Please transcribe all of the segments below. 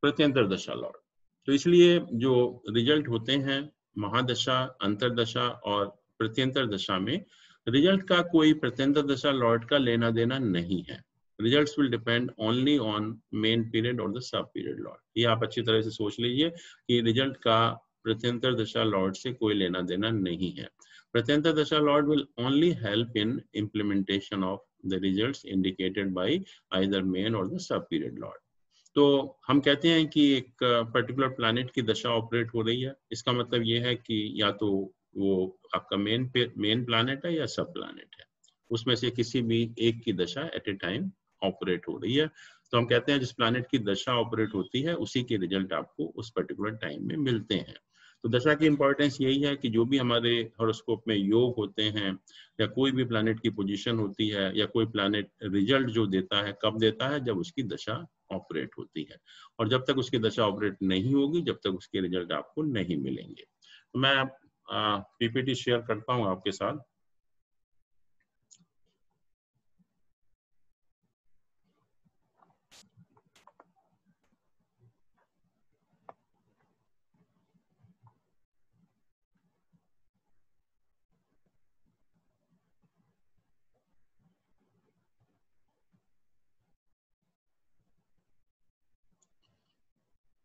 प्रत्यंतर दशा लॉर्ड। तो इसलिए जो रिजल्ट होते हैं महादशा, अंतरदशा और प्रत्यंतर दशा में, रिजल्ट का कोई प्रत्यंतर दशा लॉर्ड का लेना देना नहीं है। Results will depend only on main period और द सब पीरियड लॉर्ड। ये आप अच्छी तरह से सोच लीजिए कि रिजल्ट का प्रत्यंतर दशा लॉर्ड से कोई लेना देना नहीं है। प्रत्यंतर दशा Lord will only help in implementation of the results indicated by either main और द सब पीरियड लॉर्ड। तो हम कहते हैं कि एक पर्टिकुलर प्लैनेट की दशा ऑपरेट हो रही है, इसका मतलब ये है कि या तो वो आपका मेन प्लैनेट है या सब प्लैनेट है, उसमें से किसी भी एक की दशा एट ए टाइम ऑपरेट हो रही है। तो हम कहते हैं जिस प्लैनेट की दशा ऑपरेट होती है उसी के रिजल्ट आपको उस पर्टिकुलर टाइम में मिलते हैं। तो दशा की इंपॉर्टेंस यही है कि जो भी हमारे हॉरोस्कोप में योग होते हैं या कोई भी प्लैनेट की पोजीशन होती है या कोई प्लैनेट रिजल्ट जो देता है कब देता है, जब उसकी दशा ऑपरेट होती है, और जब तक उसकी दशा ऑपरेट नहीं होगी जब तक उसके रिजल्ट आपको नहीं मिलेंगे। तो मैं पीपीटी शेयर करता हूं आपके साथ।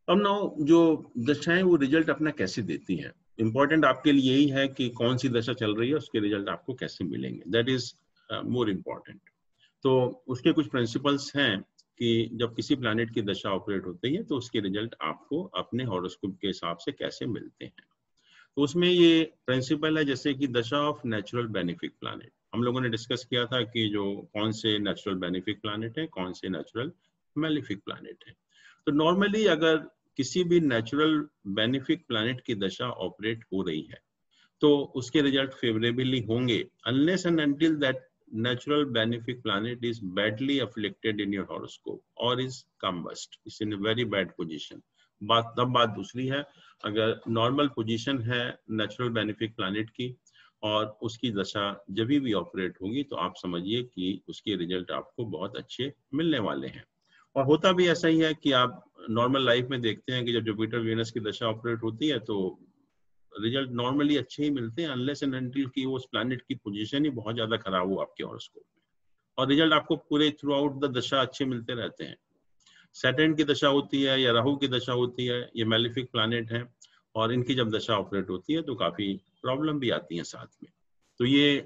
अब ना जो दशाएं वो रिजल्ट अपना कैसे देती हैं, इंपॉर्टेंट आपके लिए यही है कि कौन सी दशा चल रही है उसके रिजल्ट आपको कैसे मिलेंगे, दैट इज मोर इम्पॉर्टेंट। तो उसके कुछ प्रिंसिपल्स हैं कि जब किसी प्लैनेट की दशा ऑपरेट होती है तो उसके रिजल्ट आपको अपने हॉरोस्कोप के हिसाब से कैसे मिलते हैं। तो उसमें ये प्रिंसिपल है जैसे कि दशा ऑफ नेचुरल बेनिफिक प्लैनेट। हम लोगों ने डिस्कस किया था कि जो कौन से नेचुरल बेनिफिक प्लैनेट है, कौन से नेचुरल मैलिफिक प्लैनेट है। तो नॉर्मली अगर किसी भी नेचुरल बेनिफिक प्लैनेट की दशा ऑपरेट हो रही है तो उसके रिजल्ट फेवरेबली होंगे unless and until that natural benefic planet is badly afflicted in your horoscope or is combust, is in a very bad position। बात दूसरी है, अगर नॉर्मल पोजीशन है नेचुरल बेनिफिक प्लैनेट की और उसकी दशा जब भी ऑपरेट होगी तो आप समझिए कि उसके रिजल्ट आपको बहुत अच्छे मिलने वाले हैं। और होता भी ऐसा ही है कि आप नॉर्मल लाइफ में देखते हैं कि जब जुपिटर वीनस की दशा ऑपरेट होती है तो रिजल्ट नॉर्मली अच्छे ही मिलते हैं अनलेस एंड अनटिल कि उस प्लैनेट की पोजीशन ही बहुत ज्यादा खराब हो आपके हॉरोस्कोप में, और रिजल्ट आपको पूरे थ्रू आउट द दशा अच्छे मिलते रहते हैं। सैटर्न की दशा होती है या राहु की दशा होती है, ये मैलिफिक प्लैनेट है और इनकी जब दशा ऑपरेट होती है तो काफी प्रॉब्लम भी आती है साथ में। तो ये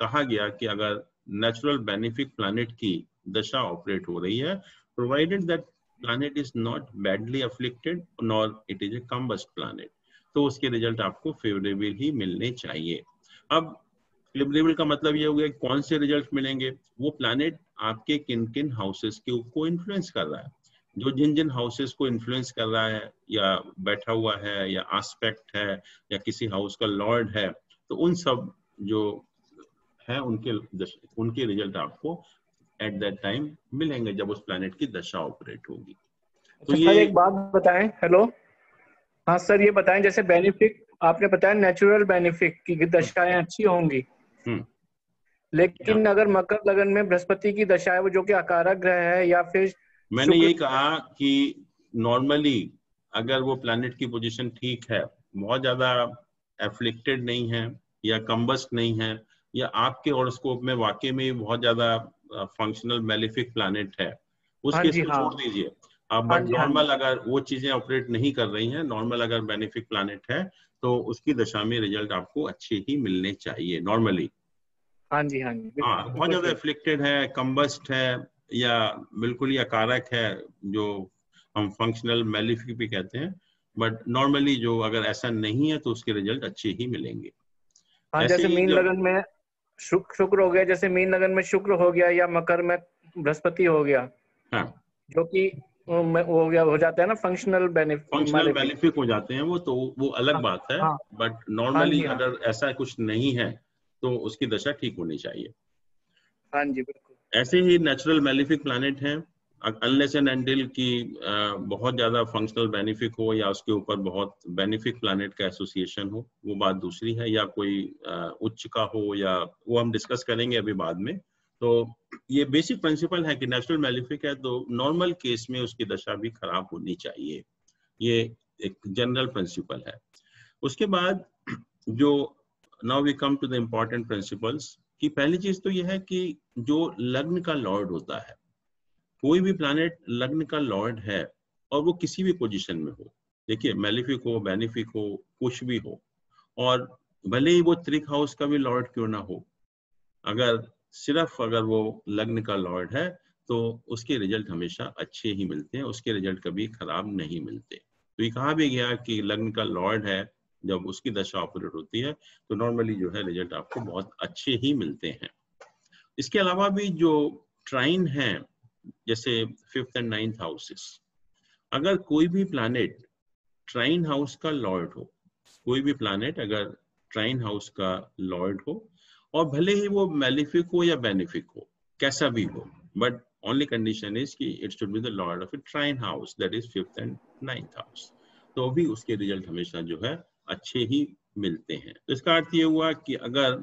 कहा गया कि अगर नेचुरल बेनिफिक प्लैनेट की दशा ऑपरेट हो रही है, provided that planet is not badly afflicted nor it is A combust planet, तो उसके रिजल्ट आपको फेवरेबल ही मिलने चाहिए। अब फेवरेबल का मतलब ये हो गया कौन से रिजल्ट मिलेंगे, वो प्लैनेट आपके किन किन हाउसेस को इन्फ्लुएंस कर रहा है। जो जिन जिन हाउसेस को इन्फ्लुएंस कर रहा है या बैठा हुआ है या एस्पेक्ट है या किसी हाउस का लॉर्ड है, तो उन सब जो है उनके रिजल्ट आपको एट दैट टाइम मिलेंगे जब उस प्लैनेट की दशा ऑपरेट होगी। तो ये सर एक बात बताएं, हेलो, हाँ सर ये बताएं जैसे बेनिफिक आपने बताया नेचुरल बेनिफिक की दशाएं अच्छी होंगी, लेकिन अगर मकर लगन में बृहस्पति की दशा है वो जो कि अकारक ग्रह है या फिर मैंने यही कहा कि नॉर्मली अगर वो प्लैनेट की पोजीशन ठीक है, बहुत ज्यादा एफ्लिक्टेड नहीं है या कम्बस्ट नहीं है या आपके हॉरोस्कोप में वाकई में बहुत ज्यादा फंक्शनल मैलिफिक प्लैनेट है, उस केस को छोड़ दीजिए आप। बट नॉर्मल अगर वो चीजें ऑपरेट नहीं कर रही हैं, नॉर्मल अगर बेनिफिक प्लैनेट है तो उसकी दशा में रिजल्ट आपको अच्छे ही मिलने चाहिए नॉर्मली। हाँ जी, हाँ जी, हाँ, बहुत ज्यादा एफ्लिक्टेड है, कम्बस्ट है या बिल्कुल ही अकारक है जो हम फंक्शनल मैलिफिक भी कहते हैं, बट नॉर्मली जो अगर ऐसा नहीं है तो उसके रिजल्ट अच्छे ही मिलेंगे। हाँ, जैसे मीन लगन में शुक्र हो गया, जैसे मीन लगन में शुक्र हो गया या मकर में बृहस्पति हो गया, हाँ, जो कि हो गया, हो जाता है ना फंक्शनल बेनिफिक हो जाते हैं वो, तो वो अलग बात है। बट नॉर्मली अगर ऐसा कुछ नहीं है तो उसकी दशा ठीक होनी चाहिए। हाँ जी, बिल्कुल। ऐसे ही नेचुरल मैलिफिक प्लैनेट हैं, अनलेस एंड अनटिल की बहुत ज्यादा फंक्शनल बेनिफिक हो या उसके ऊपर बहुत बेनिफिक प्लैनेट का एसोसिएशन हो, वो बात दूसरी है, या कोई उच्च का हो, या वो हम डिस्कस करेंगे अभी बाद में। तो ये बेसिक प्रिंसिपल है कि नेचुरल मैलिफिक है तो नॉर्मल केस में उसकी दशा भी खराब होनी चाहिए, ये एक जनरल प्रिंसिपल है। उसके बाद जो now we come to the important principles कि पहली चीज तो यह है कि जो लग्न का लॉर्ड होता है, कोई भी प्लैनेट लग्न का लॉर्ड है और वो किसी भी पोजीशन में हो, देखिए मैलिफिक हो, बेनिफिक हो, कुछ भी हो, और भले ही वो त्रिक हाउस का भी लॉर्ड क्यों ना हो, अगर वो लग्न का लॉर्ड है तो उसके रिजल्ट हमेशा अच्छे ही मिलते हैं, उसके रिजल्ट कभी खराब नहीं मिलते। तो ये कहा भी गया कि लग्न का लॉर्ड है, जब उसकी दशा ऑपरेट होती है तो नॉर्मली जो है रिजल्ट आपको बहुत अच्छे ही मिलते हैं। इसके अलावा भी जो ट्राइन है, जैसे 5th and 9th हाउसेस, अगर कोई भी प्लैनेट ट्राइन हाउस का लॉर्ड हो, कोई भी प्लैनेट अगर ट्राइन हाउस का लॉर्ड हो, और भले ही वो मैलिफिक हो या बेनिफिक हो, कैसा भी हो, बट ओनली कंडीशन इज कि it should be the lord of a trine house, that is 5th and 9th house, तो भी उसके रिजल्ट हमेशा जो है अच्छे ही मिलते हैं। तो इसका अर्थ ये हुआ कि अगर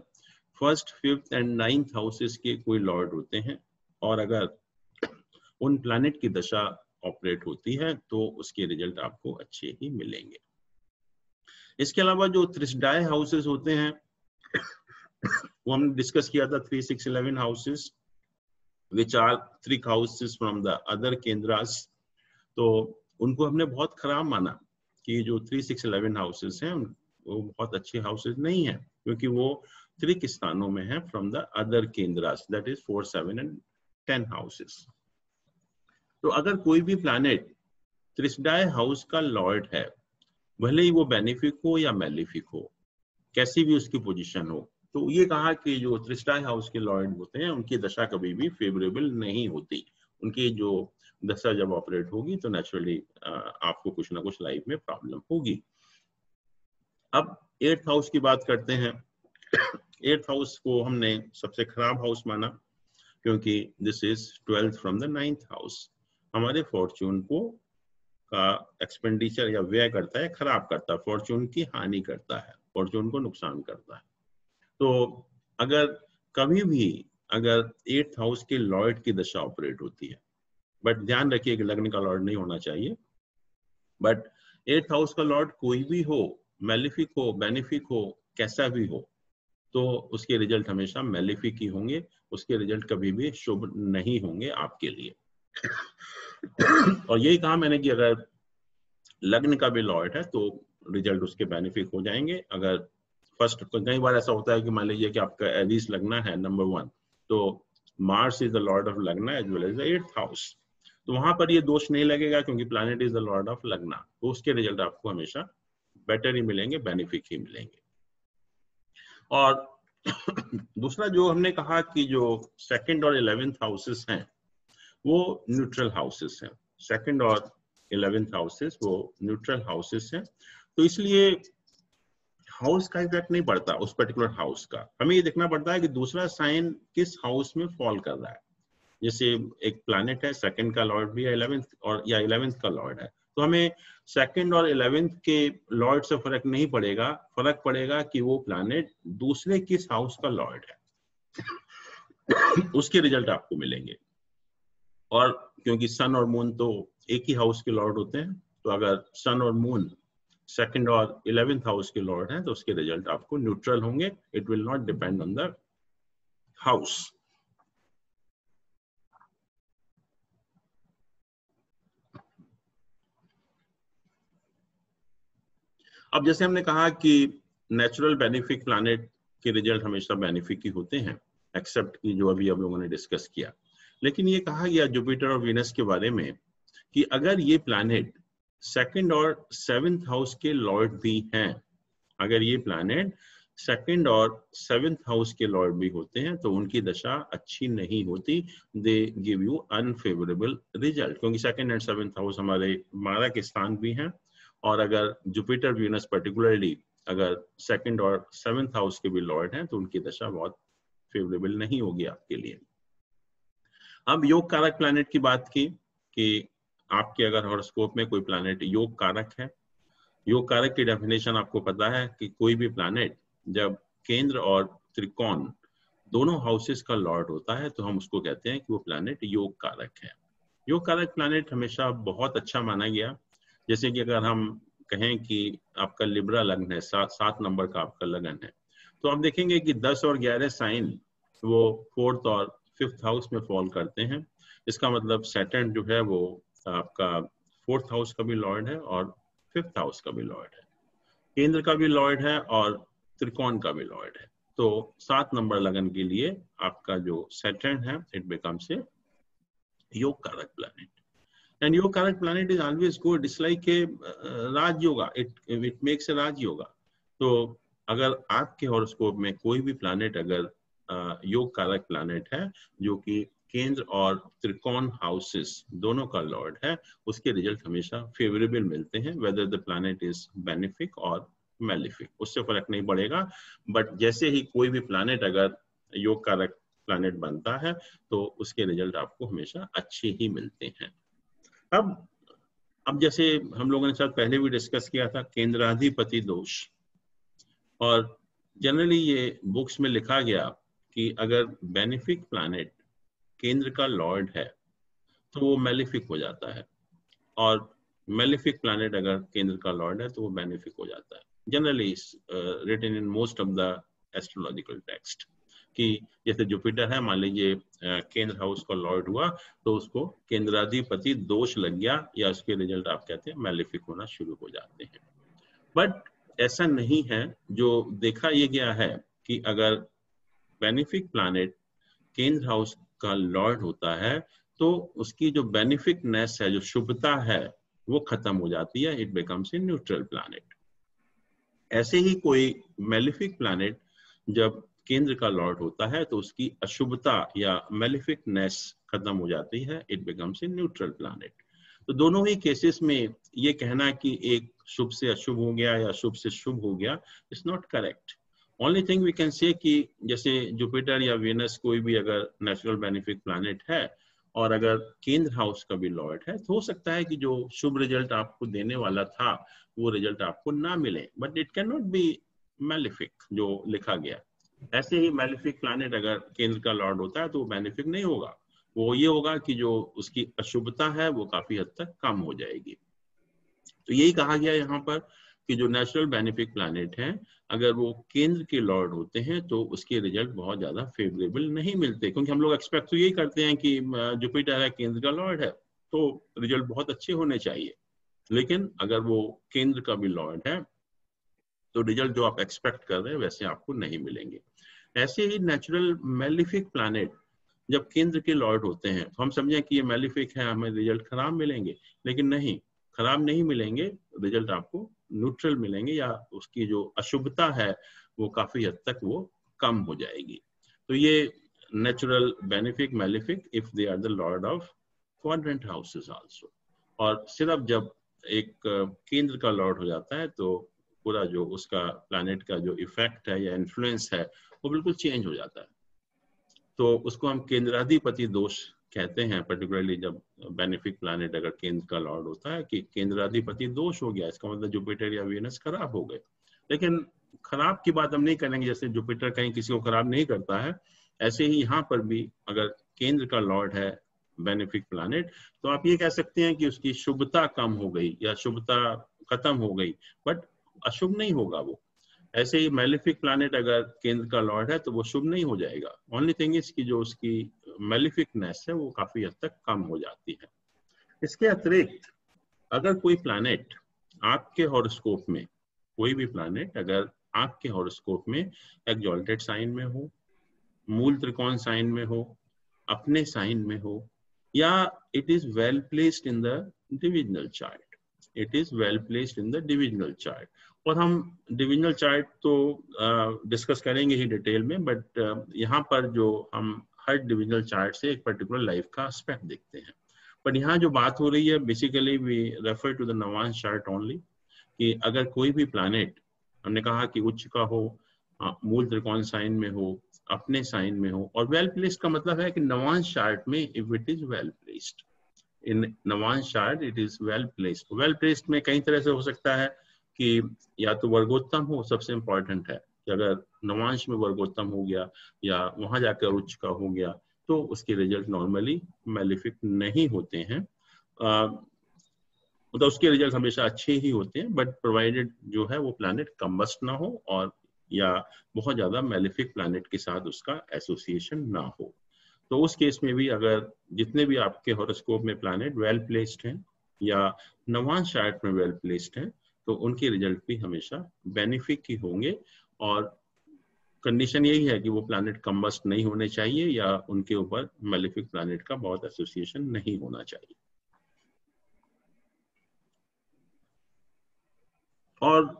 1st, 5th and 9th houses के कोई लॉर्ड होते हैं और अगर उन प्लैनेट की दशा ऑपरेट होती है तो उसके रिजल्ट आपको अच्छे ही मिलेंगे। इसके अलावा जो त्रिसडाई हाउसेस होते हैं वो हमने डिस्कस किया था, 3, 6, 11 houses which are three houses from the other केंद्रास, तो उनको हमने बहुत खराब माना कि जो 3, 6, 11 हाउसेस हैं वो बहुत अच्छे हाउसेस नहीं हैं, क्योंकि वो त्रिक स्थानों में है फ्रॉम द अदर केंद्रास, दैट इज 4, 7 and 10 हाउसेस। तो अगर कोई भी प्लैनेट त्रिसडाई हाउस का लॉर्ड है, भले ही वो बेनिफिक हो या मैलिफिक हो, कैसी भी उसकी पोजीशन हो, तो ये कहा कि जो त्रिसडाई हाउस के लॉर्ड होते हैं उनकी दशा कभी भी फेवरेबल नहीं होती, उनकी जो दशा जब ऑपरेट होगी तो नेचुरली आपको कुछ ना कुछ लाइफ में प्रॉब्लम होगी। अब 8th हाउस की बात करते हैं। 8th हाउस को हमने सबसे खराब हाउस माना क्योंकि this is 12th from the 9th house, हमारे फॉर्च्यून को का एक्सपेंडिचर या व्यय करता है, खराब करता है, फॉर्च्यून की हानि करता है, फॉर्च्यून को नुकसान करता है। तो अगर कभी भी अगर 8th हाउस के लॉर्ड की दशा ऑपरेट होती है, बट ध्यान रखिए कि लग्न का लॉर्ड नहीं होना चाहिए, बट 8th हाउस का लॉर्ड कोई भी हो, मैलिफिक हो, बेनिफिक हो, कैसा भी हो, तो उसके रिजल्ट हमेशा मैलिफिक ही होंगे, उसके रिजल्ट कभी भी शुभ नहीं होंगे आपके लिए। और यही कहा मैंने कि अगर लग्न का भी लॉर्ड है तो रिजल्ट उसके बेनिफिक हो जाएंगे। अगर फर्स्ट, कई बार ऐसा होता है कि मान लीजिए कि आपका एरीज लगना है नंबर 1, तो Mars is the lord of lagna as well as the 8th house, तो वहां पर ये दोष नहीं लगेगा क्योंकि planet is the lord of lagna, तो उसके रिजल्ट आपको हमेशा बेटर ही मिलेंगे, बेनिफिक ही मिलेंगे। और दूसरा जो हमने कहा कि जो 2nd और 11th हाउसेस हैं वो न्यूट्रल हाउसेस हैं, 2nd और 11th हाउसेस वो न्यूट्रल हाउसेस हैं, तो इसलिए हाउस का इफेक्ट नहीं पड़ता उस पर्टिकुलर हाउस का, हमें ये देखना पड़ता है कि दूसरा साइन किस हाउस में फॉल कर रहा है। जैसे एक प्लैनेट है 2nd का लॉर्ड भी है 11th और या 11th का लॉर्ड है, तो हमें 2nd और 11th के लॉर्ड से फर्क नहीं पड़ेगा, फर्क पड़ेगा कि वो प्लैनेट दूसरे किस हाउस का लॉर्ड है उसके रिजल्ट आपको मिलेंगे। और क्योंकि सन और मून तो एक ही हाउस के लॉर्ड होते हैं, तो अगर सन और मून 2nd और 11th हाउस के लॉर्ड हैं तो उसके रिजल्ट आपको न्यूट्रल होंगे, it will not depend on the house. अब जैसे हमने कहा कि नेचुरल बेनिफिक प्लैनेट के रिजल्ट हमेशा बेनिफिक ही होते हैं, एक्सेप्ट कि जो अभी आप लोगों ने डिस्कस किया, लेकिन ये कहा गया जुपिटर और वीनस के बारे में कि अगर ये प्लैनेट 2nd और 7th हाउस के लॉर्ड भी हैं, अगर ये प्लैनेट 2nd और 7th हाउस के लॉर्ड भी होते हैं तो उनकी दशा अच्छी नहीं होती, they give you unfavourable result, क्योंकि 2nd एंड 7th हाउस हमारे मारा के स्थान भी हैं, और अगर जुपिटर वीनस पर्टिकुलरली अगर 2nd और 7th हाउस के भी लॉर्ड हैं तो उनकी दशा बहुत फेवरेबल नहीं होगी आपके लिए। अब योग कारक प्लैनेट की बात की कि आपके अगर हॉरोस्कोप में कोई प्लैनेट योग कारक है, योग कारक की डेफिनेशन आपको पता है कि कोई भी प्लैनेट जब केंद्र और त्रिकोण दोनों हाउसेस का लॉर्ड होता है तो हम उसको कहते हैं कि वो प्लैनेट योग कारक है। योग कारक प्लैनेट हमेशा बहुत अच्छा माना गया। जैसे कि अगर हम कहें कि आपका लिब्रा लग्न है, 7 नंबर का आपका लग्न है, तो आप देखेंगे कि 10 और 11 साइन वो 4th और 5th हाउस में फॉल करते हैं। इसका मतलब सैटर्न जो है वो आपका 4th हाउस का भी लॉर्ड है और 5th हाउस का भी लॉर्ड है, केंद्र का भी लॉर्ड है और त्रिकोण का भी लॉर्ड है। तो 7 नंबर लगन के लिए आपका जो सैटर्न है इट बिकम्स ए योग karaka planet. And yoga karaka planet is always good, its like a raj yoga, it makes a raj yoga. तो अगर आपके हॉरोस्कोप में कोई भी प्लैनेट अगर योग कारक प्लैनेट है जो कि केंद्र और त्रिकोण हाउसेस दोनों का लॉर्ड है, उसके रिजल्ट हमेशा फेवरेबल मिलते हैं, whether the planet is benefic और मैलिफिक, उससे फर्क नहीं पड़ेगा। बट जैसे ही कोई भी प्लैनेट अगर योग कारक प्लैनेट बनता है तो उसके रिजल्ट आपको हमेशा अच्छे ही मिलते हैं। अब जैसे हम लोगों ने शायद पहले भी डिस्कस किया था केंद्राधिपति दोष, और जनरली ये बुक्स में लिखा गया कि अगर बेनिफिक प्लैनेट केंद्र का लॉर्ड है तो वो मैलिफिक हो जाता है, और मैलिफिक प्लैनेट अगर केंद्र का लॉर्ड है तो वो बेनिफिक हो जाता है। Generally written in most of the astrological text कि जैसे जुपिटर है, मान लीजिए केंद्र हाउस का लॉर्ड हुआ तो उसको केंद्राधिपति दोष लग गया, या उसके रिजल्ट आप कहते हैं मैलिफिक होना शुरू हो जाते हैं। बट ऐसा नहीं है। जो देखा ये गया है कि अगर बेनिफिक प्लैनेट केंद्र हाउस का लॉर्ड होता है तो उसकी जो बेनिफिकनेस है, जो शुभता है, वो खत्म हो जाती है, it becomes a neutral planet. ऐसे ही कोई मैलिफिक प्लैनेट जब केंद्र का लॉर्ड होता है तो उसकी अशुभता या मैलिफिकनेस खत्म हो जाती है, it becomes a neutral planet. तो दोनों ही केसेस में ये कहना कि एक शुभ से अशुभ हो गया या शुभ से शुभ हो गया is not correct. Only thing we can say कि जैसे जुपिटर या वीनस कोई भी अगर नेचुरल बेनिफिक प्लैनेट है और अगर केंद्र हाउस का भी लॉर्ड है, तो हो सकता है कि जो शुभ रिजल्ट आपको देने वाला था वो रिजल्ट आपको ना मिले, but it can not be malefic जो लिखा गया। ऐसे ही मैलिफिक प्लैनेट अगर केंद्र का लॉर्ड होता है तो वो बेनिफिक नहीं होगा, वो ये होगा कि जो उसकी अशुभता है वो काफी हद तक कम हो जाएगी। तो यही कहा गया यहाँ पर कि जो नेचुरल बेनिफिक प्लैनेट है अगर वो केंद्र के लॉर्ड होते हैं तो उसके रिजल्ट बहुत ज्यादा फेवरेबल नहीं मिलते, क्योंकि हम लोग एक्सपेक्ट तो यही करते हैं कि जुपिटर है केंद्र का लॉर्ड है तो रिजल्ट बहुत अच्छे होने चाहिए, लेकिन अगर वो केंद्र का भी लॉर्ड है तो रिजल्ट जो आप एक्सपेक्ट कर रहे हैं वैसे आपको नहीं मिलेंगे। ऐसे ही नेचुरल मैलिफिक प्लैनेट जब केंद्र के लॉर्ड होते हैं तो हम समझें कि ये मैलिफिक है, हमें रिजल्ट खराब मिलेंगे, लेकिन नहीं, खराब नहीं मिलेंगे, रिजल्ट आपको न्यूट्रल मिलेंगे, या उसकी जो अशुभता है वो काफी हद तक वो कम हो जाएगी। तो ये natural benefic malefic if they are the lord of quadrant houses also. और सिर्फ जब एक केंद्र का लॉर्ड हो जाता है तो पूरा जो उसका प्लैनेट का जो इफेक्ट है या इन्फ्लुएंस है वो बिल्कुल चेंज हो जाता है। तो उसको हम केंद्राधिपति दोष कहते हैं, पर्टिकुलरली जब बेनिफिक प्लैनेट अगर केंद्र का लॉर्ड होता है कि केंद्राधिपति दोष हो गया, इसका मतलब जुपिटर या वीनस खराब हो गए। लेकिन खराब की बात हम नहीं करेंगे, जैसे जुपिटर कहीं किसी को खराब नहीं करता है, ऐसे ही यहाँ पर भी अगर केंद्र का लॉर्ड है बेनिफिक प्लैनेट तो आप ये कह सकते हैं कि उसकी शुभता कम हो गई या शुभता खत्म हो गई, बट अशुभ नहीं होगा वो। ऐसे ही मैलिफिक प्लैनेट अगर केंद्र का लॉर्ड है तो वो शुभ नहीं हो जाएगा। ओनली थिंग इज कि जो उसकी मैलिफिकनेस है वो काफी हद तक कम हो जाती है। इसके अतिरिक्त अगर कोई प्लैनेट आपके हॉरोस्कोप में, कोई भी प्लैनेट अगर आपके हॉरोस्कोप में एक्सॉल्टेड साइन में हो, मूल त्रिकोण साइन में हो, अपने साइन में हो, या it is well placed in the divisional chart, it is well placed in the divisional chart. और हम डिविजनल चार्ट तो डिस्कस करेंगे ही डिटेल में, बट यहाँ पर जो हम हर डिविजनल चार्ट से एक पर्टिकुलर लाइफ का एस्पेक्ट देखते हैं। बट यहाँ जो बात हो रही है basically we refer to the navamsa chart only, कि अगर कोई भी प्लैनेट हमने कहा कि उच्च का हो, मूल त्रिकोण साइन में हो, अपने साइन में हो, और वेल प्लेस्ड का मतलब है कि नवांश चार्ट में if it is well placed in Navamsa chart it is well placed. Well placed में कई तरह से हो सकता है कि या तो वर्गोत्तम हो, सबसे इंपॉर्टेंट है, कि अगर नवांश में वर्गोत्तम हो गया या वहां जाकर उच्च का हो गया तो उसके रिजल्ट नॉर्मली मैलिफिक नहीं होते हैं। मतलब उसके रिजल्ट हमेशा अच्छे ही होते हैं, बट प्रोवाइडेड जो है वो प्लैनेट कम्बस्ट ना हो और या बहुत ज्यादा मैलिफिक प्लैनेट के साथ उसका एसोसिएशन ना हो। तो उस केस में भी अगर जितने भी आपके हॉरोस्कोप में प्लैनेट वेल प्लेस्ड हैं या नवांश चार्ट में वेल प्लेस्ड हैं तो उनके रिजल्ट भी हमेशा बेनिफिक ही होंगे। और कंडीशन यही है कि वो प्लैनेट कम्बस्ट नहीं होने चाहिए या उनके ऊपर मैलिफिक प्लैनेट का बहुत एसोसिएशन नहीं होना चाहिए। और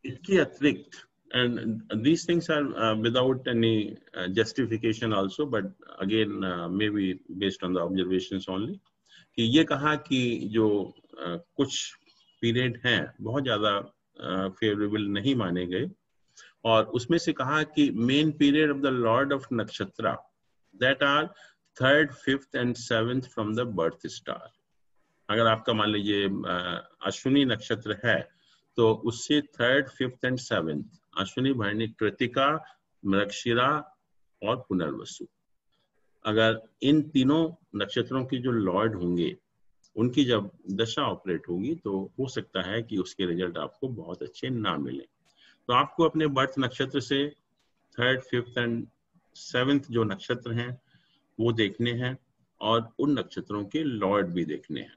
इसके अतिरिक्त and these things are without any justification also, but again maybe based on the observations only, कि ये कहा कि जो कुछ पीरियड हैं बहुत ज्यादा फेवरेबल नहीं माने गए और उसमें से कहा कि main period of the lord of nakshatra that are 3rd, 5th and 7th from the birth star. अगर आपका मान लीजिए अश्विनी नक्षत्र है तो उससे 3rd, 5th and 7th Ashwini, भरणी, कृतिका, मृगशिरा और पुनर्वसु, अगर इन तीनों नक्षत्रों की जो लॉर्ड होंगे उनकी जब दशा ऑपरेट होगी तो हो सकता है कि उसके रिजल्ट आपको बहुत अच्छे ना मिले। तो आपको अपने बर्थ नक्षत्र से 3rd, 5th and 7th जो नक्षत्र हैं वो देखने हैं और उन नक्षत्रों के लॉर्ड भी देखने हैं।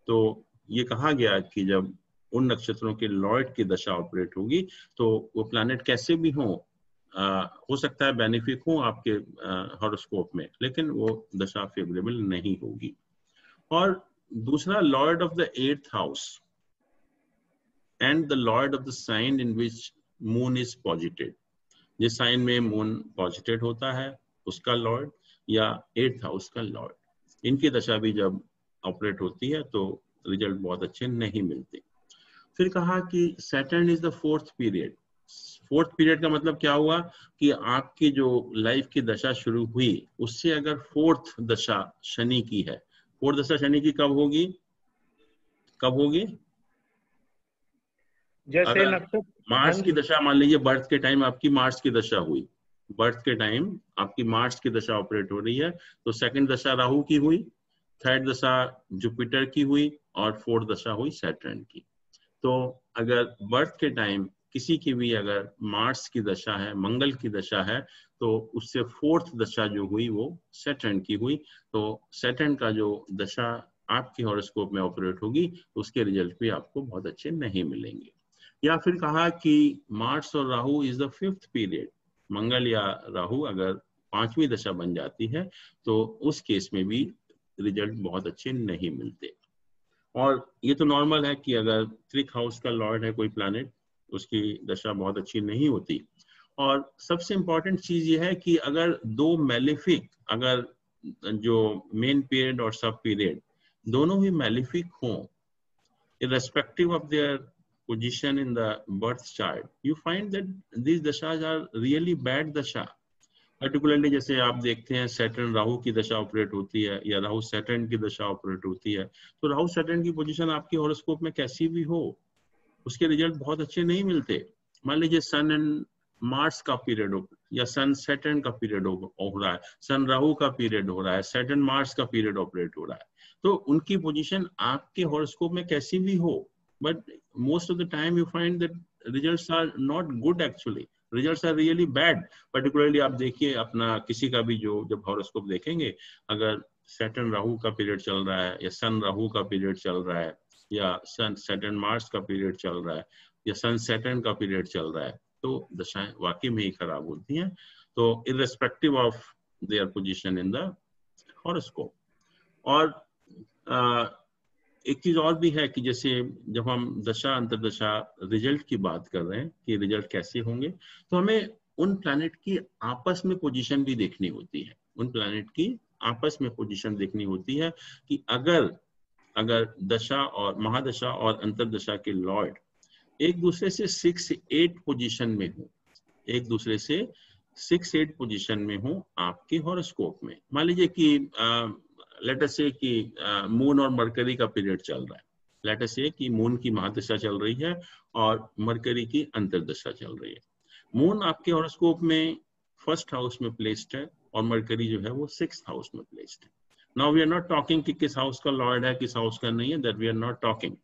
तो ये कहा गया कि जब उन नक्षत्रों के लॉर्ड की दशा ऑपरेट होगी तो वो प्लैनेट कैसे भी हो सकता है बेनिफिक हो आपके हॉरोस्कोप में, लेकिन वो दशा फेवरेबल नहीं होगी। और दूसरा, lord of the 8th house and the lord of the sign in which moon is posited, जिस साइन में मून पॉजिटेड होता है उसका लॉर्ड या 8th हाउस का लॉर्ड, इनकी दशा भी जब ऑपरेट होती है तो रिजल्ट बहुत अच्छे नहीं मिलते। फिर कहा कि Saturn is the 4th period. 4th period का मतलब क्या हुआ कि आपकी जो लाइफ की दशा शुरू हुई उससे अगर 4th दशा शनि की है, 4th दशा शनि की कब होगी, कब होगी? जैसे मार्च की दशा, मान लीजिए बर्थ के टाइम आपकी मार्च की दशा हुई, बर्थ के टाइम आपकी मार्च की दशा ऑपरेट हो रही है तो 2nd दशा राहु की हुई, 3rd दशा जुपिटर की हुई और 4th दशा हुई सैटर्न की। तो अगर बर्थ के टाइम किसी की भी अगर मार्स की दशा है, मंगल की दशा है, तो उससे 4th दशा जो हुई वो सैटर्न की हुई, तो सैटर्न का जो दशा आपके हॉरोस्कोप में ऑपरेट होगी उसके रिजल्ट भी आपको बहुत अच्छे नहीं मिलेंगे। या फिर कहा कि मार्स और Rahu is the 5th period. Mangal या राहु अगर 5वीं दशा बन जाती है तो उस केस में भी रिजल्ट बहुत अच्छे नहीं मिलते। और ये तो नॉर्मल है कि अगर 3rd हाउस का लॉर्ड है कोई प्लैनेट उसकी दशा बहुत अच्छी नहीं होती। और सबसे इंपॉर्टेंट चीज ये है कि अगर दो मैलिफिक, अगर जो मेन पीरियड और सब पीरियड दोनों ही मैलिफिक हों, irrespective of their position in the birth chart, you find that these dashas are really bad dasha. Particularly जैसे आप देखते हैं सैटर्न राहु की दशा ऑपरेट होती है या राहु सैटर्न की दशा ऑपरेट होती है, तो राहु सैटर्न की पोजीशन आपके हॉरोस्कोप में कैसी भी हो उसके रिजल्ट बहुत अच्छे नहीं मिलते। मान लीजिए सन एंड मार्स का पीरियड हो या सन सैटर्न का पीरियड हो रहा है, सन राहु का पीरियड हो रहा है, सैटर्न मार्स का पीरियड ऑपरेट हो रहा है, तो उनकी पोजीशन आपके हॉरोस्कोप में कैसी भी हो, but most of the time you find that results are not good, actually results are really bad. Particularly आप देखिए अपना किसी का भी जो जब हॉरोस्कोप देखेंगे, अगर सैटर्न राहु का पीरियड चल रहा है या सन राहु का पीरियड चल रहा है या सन सैटर्न मार्स का पीरियड चल रहा है या सन सैटर्न का पीरियड चल रहा है, तो दशाएं वाकई में ही खराब होती हैं। तो irrespective of their position in the horoscope. और एक चीज और भी है कि जैसे जब हम दशा अंतरदशा रिजल्ट की बात कर रहे हैं कि रिजल्ट कैसे होंगे, तो हमें उन प्लैनेट की आपस में पोजीशन भी देखनी होती है। उन प्लैनेट की आपस में पोजीशन देखनी होती है कि अगर दशा और महादशा और अंतरदशा के लॉर्ड एक दूसरे से 6-8 पोजीशन में हो, एक दूसरे से 6-8 पोजीशन में हो आपके हॉरोस्कोप में। मान लीजिए कि लेट अस से कि मून और मरकरी का पीरियड चल रहा है, लेट अस से कि मून की महादशा चल रही है और मरकरी की अंतरदशा चल रही है, मून आपके हॉरोस्कोप में फर्स्ट हाउस में प्लेस्ड है और मरकरी जो है वो 6th हाउस में प्लेस्ड है। Now we are not talking कि किस हाउस का लॉर्ड है किस हाउस का नहीं है, that we are not talking,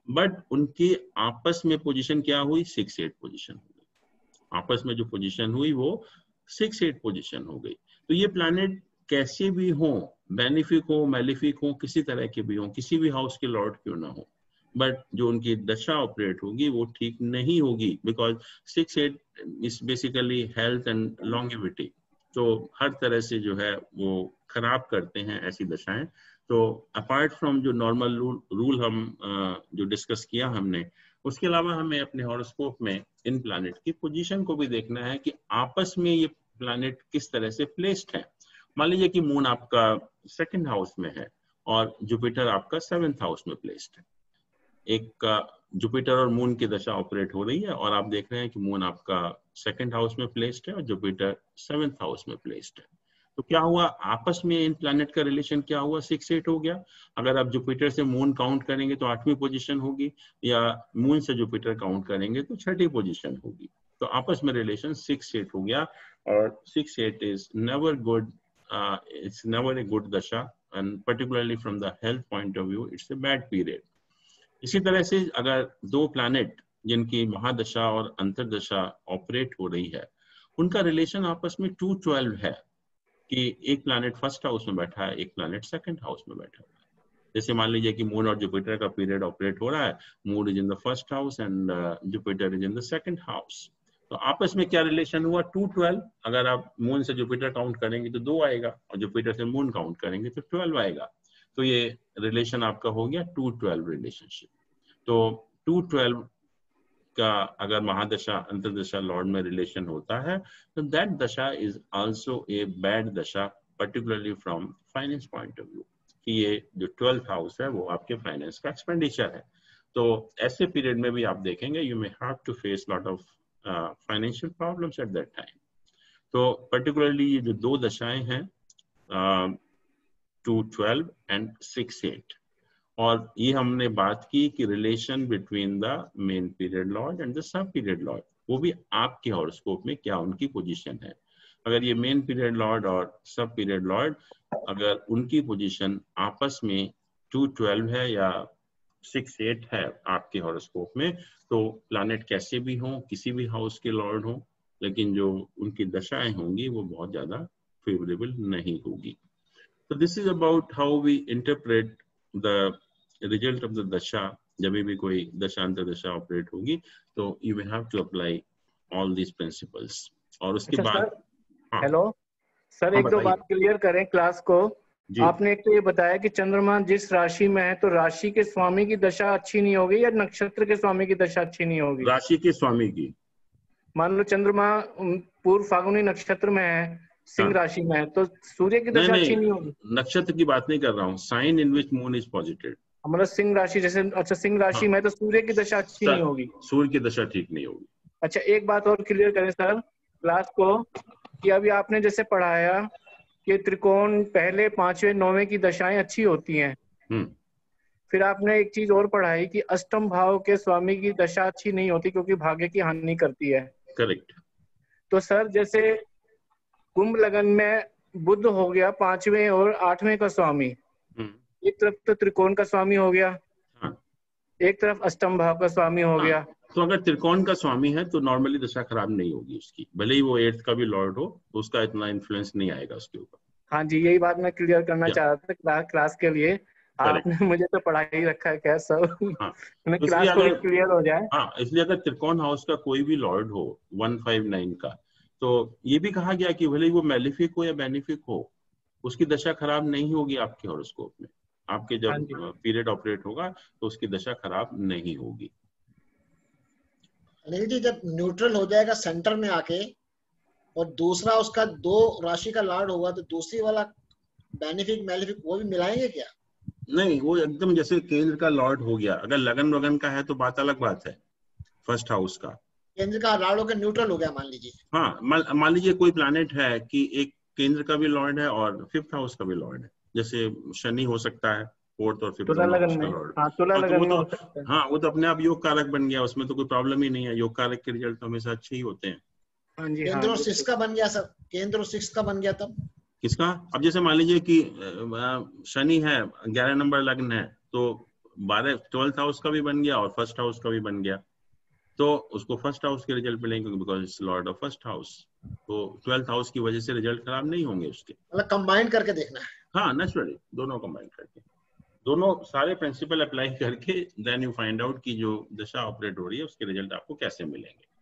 but उनकी आपस में पोजीशन क्या हुई, 6-8 पोजीशन हो गई। आपस में जो पोजीशन हुई वो 6-8 पोजीशन हो गई। तो ये प्लैनेट कैसे भी हो, बेनिफिक हो मैलिफिक हो, किसी तरह के भी हो, किसी भी हाउस के लॉर्ड क्यों ना हो, बट जो उनकी दशा ऑपरेट होगी वो ठीक नहीं होगी, because 6-8 is basically health and longevity. तो हर तरह से जो है वो खराब करते हैं ऐसी दशाएं। तो अपार्ट फ्रॉम जो नॉर्मल रूल हम जो डिस्कस किया हमने, उसके अलावा हमें अपने हॉरोस्कोप में इन प्लैनेट की पोजीशन को भी देखना है कि आपस में ये प्लैनेट किस तरह से प्लेस्ड है। मान लीजिए कि मून आपका 2nd हाउस में है और जुपिटर आपका 7th हाउस में प्लेस्ड है। एक जुपिटर और मून की दशा ऑपरेट हो रही है और आप देख रहे हैं कि मून आपका 2nd हाउस में प्लेस्ड है और जुपिटर 7th हाउस में प्लेस्ड है। तो क्या हुआ, आपस में इन प्लैनेट का रिलेशन क्या हुआ, 6-8 हो गया। अगर आप जुपिटर से मून काउंट करेंगे तो 8वीं पोजीशन होगी, या मून से जुपिटर काउंट करेंगे तो 6ठी पोजीशन होगी। तो आपस में रिलेशन 6-8 हो गया, और 6-8 is never good, its never a good dasha, and particularly from the health point of view its a bad period. इसी तरह से अगर दो प्लैनेट जिनकी महादशा और अंतरदशा ऑपरेट हो रही है, उनका रिलेशन आपस में 2-12 है, कि एक प्लैनेट 1st हाउस में बैठा है, एक प्लैनेट 2nd हाउस में बैठा हुआ है। जैसे मान लीजिए कि मून और जुपिटर का पीरियड ऑपरेट हो रहा है, moon is in the 1st house and Jupiter is in the 2nd house. तो आपस में क्या रिलेशन हुआ, 2-12। अगर आप मून से जुपिटर काउंट करेंगे तो 2 आएगा, और जुपिटर से मून काउंट करेंगे तो 12 आएगा। तो ये रिलेशन आपका हो गया 2-12 रिलेशनशिप। तो 2-12 का अगर महादशा अंतरदशा लॉर्ड में रिलेशन होता है, तो दैट दशा इज आल्सो ए बैड दशा, particularly from finance point of view, कि ये जो 12th हाउस है वो आपके फाइनेंस का एक्सपेंडिचर है। तो ऐसे पीरियड में भी आप देखेंगे you may have to face lot of financial problems at that time. तो पर्टिकुलरली ये जो दो दशाएं हैं 2-12 एंड 6-8, और ये हमने बात की कि relation between the main period Lord and the sub period Lord, वो भी आपके हॉरोस्कोप में क्या उनकी पोजीशन है। अगर ये मेन पीरियड लॉर्ड और सब पीरियड लॉर्ड अगर उनकी पोजीशन आपस में 2-12 है या 6-8 है आपके हॉरोस्कोप में, तो प्लैनेट कैसे भी हो, किसी भी हाउस के लॉर्ड हो, लेकिन जो उनकी दशाएं होंगी वो बहुत ज्यादा फेवरेबल नहीं होगी। तो this is about how we interpret the result of the dasha. जब भी कोई दशांतर दशा ऑपरेट होगी तो you will have to apply all these principles. और उसके बाद हेलो सर, एक दो बात क्लियर करें क्लास को। आपने एक तो ये बताया कि चंद्रमा जिस राशि में है तो राशि के स्वामी की दशा अच्छी नहीं होगी या नक्षत्र के स्वामी की दशा अच्छी नहीं होगी? राशि के स्वामी की। मान लो चंद्रमा पूर्व फाल्गुनी नक्षत्र में है, सिंह राशि में है, तो सूर्य की दशा अच्छी नहीं होगी? नक्षत्र की बात नहीं कर रहा हूँ, sign in which moon is positive. मतलब सिंह राशि जैसे, अच्छा सिंह राशि में तो सूर्य की दशा अच्छी नहीं होगी? सूर्य की दशा ठीक नहीं होगी। अच्छा, एक बात और क्लियर करें सर क्लास को, कि अभी आपने जैसे पढ़ाया कि त्रिकोण पहले 5वें 9वें की दशाएं अच्छी होती हैं, फिर आपने एक चीज और पढ़ाई कि अष्टम भाव के स्वामी की दशा अच्छी नहीं होती क्योंकि भाग्य की हानि करती है। करेक्ट। तो सर जैसे कुंभ लगन में बुध हो गया 5वें और 8वें का स्वामी, एक तरफ तो त्रिकोण का स्वामी हो गया, एक तरफ अष्टम भाव का स्वामी हो गया। तो अगर त्रिकोण का स्वामी है तो नॉर्मली दशा खराब नहीं होगी उसकी, भले ही वो 8th का भी लॉर्ड हो, तो उसका इतना इन्फ्लुएंस नहीं आएगा उसके ऊपर। हाँ जी, यही बात मैं क्लियर करना चाह रहा था क्लास के लिए। आपने मुझे तो पढ़ा ही रखा है क्या सर? क्लास को भी क्लियर हो जाए। हाँ, इसलिए अगर त्रिकोण हाउस का कोई भी लॉर्ड हो 159 का, तो ये भी कहा गया कि भले ही वो मैलिफिक हो या बेनिफिक हो, उसकी दशा खराब नहीं होगी आपके हॉरोस्कोप में। आपके जब पीरियड ऑपरेट होगा तो उसकी दशा खराब नहीं होगी। अनिल जी, जब न्यूट्रल हो जाएगा सेंटर में आके और दूसरा उसका 2 राशि का लॉर्ड होगा, तो दूसरी वाला बेनिफिक मैलिफिक वो भी मिलाएंगे क्या? नहीं, वो एकदम जैसे केंद्र का लॉर्ड हो गया। अगर लगन वगन का है तो बात अलग बात है, 1st हाउस का केंद्र का लॉर्ड होकर न्यूट्रल हो गया मान लीजिए। हाँ, मान लीजिए कोई प्लैनेट है कि एक केंद्र का भी लॉर्ड है और 5th हाउस का भी लॉर्ड है, जैसे शनि हो सकता है 4th और 5th हाउस का लॉर्ड। हाँ, वो तो अपने आप योग कारक बन गया, उसमें तो कोई प्रॉब्लम ही नहीं है। योग कारक के रिजल्ट तो हमेशा अच्छे ही होते हैं। हाँ जी, केंद्र और 6 का बन गया सर, केंद्र और 6 का बन गया तब किसका? अब जैसे मान लीजिए कि शनि है, 11 नंबर लग्न है, तो 12th हाउस का भी बन गया और फर्स्ट हाउस का भी बन गया, तो उसको फर्स्ट हाउस के रिजल्ट मिलेंगे because it's Lord of first house. तो 12th हाउस की वजह से रिजल्ट खराब नहीं होंगे उसके। मतलब कंबाइन करके देखना है। हाँ, नेचुरली दोनों कंबाइन करके, दोनों सारे प्रिंसिपल अप्लाई करके देन यू फाइंड आउट कि जो दशा ऑपरेट हो रही है उसके रिजल्ट आपको कैसे मिलेंगे।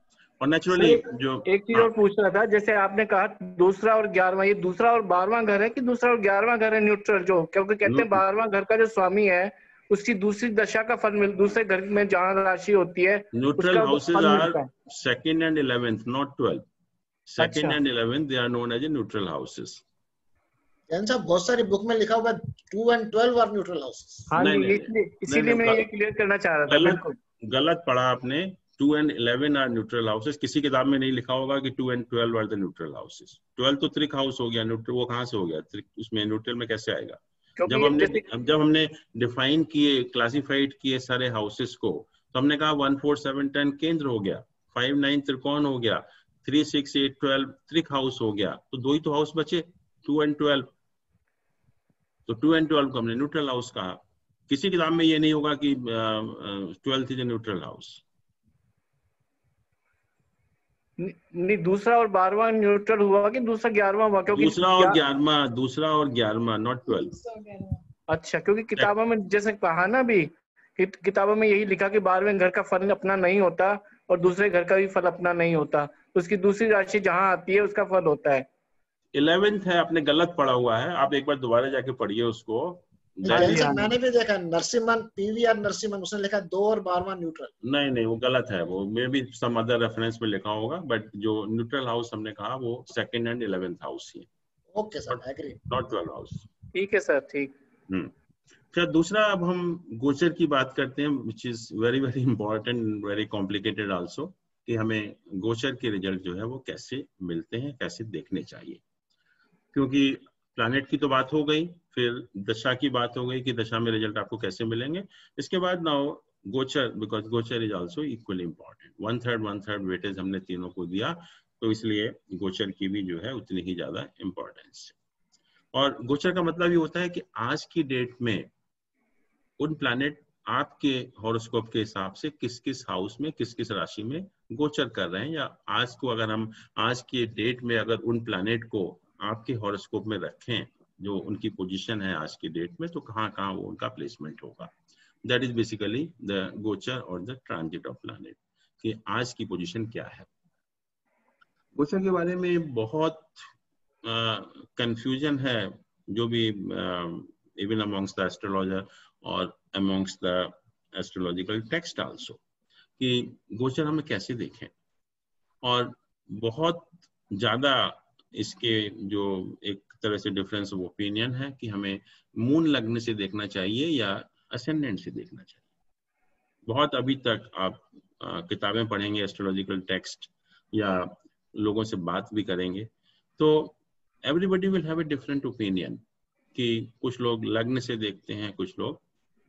और नेचुरली जो एक चीज और पूछ रहा था, जैसे आपने कहा दूसरा और 11वां, ये दूसरा और 12वां घर है कि दूसरा और 11वां घर है न्यूट्रल, जो क्योंकि कहते हैं 12वां घर का जो स्वामी है उसकी दूसरी दशा का फल मिल, दूसरे घर में जहां राशि होती है न्यूट्रल उसका हाउसेज फल आर मिलता है। 2nd and 11th, not 12th. 2nd अच्छा, and 11th, they are known as a neutral houses. Jain साहब बहुत सारी बुक में लिखा हुआ है 2 and 12 आर न्यूट्रल हाउसेस। हाँ नहीं जी, नहीं इसलिए नहीं इसीलिए नहीं, मैं ये क्लियर करना चाह रहा था। गलत बिल्कुल गलत पढ़ा आपने। 2 and 11 आर न्यूट्रल हाउसेस, किसी किताब में नहीं लिखा होगा कि 2 and 12 are the neutral houses. 12 तो त्रिक हाउस हो गया, न्यूट्रल वो कहाँ से हो गया? त्रिक उसमें न्यूट्रल में कैसे आएगा? क्योंकि जब ये हमने जैसे जब हमने डिफाइन किए, क्लासिफाइड किए सारे हाउसेस को, तो हमने कहा 1 4 7 10 केंद्र हो गया, 5 9 त्रिकोण हो गया, 3 6 8 12 त्रिक हाउस हो गया, तो दो ही तो हाउस बचे, 2 and 12। तो 2 and 12 को हमने न्यूट्रल हाउस कहा। किसी किताब में ये नहीं होगा कि 12th is a neutral house. नहीं, दूसरा और 12वां न्यूट्रल हुआ कि दूसरा 11वां हुआ? क्योंकि दूसरा और 11वां, नॉट 12। अच्छा, क्योंकि किताबों में जैसे कहा ना भी, किताबों में यही लिखा कि 12वें घर का फल अपना नहीं होता और दूसरे घर का भी फल अपना नहीं होता, उसकी दूसरी राशि जहां आती है उसका फल होता है। 11th है, आपने गलत पढ़ा हुआ है, आप एक बार दोबारा जाके पढ़िए उसको। हाँ जैन जी, साहब हाँ मैंने भी देखा नरसिम्हन, पीवीआर नरसिम्हन, उसने लिखा 2 और 12वां न्यूट्रल। नहीं नहीं, वो गलत है, वो may be some other reference में लिखा होगा, बट जो न्यूट्रल हाउस हमने कहा वो 2nd and 11th हाउस ही, okay sir, agree. Not 12 house. ठीक है सर, ठीक। फिर दूसरा, अब हम गोचर की बात करते हैं, which is very very important, very complicated also, कि हमें गोचर के रिजल्ट जो है वो कैसे मिलते हैं, कैसे देखने चाहिए। क्योंकि प्लैनेट की तो बात हो गई, फिर दशा की बात हो गई कि दशा में रिजल्ट आपको कैसे मिलेंगे। इसके बाद नाउ गोचर, बिकॉज गोचर is also equally important. 1/3 weightage हमने तीनों को दिया, तो इसलिए गोचर की भी जो है उतनी ही ज्यादा इंपॉर्टेंस है। और गोचर का मतलब ये होता है कि आज की डेट में उन प्लैनेट आपके हॉरोस्कोप के हिसाब से किस किस हाउस में, किस किस राशि में गोचर कर रहे हैं, या आज को अगर हम आज के डेट में अगर उन प्लैनेट को आपके हॉरोस्कोप में रखें, जो उनकी पोजीशन है आज की डेट में, तो कहाँ कहाँ वो उनका प्लेसमेंट होगा। दैट इज बेसिकली द गोचर और द ट्रांजिट ऑफ प्लैनेट, कि आज की पोजीशन क्या है। गोचर के बारे में बहुत कंफ्यूजन है, जो भी इवन अमॉन्ग्स द एस्ट्रोलॉजर और amongst the astrological text also, कि गोचर हमें कैसे देखें। और बहुत ज्यादा इसके जो एक तरह से डिफरेंस ऑफ ओपिनियन है कि हमें मून लग्न से देखना चाहिए या असेंडेंट से देखना चाहिए। बहुत अभी तक आप किताबें पढ़ेंगे, एस्ट्रोलॉजिकल टेक्स्ट, या लोगों से बात भी करेंगे, तो everybody will have a different opinion, कि कुछ लोग लग्न से देखते हैं, कुछ लोग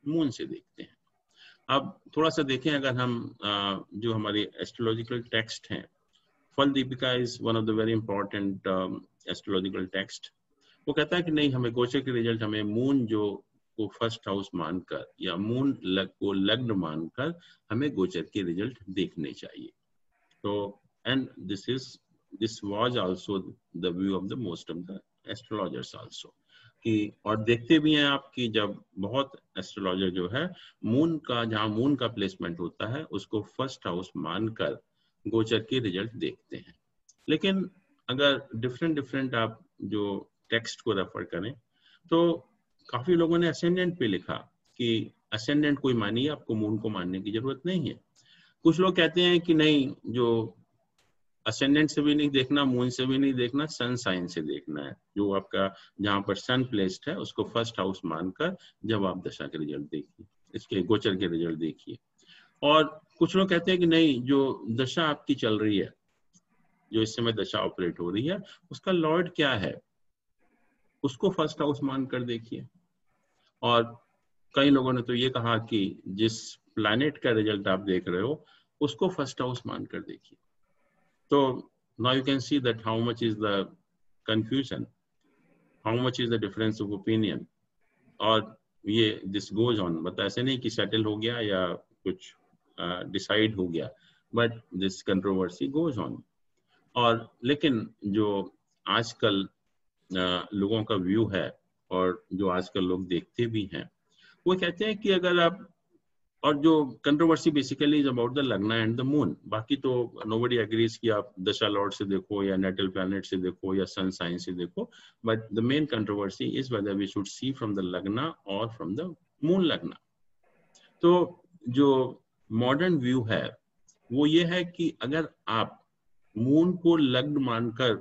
मून से देखते हैं। अब थोड़ा सा देखें, अगर हम जो हमारी एस्ट्रोलॉजिकल टेक्स्ट हैं, फल Deepika is one of the very important astrological text. वो कहता है कि नहीं, हमें गोचर के रिजल्ट हमें मून जो को फर्स्ट हाउस मानकर या मून को लग्न मानकर हमें गोचर के रिजल्ट देखने चाहिए। तो and this was also the view of the most of the astrologers also, कि और देखते भी हैं आप कि जब बहुत एस्ट्रोलॉजर जो है मून का, जहां मून का प्लेसमेंट होता है उसको फर्स्ट हाउस मानकर गोचर के रिजल्ट देखते हैं। लेकिन अगर डिफरेंट आप जो टेक्स्ट को रेफर करें, तो काफी लोगों ने असेंडेंट पे लिखा कि असेंडेंट कोई मानिए, आपको मून को मानने की जरूरत नहीं है। कुछ लोग कहते हैं कि नहीं, जो असेंडेंट से भी नहीं देखना, मून से भी नहीं देखना, सन साइन से देखना है। जो आपका जहां पर सन प्लेस्ड है उसको फर्स्ट हाउस मानकर जब आप दशा के रिजल्ट देखिए, इसके गोचर के रिजल्ट देखिए। और कुछ लोग कहते हैं कि नहीं, जो दशा आपकी चल रही है, जो इस समय दशा ऑपरेट हो रही है, उसका लॉर्ड क्या है उसको फर्स्ट हाउस मानकर देखिए। और कई लोगों ने तो ये कहा कि जिस प्लैनेट का रिजल्ट आप देख रहे हो उसको फर्स्ट हाउस मानकर देखिए। तो now you can see that how much is the confusion, how much is the difference of opinion, और ये this goes on, मतलब ऐसे नहीं कि settle हो गया या कुछ decide हो गया, but this controversy goes on. और लेकिन जो आजकल लोगों का व्यू है और जो आजकल लोग देखते भी हैं, वो कहते हैं कि अगर आप, और जो controversy basically is about the लग्ना एंड द मून, बाकी तो नोबडी एग्रीज कि आप दशा लॉर्ड से देखो या नेटल प्लैनेट से देखो या सन साइन से देखो, but the main controversy is whether we should see from the lagna और फ्रॉम द मून लग्ना. तो जो मॉडर्न व्यू है वो ये है कि अगर आप मून को लग्न मानकर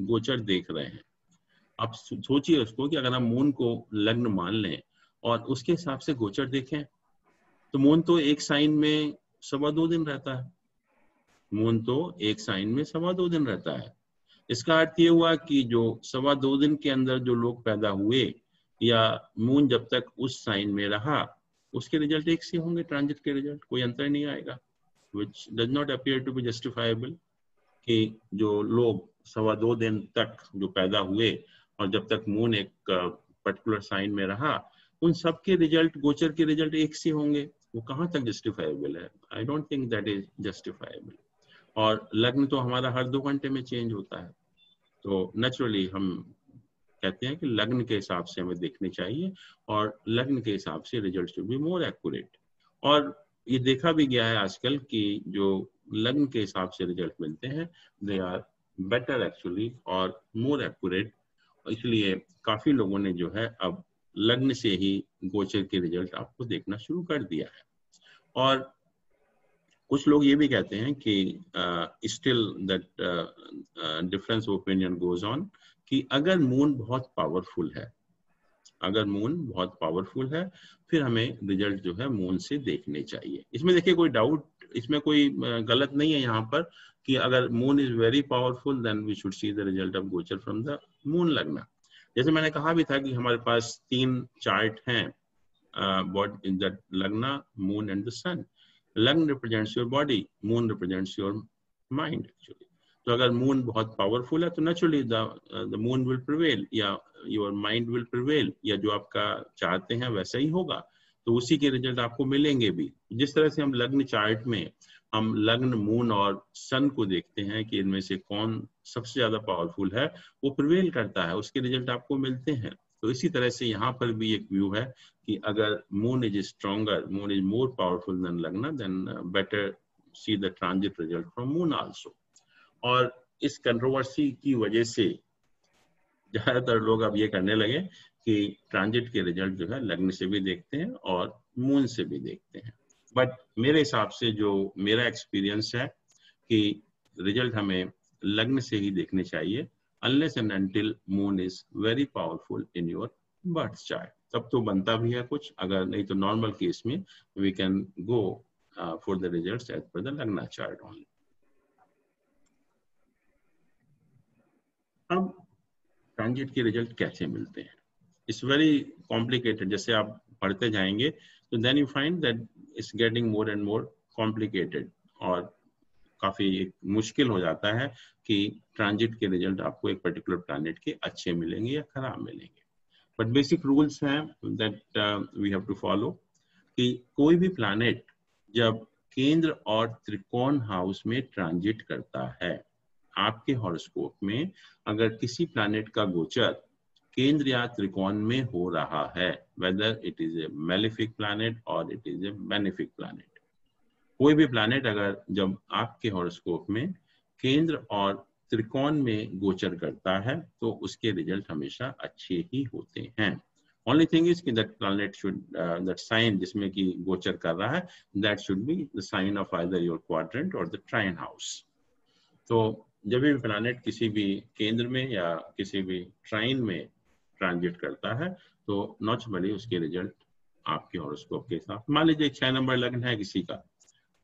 गोचर देख रहे हैं, आप सोचिए उसको कि अगर हम मून को लग्न मान लें और उसके हिसाब से गोचर देखें, तो मून तो एक साइन में 2.25 दिन रहता है. मून तो एक साइन में 2.25 दिन रहता है. इसका अर्थ ये हुआ कि जो 2.25 दिन के अंदर जो लोग पैदा हुए या मून जब तक उस साइन में रहा, उसके रिजल्ट एक से होंगे, ट्रांजिट के रिजल्ट, कोई अंतर नहीं आएगा. which does not appear to be justifiable कि जो लोग 2.25 दिन तक जो पैदा हुए और जब तक मून एक पर्टिकुलर साइन में रहा, उन सब के रिजल्ट, गोचर के रिजल्ट एक से होंगे, वो कहाँ तक जस्टिफाइबल है? I don't think that is justifiable. और लग्न तो हमारा हर 2 घंटे में चेंज होता है, तो नेचुरली हम कहते हैं कि लग्न के हिसाब से हमें देखनी चाहिए और लग्न के हिसाब से result should be more accurate. और ये देखा भी गया है आजकल कि जो लग्न के हिसाब से रिजल्ट मिलते हैं, दे आर बेटर एक्चुअली और मोर एक्यूरेट. इसलिए काफी लोगों ने जो है अब लग्न से ही गोचर के रिजल्ट आपको देखना शुरू कर दिया है. और कुछ लोग ये भी कहते हैं कि still that difference of opinion goes on कि अगर मून बहुत पावरफुल है, अगर मून बहुत पावरफुल है, फिर हमें रिजल्ट जो है मून से देखने चाहिए. इसमें देखिए कोई डाउट, इसमें कोई गलत नहीं है यहाँ पर कि अगर moon is very powerful then we should see the result of gochar from the moon lagna. जैसे मैंने कहा भी था कि हमारे पास 3 चार्ट हैं, what in that lagna, moon and the sun. Lagna represents your body, moon represents your mind actually. तो अगर मून बहुत पावरफुल है तो naturally the moon will prevail या योर माइंड विल प्रिवेल, या जो आपका चाहते हैं वैसा ही होगा, तो उसी के रिजल्ट आपको मिलेंगे भी. जिस तरह से हम लग्न चार्ट में हम लग्न, मून और सन को देखते हैं कि इनमें से कौन सबसे ज्यादा पावरफुल है, वो प्रिवेल करता है, उसके रिजल्ट आपको मिलते हैं. तो इसी तरह से यहाँ पर भी एक व्यू है कि अगर moon is stronger, moon is more powerful than lagna, then better see the transit result from moon also. और इस कंट्रोवर्सी की वजह से ज्यादातर लोग अब ये करने लगे कि ट्रांजिट के रिजल्ट जो है लग्न से भी देखते हैं और मून से भी देखते हैं. बट मेरे हिसाब से जो मेरा एक्सपीरियंस है कि रिजल्ट हमें लग्न से ही देखने चाहिए, unless and until moon is very powerful in your birth chart. तब तो बनता भी है कुछ, अगर नहीं तो नॉर्मल केस में we can go for the results as per the lagna chart only. अब ट्रांजिट के रिजल्ट कैसे मिलते हैं? It's very complicated. जैसे आप पढ़ते जाएंगे तो then you find that it's getting more and more complicated, और काफी मुश्किल हो जाता है कि ट्रांजिट के रिजल्ट आपको एक पर्टिकुलर प्लैनेट के अच्छे मिलेंगे या खराब मिलेंगे. बट बेसिक रूल्स हैं that we have to follow कि कोई भी प्लैनेट जब केंद्र और त्रिकोण हाउस में ट्रांजिट करता है, आपके हॉरोस्कोप में अगर किसी प्लैनेट का गोचर केंद्र या त्रिकोण में हो रहा है, whether it is a malefic planet और it is a benefic planet, कोई भी प्लैनेट अगर जब आपके हॉरोस्कोप में केंद्र और त्रिकोण में गोचर करता है तो उसके रिजल्ट हमेशा अच्छे ही होते हैं. ओनली थिंग इज कि that planet should, that sign जिसमें कि गोचर कर रहा है, that should be the sign of either your quadrant और द ट्राइन हाउस. तो जब भी प्लैनेट किसी भी केंद्र में या किसी भी ट्राइन में ट्रांजिट करता है तो नॉर्मली उसके रिजल्ट आपके हॉरोस्कोप के साथ, मान लीजिए 6 नंबर लग्न है किसी का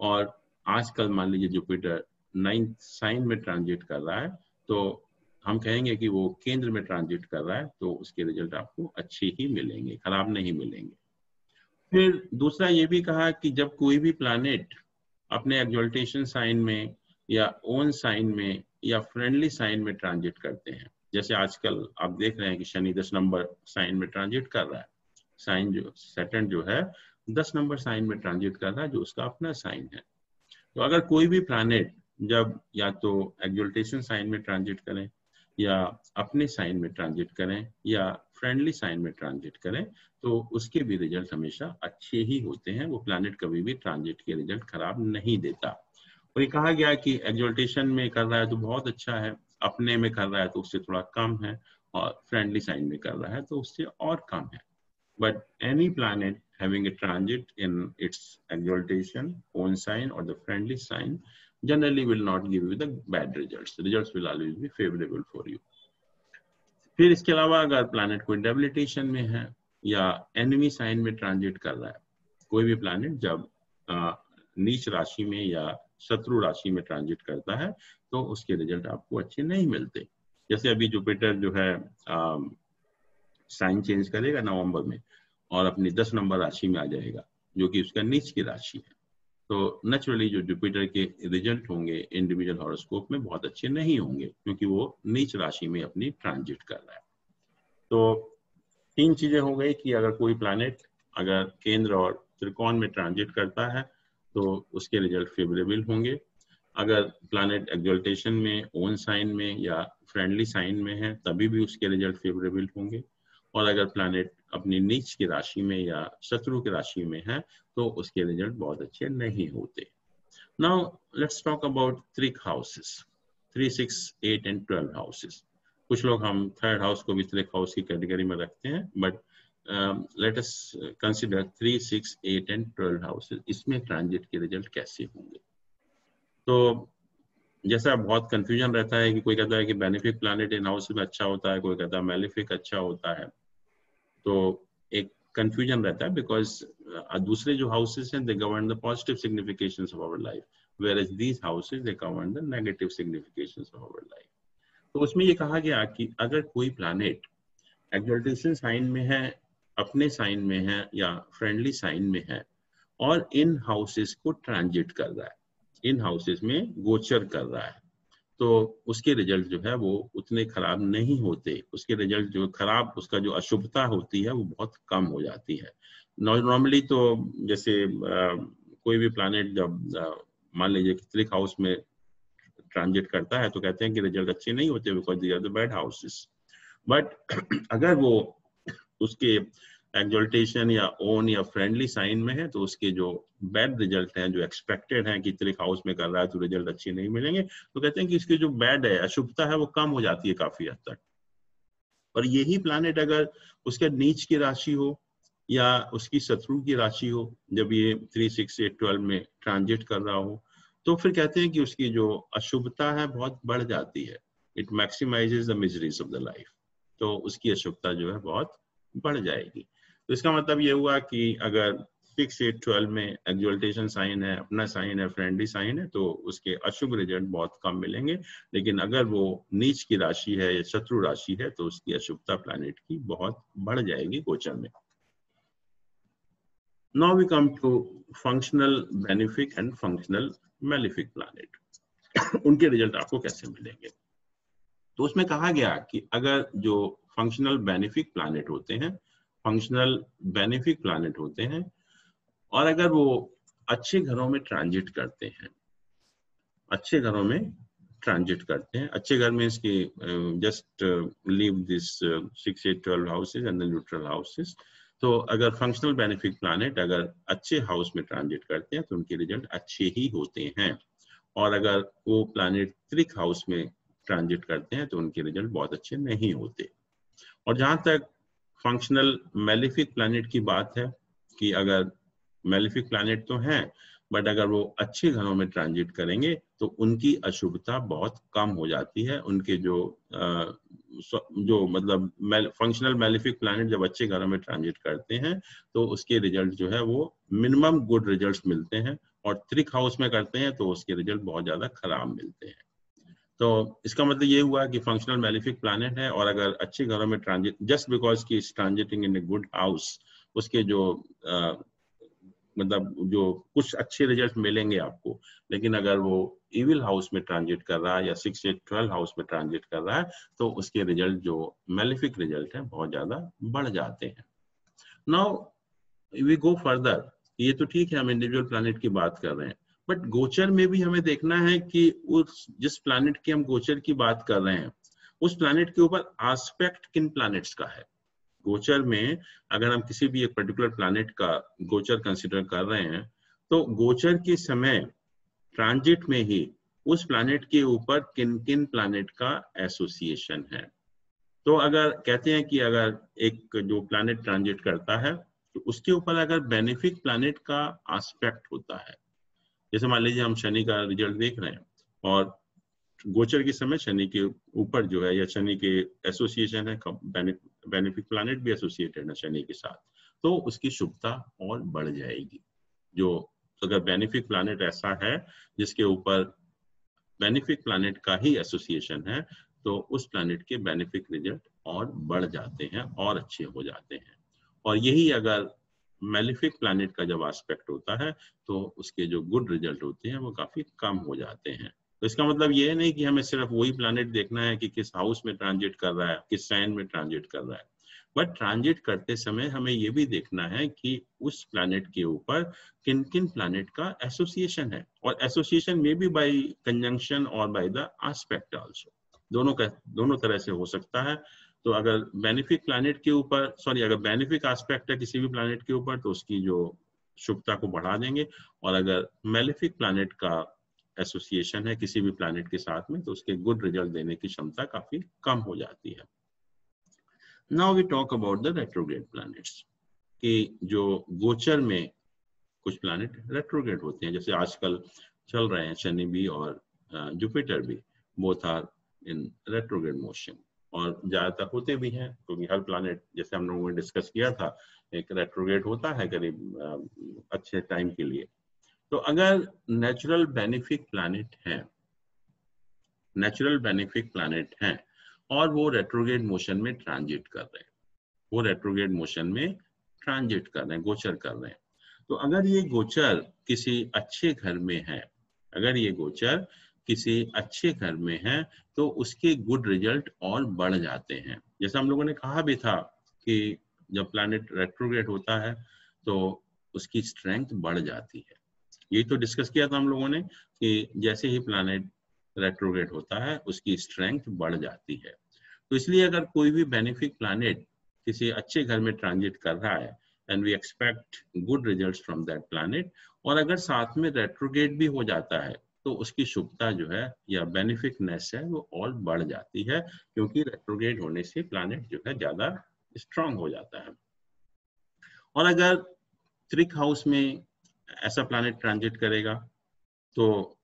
और आजकल मान लीजिए जुपिटर 9th साइन में ट्रांजिट कर रहा है, तो हम कहेंगे कि वो केंद्र में ट्रांजिट कर रहा है, तो उसके रिजल्ट आपको अच्छे ही मिलेंगे, खराब नहीं मिलेंगे. फिर दूसरा ये भी कहा कि जब कोई भी प्लैनेट अपने एक्सल्टेशन साइन में या ओन साइन में या फ्रेंडली साइन में ट्रांजिट करते हैं, जैसे आजकल आप देख रहे हैं कि शनि 10 नंबर साइन में ट्रांजिट कर रहा है, साइन जो सैटर्न जो है 10 नंबर साइन में ट्रांजिट कर रहा है, जो उसका अपना साइन है। तो अगर कोई भी प्लैनेट जब या तो एक्सल्टेशन साइन में ट्रांजिट करें या अपने साइन में ट्रांजिट करें या फ्रेंडली साइन में ट्रांजिट करें, तो उसके भी रिजल्ट हमेशा अच्छे ही होते हैं। वो प्लैनेट कभी भी ट्रांजिट के रिजल्ट खराब नहीं देता। और ये कहा गया कि एक्सल्टेशन में कर रहा है तो बहुत अच्छा है, अपने में कर रहा है तो उससे थोड़ा कम है, और फ्रेंडली साइन में कर रहा है तो उससे और कम है। But any planet having a transit in its exaltation, own sign or the friendly sign generally will not give you the bad results. The results will always be favorable for you. फिर इसके अलावा अगर planet कोई debilitation में है या enemy sign में transit कर रहा है, कोई भी प्लैनेट जब नीच राशि में या शत्रु राशि में ट्रांजिट करता है तो उसके रिजल्ट आपको अच्छे नहीं मिलते। जैसे अभी जुपिटर जो है साइन चेंज करेगा नवंबर में और अपनी 10 नंबर राशि में आ जाएगा, जो कि उसका नीच की राशि है। तो नेचुरली जो जुपिटर के रिजल्ट होंगे इंडिविजुअल हॉरोस्कोप में बहुत अच्छे नहीं होंगे, क्योंकि वो नीच राशि में अपनी ट्रांजिट कर रहा है। तो 3 चीजें हो गई कि अगर कोई प्लैनेट अगर केंद्र और त्रिकोण में ट्रांजिट करता है तो उसके रिजल्ट फेवरेबल होंगे। अगर प्लैनेट एक्सल्टेशन में, ओन साइन में या फ्रेंडली साइन में है तभी भी उसके रिजल्ट फेवरेबल होंगे। और अगर प्लैनेट अपनी नीच की राशि में या शत्रु की राशि में है तो उसके रिजल्ट बहुत अच्छे नहीं होते। नाउ लेट्स टॉक अबाउट त्रिक हाउसेस, 3, 6, 8 एंड 12 हाउसेस। कुछ लोग हम थर्ड हाउस को भी त्रिक हाउस की कैटेगरी में रखते हैं, but let us consider 3, 6, 8 and 12 houses. इसमें ट्रांजिट के रिजल्ट कैसे होंगे? तो जैसा बहुत कंफ्यूजन रहता है कि कोई कहता है कि बेनिफिक प्लैनेट इन हाउस में अच्छा होता है, कोई कहता है मैलेफिक अच्छा होता है। तो एक कंफ्यूजन रहता है बिकॉज दूसरे जो हाउसेस हैं they govern the positive significations of our life, whereas these houses they govern the negative significations of our life. तो उसमें ये कहा गया कि अगर कोई प्लैनेट एक्सल्टेशन साइन में है, अपने साइन में है या फ्रेंडली साइन में है और इन हाउसेस को ट्रांजिट कर रहा है, इन हाउसेस में गोचर कर रहा है, तो उसके रिजल्ट जो है वो उतने खराब नहीं होते। उसके रिजल्ट जो खराब, उसका जो अशुभता होती है वो बहुत कम हो जाती है। नॉर्मली तो जैसे कोई भी प्लैनेट जब मान लीजिए कि त्रिक हाउस में ट्रांजिट करता है तो कहते हैं कि रिजल्ट अच्छे नहीं होते because they are the bad houses. But अगर वो उसके एक्सल्टेशन या ओन या फ्रेंडली साइन में है तो उसके जो बैड रिजल्ट हैं, जो एक्सपेक्टेड हैं कि त्रिक हाउस में कर रहा है तो रिजल्ट अच्छे नहीं मिलेंगे, तो कहते हैं कि इसके जो बैड है, अशुभता है, वो कम हो जाती है काफी हद तक। और यही प्लैनेट अगर उसके नीच की राशि हो या उसकी शत्रु की राशि हो, जब ये 3, 6, 8, 12 में ट्रांजिट कर रहा हो, तो फिर कहते हैं कि उसकी जो अशुभता है बहुत बढ़ जाती है। It maximizes the miseries of the life. तो उसकी अशुभता जो है बहुत बढ़ जाएगी। तो इसका मतलब ये हुआ कि अगर 6, 8, 12 में एक्सल्टेशन साइन है, अपना साइन है, फ्रेंडली साइन है, तो उसके अशुभ रिजल्ट बहुत कम मिलेंगे। लेकिन अगर वो नीच की राशि है या शत्रु राशि है तो उसकी अशुभता प्लैनेट की बहुत बढ़ जाएगी गोचर में। Now we come to functional benefic and functional malefic planet. उनके रिजल्ट आपको कैसे मिलेंगे? तो उसमें कहा गया कि अगर जो फंक्शनल बेनिफिक प्लैनेट होते हैं, फंक्शनल बेनिफिक प्लैनेट होते हैं और अगर वो अच्छे घरों में ट्रांजिट करते हैं, अच्छे घरों में ट्रांजिट करते हैं, अच्छे घर में इसके just leave this 6, 8, 12 houses and the neutral houses. तो अगर फंक्शनल बेनिफिक प्लैनेट अगर अच्छे हाउस में ट्रांजिट करते हैं तो उनके रिजल्ट अच्छे ही होते हैं। और अगर वो प्लैनेट त्रिक हाउस में ट्रांजिट करते हैं तो उनके रिजल्ट बहुत अच्छे नहीं होते। और जहां तक फंक्शनल मैलिफिक प्लैनेट की बात है कि अगर मैलिफिक प्लैनेट तो हैं बट अगर वो अच्छे घरों में ट्रांजिट करेंगे तो उनकी अशुभता बहुत कम हो जाती है। उनके जो मतलब फंक्शनल मैलिफिक प्लैनेट जब अच्छे घरों में ट्रांजिट करते हैं तो उसके रिजल्ट जो है वो मिनिमम गुड रिजल्ट्स मिलते हैं, और त्रिक हाउस में करते हैं तो उसके रिजल्ट बहुत ज्यादा खराब मिलते हैं। तो इसका मतलब ये हुआ कि फंक्शनल मैलिफिक प्लैनेट है और अगर अच्छे घरों में ट्रांजिट, जस्ट बिकॉज की transiting in a good house, उसके जो मतलब जो कुछ अच्छे रिजल्ट मिलेंगे आपको, लेकिन अगर वो इविल हाउस में ट्रांजिट कर रहा है या 6, 8, 12 हाउस में ट्रांजिट कर रहा है तो उसके रिजल्ट जो मेलिफिक रिजल्ट है बहुत ज्यादा बढ़ जाते हैं। नाउ वी गो फर्दर, ये तो ठीक है हम इंडिविजुअल प्लैनेट की बात कर रहे हैं, बट गोचर में भी हमें देखना है कि उस जिस प्लैनेट की हम गोचर की बात कर रहे हैं उस प्लैनेट के ऊपर एस्पेक्ट किन प्लैनेट्स का है। गोचर में अगर हम किसी भी एक पर्टिकुलर प्लैनेट का गोचर कंसिडर कर रहे हैं तो गोचर के समय ट्रांजिट में ही उस प्लैनेट के ऊपर किन किन प्लैनेट का एसोसिएशन है। तो अगर कहते हैं कि अगर एक जो प्लैनेट ट्रांजिट करता है तो उसके ऊपर अगर बेनिफिक प्लैनेट का एस्पेक्ट होता है, जैसे मान लीजिए हम शनि का रिजल्ट देख रहे हैं और गोचर के समय शनि के ऊपर जो है या शनि के एसोसिएशन है, बेनिफिक प्लैनेट भी एसोसिएटेड है शनि के साथ, तो उसकी शुभता और बढ़ जाएगी। जो अगर बेनिफिक प्लैनेट ऐसा है जिसके ऊपर बेनिफिक प्लैनेट का ही एसोसिएशन है तो उस प्लैनेट के बेनिफिक रिजल्ट और बढ़ जाते हैं और अच्छे हो जाते हैं। और यही अगर मेलिफिक प्लैनेट का जब एस्पेक्ट होता है तो उसके जो गुड रिजल्ट होते हैं वो काफी कम हो जाते हैं। तो इसका मतलब ये नहीं कि हमें सिर्फ वही प्लैनेट देखना है कि किस हाउस में ट्रांजिट कर रहा है, किस साइन में ट्रांजिट कर रहा है, बट ट्रांजिट करते समय हमें ये भी देखना है कि उस प्लैनेट के ऊपर किन किन प्लैनेट का एसोसिएशन है, और एसोसिएशन में भी बाय कंजंक्शन और बाय द एस्पेक्ट आल्सो, दोनों तरह से हो सकता है। तो अगर बेनिफिक प्लैनेट के ऊपर अगर बेनिफिक एस्पेक्ट है किसी भी प्लैनेट के ऊपर तो उसकी जो शुभता को बढ़ा देंगे, और अगर मेलिफिक प्लैनेट का एसोसिएशन है किसी भी प्लैनेट के साथ में तो उसके गुड रिजल्ट देने की क्षमता काफी कम हो जाती है। Now we talk about the retrograde planets, कि जो गोचर में कुछ प्लैनेट रेट्रोग्रेड होते हैं, जैसे आजकल चल रहे हैं शनि भी और जुपिटर भी, both are in retrograde motion, और ज्यादातर होते भी हैं क्योंकि हर प्लैनेट, जैसे हम लोगों ने डिस्कस किया था, एक रेट्रोग्रेड होता है करीब अच्छे टाइम के लिए। तो अगर नेचुरल बेनिफिक प्लैनेट हैं और वो रेट्रोग्रेड मोशन में ट्रांजिट कर रहे हैं, गोचर कर रहे हैं, तो अगर ये गोचर किसी अच्छे घर में है तो उसके गुड रिजल्ट और बढ़ जाते हैं। जैसा हम लोगों ने कहा भी था कि जब प्लैनेट रेट्रोग्रेड होता है तो उसकी स्ट्रेंथ बढ़ जाती है। यही तो डिस्कस किया था हम लोगों ने कि जैसे ही प्लैनेट रेट्रोग्रेड होता है उसकी स्ट्रेंथ बढ़ जाती है। तो इसलिए अगर कोई भी बेनिफिक प्लैनेट किसी अच्छे घर में ट्रांजिट कर रहा है and we expect good results from that planet, और अगर साथ में रेट्रोग्रेड भी हो जाता है तो उसकी शुभता जो है या बेनिफिकनेस है वो और बढ़ जाती है, क्योंकि रेट्रोग्रेड होने से प्लैनेट जो है ज्यादा स्ट्रांग हो जाता है। और अगर त्रिक हाउस में ऐसा प्लैनेट ट्रांजिट करेगा तो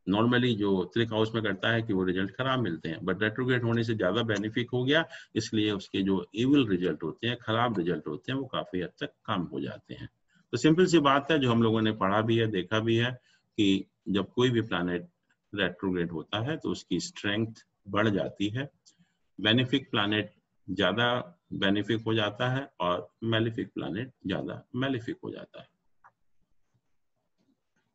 नॉर्मली जो त्रिक हाउस में करता है कि वो रिजल्ट खराब मिलते हैं, बट रेट्रोग्रेड होने से ज्यादा बेनिफिक हो गया, इसलिए उसके जो इविल रिजल्ट होते हैं, खराब रिजल्ट होते हैं, वो काफी हद तक कम हो जाते हैं। तो सिंपल सी बात है जो हम लोगों ने पढ़ा भी है, देखा भी है, कि जब कोई भी प्लैनेट रेट्रोग्रेड होता है तो उसकी स्ट्रेंथ बढ़ जाती है, बेनिफिक प्लैनेट ज्यादा बेनिफिक हो जाता है और मेलिफिक प्लैनेट ज्यादा मेलिफिक हो जाता है।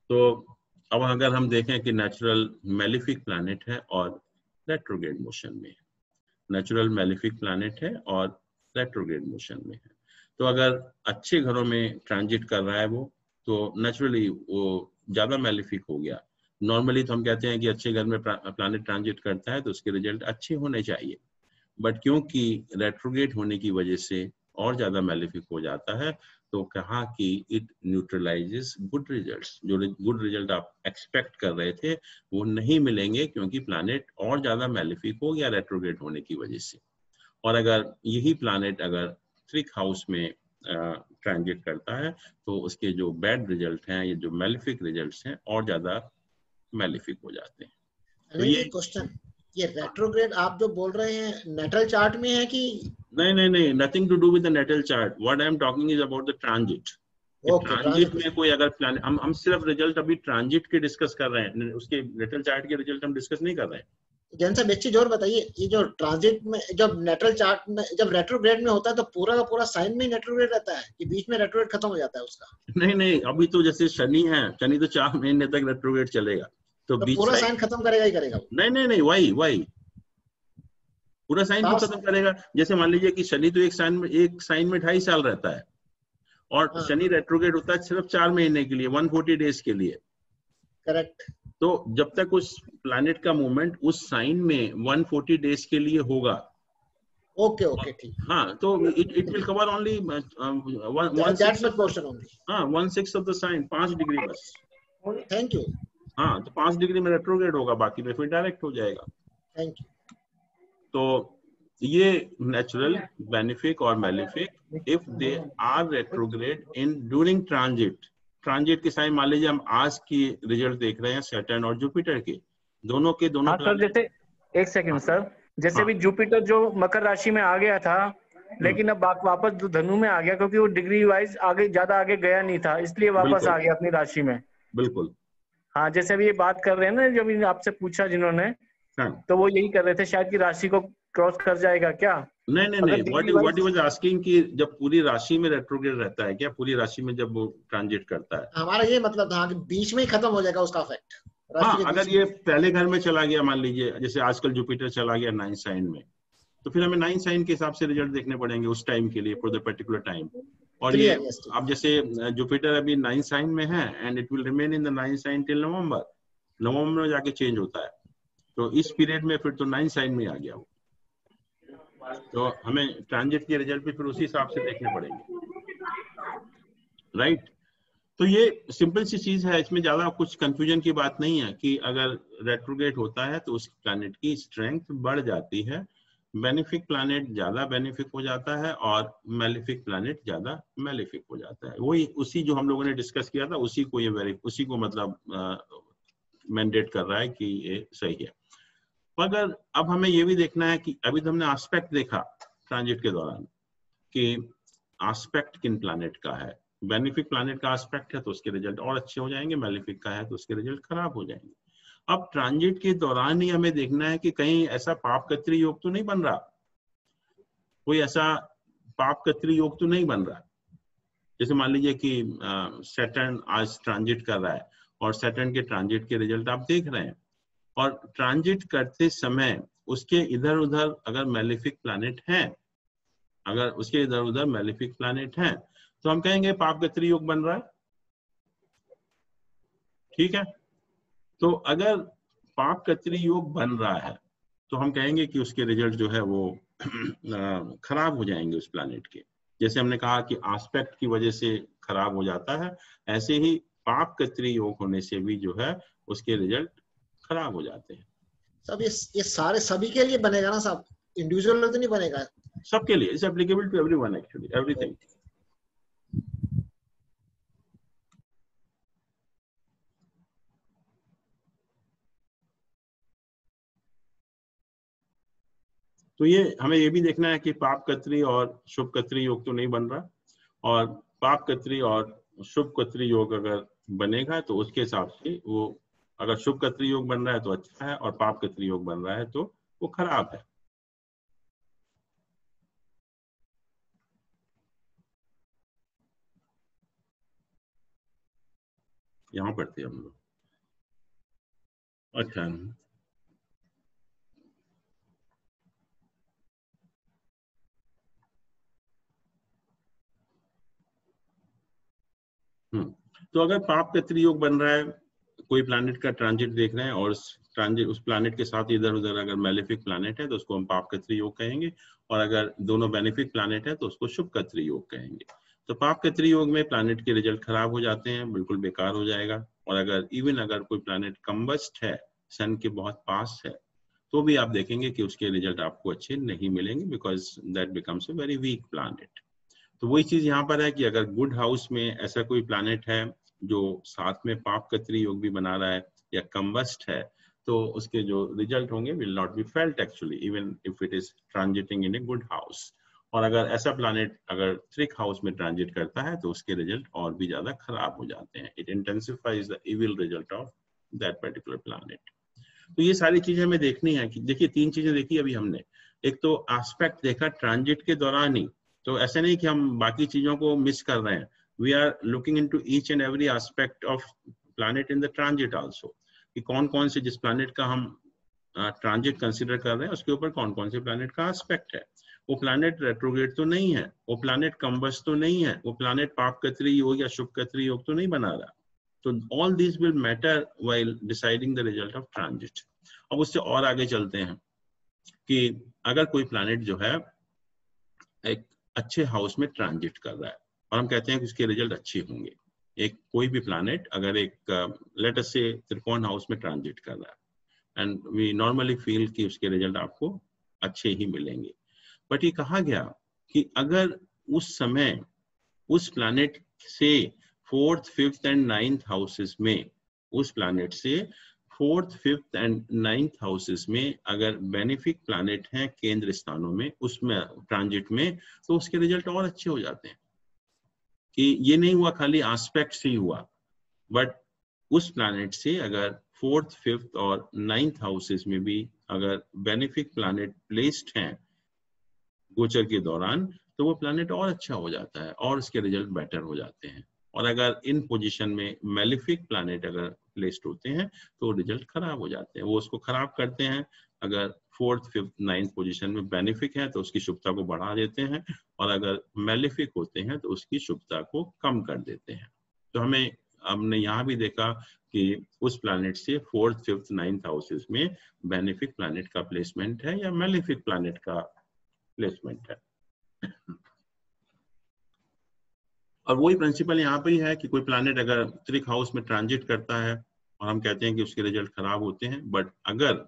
तो अब अगर हम देखें कि नेचुरल मेलिफिक प्लैनेट है और रेट्रोग्रेड मोशन में है, नेचुरल मेलिफिक प्लैनेट है और रेट्रोग्रेड मोशन में है, तो अगर अच्छे घरों में ट्रांजिट कर रहा है वो, तो नेचुरली वो ज्यादा मेलिफिक हो गया। नॉर्मली तो हम कहते हैं कि अच्छे घर में प्लैनेट ट्रांजिट करता है तो उसके रिजल्ट अच्छे होने चाहिए, बट क्योंकि रेट्रोग्रेड होने की वजह से और ज्यादा मेलिफिक हो जाता है, तो कहा कि इट न्यूट्रलाइजेस गुड रिजल्ट्स। जो गुड रिजल्ट आप एक्सपेक्ट कर रहे थे वो नहीं मिलेंगे, क्योंकि प्लैनेट और ज्यादा मेलिफिक हो गया रेट्रोग्रेड होने की वजह से। और अगर यही प्लैनेट अगर त्रिक हाउस में ट्रांजिट करता है तो उसके जो बैड रिजल्ट हैं, ये जो मेलिफिक रिजल्ट्स हैं, और ज्यादा मेलिफिक हो जाते हैं। तो ये क्वेश्चन, ये रेट्रोग्रेड आप जो बोल रहे हैं नेटल चार्ट में है कि नहीं, nothing to do with the natal chart. What I am talking is about the transit. Transit में कोई अगर प्लान, हम सिर्फ रिजल्ट अभी ट्रांजिट के डिस्कस कर रहे हैं, उसके नेटल चार्ट के रिजल्ट हम डिस्कस नहीं कर रहे हैं। जैन साहब एक चीज और बताइए, ये जो ट्रांजिट में जब नेटरल चार्ट में जब रेट्रोग्रेड में होता है तो पूरा का पूरा साइन में ही रेट्रोग्रेड रहता है कि बीच में रेट्रोग्रेड खत्म हो जाता है उसका? नहीं नहीं, अभी तो जैसे शनि है, शनि तो 4 महीने तक रेट्रोग्रेड चलेगा, तो तो बीच पूरा साइन, साइन खत्म करेगा ही करेगा वो? नहीं नहीं नहीं, वही पूरा साइन क्यों खत्म करेगा? जैसे मान लीजिए कि शनि तो एक साइन में 2.5 साल रहता है, और हाँ, शनि रेट्रोग्रेड होता है सिर्फ 4 महीने के लिए, 140 डेज के लिए। करेक्ट। तो जब तक उस प्लैनेट का मूवमेंट उस साइन में 140 डेज के लिए होगा, ओके ओके, ठीक। हाँ, तो it will cover only that much portion only. हाँ 1/6 ऑफ द साइन, 5 डिग्री बस। Thank you. हाँ, तो 5 डिग्री में रेट्रोग्रेड होगा, बाकी में फिर डायरेक्ट हो जाएगा। Thank you. तो ये नेचुरल, बेनिफिक और malefic if they are retrograde in during transit के साइन, मान लीजिए हम आज की रिजल्ट देख रहे हैं सैटर्न और जुपिटर के, दोनों हाँ सर, जैसे एक सेकंड सर, जैसे भी जुपिटर जो मकर राशि में आ गया था, लेकिन अब वापस धनु में आ गया, क्योंकि वो डिग्री वाइज आगे ज्यादा आगे गया नहीं था, इसलिए वापस आ गया अपनी राशि में। बिल्कुल। हाँ, जैसे अभी ये बात कर रहे हैं ना, जब आपसे पूछा जिन्होंने, हाँ। तो वो यही कर रहे थे शायद कि राशि को क्रॉस कर जाएगा क्या? नहीं नहीं नहीं, व्हाट ही वाज आस्किंग कि जब पूरी राशि में रेट्रोग्रेड रहता है क्या, पूरी राशि में जब वो ट्रांजिट करता है? हमारा ये मतलब था कि बीच में ही खत्म हो जाएगा उसका इफेक्ट। हाँ, अगर ये पहले घर में चला गया, मान लीजिए जैसे आजकल जुपिटर चला गया 9 साइन में, तो फिर हमें 9 साइन के हिसाब से रिजल्ट देखने पड़ेंगे उस टाइम के लिए, फॉर द पर्टिकुलर टाइम। और ये अब जैसे जुपिटर अभी 9 साइन में है and it will remain in the 9 sign till November में जाके चेंज होता है, तो इस पीरियड में फिर तो 9 साइन में आ गया वो, तो हमें ट्रांजिट के रिजल्ट भी फिर उसी हिसाब से देखने पड़ेंगे, राइट? तो ये सिंपल सी चीज है, इसमें ज्यादा कुछ कंफ्यूजन की बात नहीं है कि अगर रेट्रोग्रेड होता है तो उस प्लैनेट की स्ट्रेंथ बढ़ जाती है, बेनिफिक प्लैनेट ज्यादा बेनिफिक हो जाता है और मैलिफिक प्लैनेट ज्यादा मैलिफिक हो जाता है। वही उसी जो हम लोगों ने डिस्कस किया था, उसी को मतलब मैंडेट कर रहा है कि ये सही है। मगर अब हमें ये भी देखना है कि अभी तो हमने एस्पेक्ट देखा ट्रांजिट के दौरान कि एस्पेक्ट किन प्लैनेट का है। बेनिफिक प्लैनेट का एस्पेक्ट है तो उसके रिजल्ट और अच्छे हो जाएंगे, मैलिफिक का है तो उसके रिजल्ट खराब हो जाएंगे। अब ट्रांजिट के दौरान ही हमें देखना है कि कहीं ऐसा पाप कत्री योग तो नहीं बन रहा, कोई ऐसा पाप कत्री योग तो नहीं बन रहा। जैसे मान लीजिए कि सैटर्न आज ट्रांजिट कर रहा है और सैटर्न के ट्रांजिट के रिजल्ट आप देख रहे हैं, और ट्रांजिट करते समय उसके इधर उधर अगर मैलिफिक प्लैनेट हैं, अगर उसके इधर उधर मैलिफिक प्लैनेट हैं, तो हम कहेंगे पाप गत्री योग बन रहा है, ठीक है। तो अगर पाप गत्री योग बन रहा है तो हम कहेंगे कि उसके रिजल्ट जो है वो खराब हो जाएंगे उस प्लैनेट के। जैसे हमने कहा कि एस्पेक्ट की वजह से खराब हो जाता है, ऐसे ही पाप गत्री योग होने से भी जो है उसके रिजल्ट खराब हो जाते हैं। सब ये सारे सभी के लिए बनेगा ना साहब, इंडिविजुअल तो नहीं बनेगा? सबके लिए, it's applicable to everyone actually, everything. तो ये हमें ये भी देखना है कि पाप कत्री और शुभ कत्री योग तो नहीं बन रहा, और पाप कत्री और शुभ कत्री योग अगर बनेगा तो उसके हिसाब से वो, अगर शुभ कत्री योग बन रहा है तो अच्छा है और पाप कत्री योग बन रहा है तो वो खराब है। यहाँ पढ़ते हम लोग, अच्छा। तो अगर पाप कत्री योग बन रहा है, कोई प्लैनेट का ट्रांजिट देख रहे हैं और उस प्लैनेट के साथ इधर उधर अगर मैलिफिक प्लैनेट है तो उसको हम पाप कत्री योग कहेंगे, और अगर दोनों बेनिफिक प्लैनेट है तो उसको शुभ कत्री योग कहेंगे। तो पाप कत्री योग में प्लैनेट के रिजल्ट खराब हो जाते हैं, बिल्कुल बेकार हो जाएगा। और अगर अगर कोई प्लैनेट कम्बस्ट है, सन के बहुत पास है, तो भी आप देखेंगे कि उसके रिजल्ट आपको अच्छे नहीं मिलेंगे, because that becomes a very weak planet. तो वही चीज यहाँ पर है कि अगर गुड हाउस में ऐसा कोई प्लैनेट है जो साथ में पाप कत्री योग भी बना रहा है या कम्बस्ट है, तो उसके जो रिजल्ट होंगे will not be felt actually, even if it is transiting in a good house. और अगर ऐसा प्लैनेट अगर थ्रिक हाउस में ट्रांजिट करता है तो उसके रिजल्ट और भी ज्यादा खराब हो जाते हैं। It intensifies the evil result of that particular planet. तो ये सारी चीजें हमें देखनी है कि देखिए 3 चीजें देखी अभी हमने। एक तो एस्पेक्ट देखा ट्रांजिट के दौरान ही, तो ऐसे नहीं कि हम बाकी चीजों को मिस कर रहे हैं। We are looking into each and every aspect of planet in the transit also, कि कौन कौन से जिस प्लैनेट का हम ट्रांजिट कंसीडर कर रहे हैं उसके ऊपर कौन कौन से प्लैनेट का एस्पेक्ट है। वो प्लैनेट रेट्रोग्रेड तो नहीं है, वो प्लैनेट कंबस तो नहीं है, वो प्लैनेट पाप कतरी योग या शुभ कतरी योग तो नहीं बना रहा। तो all this will matter while deciding the result of transit. अब उससे और आगे चलते हैं कि अगर कोई प्लैनेट जो है एक अच्छे हाउस में ट्रांजिट कर रहा है और हम कहते हैं कि उसके रिजल्ट अच्छे होंगे। एक कोई भी प्लैनेट अगर एक लेट अस से त्रिकोण हाउस में ट्रांजिट कर रहा है एंड वी नॉर्मली फील कि उसके रिजल्ट आपको अच्छे ही मिलेंगे। बट ये कहा गया कि अगर उस समय उस प्लैनेट से 4th, 5th and 9th houses में, उस प्लैनेट से 4th, 5th and 9th houses में अगर बेनिफिक प्लैनेट हैं केंद्र स्थानों में, उसमें ट्रांजिट में, तो उसके रिजल्ट और अच्छे हो जाते हैं। कि ये नहीं हुआ खाली एस्पेक्ट से ही हुआ, बट उस प्लैनेट से अगर 4th, 5th और 9th हाउसेस में भी अगर बेनिफिक प्लैनेट प्लेस्ड हैं गोचर के दौरान, तो वो प्लैनेट और अच्छा हो जाता है और उसके रिजल्ट बेटर हो जाते हैं। और अगर इन पोजीशन में मेलिफिक प्लैनेट अगर प्लेस्ड होते हैं तो रिजल्ट खराब हो जाते हैं, वो उसको खराब करते हैं। अगर 4th, 5th, 9th पोजीशन में बेनिफिक है तो उसकी शुभता को बढ़ा देते हैं, और अगर मेलिफिक होते हैं तो उसकी शुभता को कम कर देते हैं। तो हमने यहाँ भी देखा कि उस प्लैनेट से 4th, 5th, 9th हाउसेस में बेनिफिक प्लैनेट का प्लेसमेंट है या मेलिफिक प्लैनेट का प्लेसमेंट है। और वही प्रिंसिपल यहाँ पे ही है कि कोई प्लैनेट अगर त्रिक हाउस में ट्रांजिट करता है और हम कहते हैं कि उसके रिजल्ट खराब होते हैं, बट अगर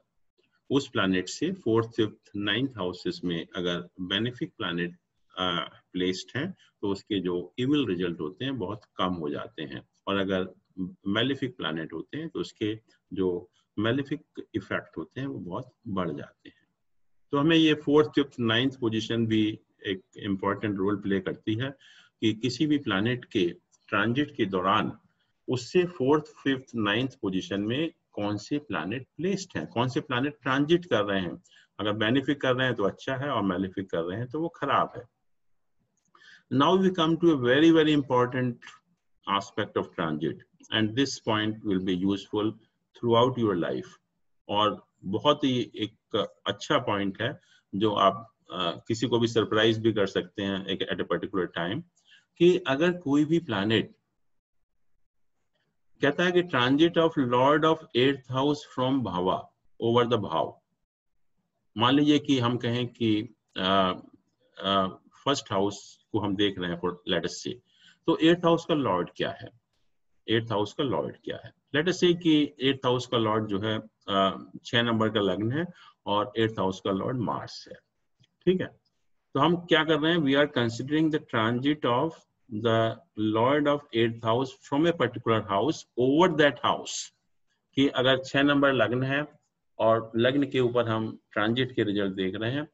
उस प्लैनेट से 4th, 5th, 9th हाउसेस में अगर बेनिफिक प्लैनेट प्लेस्ड हैं तो उसके जो इविल रिजल्ट होते हैं बहुत कम हो जाते हैं, और अगर मेलिफिक प्लैनेट होते हैं तो उसके जो मेलिफिक इफेक्ट होते हैं वो बहुत बढ़ जाते हैं। तो हमें ये 4th, 5th, 9th पोजीशन भी एक इम्पॉर्टेंट रोल प्ले करती है कि किसी भी प्लैनेट के ट्रांजिट के दौरान उससे 4th, 5th, 9th पोजीशन में कौन से प्लैनेट प्लेस्ड हैं, कौन से प्लैनेट ट्रांजिट कर रहे हैं। अगर बेनिफिक कर रहे हैं तो अच्छा है और मेलिफिक कर रहे हैं तो वो खराब है। Now we come to a very very important aspect of transit, and this point will be useful throughout your life। और बहुत ही एक अच्छा पॉइंट है जो आप किसी को भी सरप्राइज भी कर सकते हैं एक एट अ पर्टिकुलर टाइम, कि अगर कोई भी प्लैनेट कहता है कि transit of lord of 8th house from bhava over the bhava. मान लीजिए कि हम कहें कि फर्स्ट हाउस को हम देख रहे हैं फॉर लेट अस से, तो 8th हाउस का लॉर्ड क्या है, 8th हाउस का लॉर्ड क्या है। लेट अस से कि 8th हाउस का लॉर्ड जो है 6 नंबर का लग्न है और 8th हाउस का लॉर्ड मार्स है। ठीक है, तो हम क्या कर रहे हैं, we are considering the transit of the lord of 8th house from a particular house over that house. कि अगर 6 नंबर लग्न है और लग्न के ऊपर हम ट्रांजिट के रिजल्ट देख रहे हैं,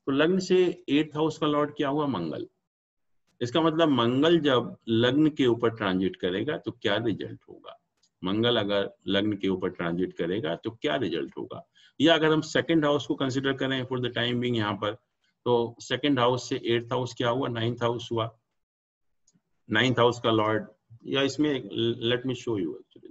तो लग्न से 8th हाउस का लॉर्ड क्या हुआ, मंगल। इसका मतलब मंगल जब लग्न के ऊपर ट्रांजिट करेगा तो क्या रिजल्ट होगा, मंगल अगर लग्न के ऊपर ट्रांजिट करेगा तो क्या रिजल्ट होगा। या अगर हम सेकंड हाउस को कंसीडर करें फॉर द टाइम बिंग यहाँ पर, तो सेकंड हाउस से 8th हाउस क्या हुआ, 9th हाउस हुआ। 9th हाउस का लॉर्ड, या इसमें let me show you actually,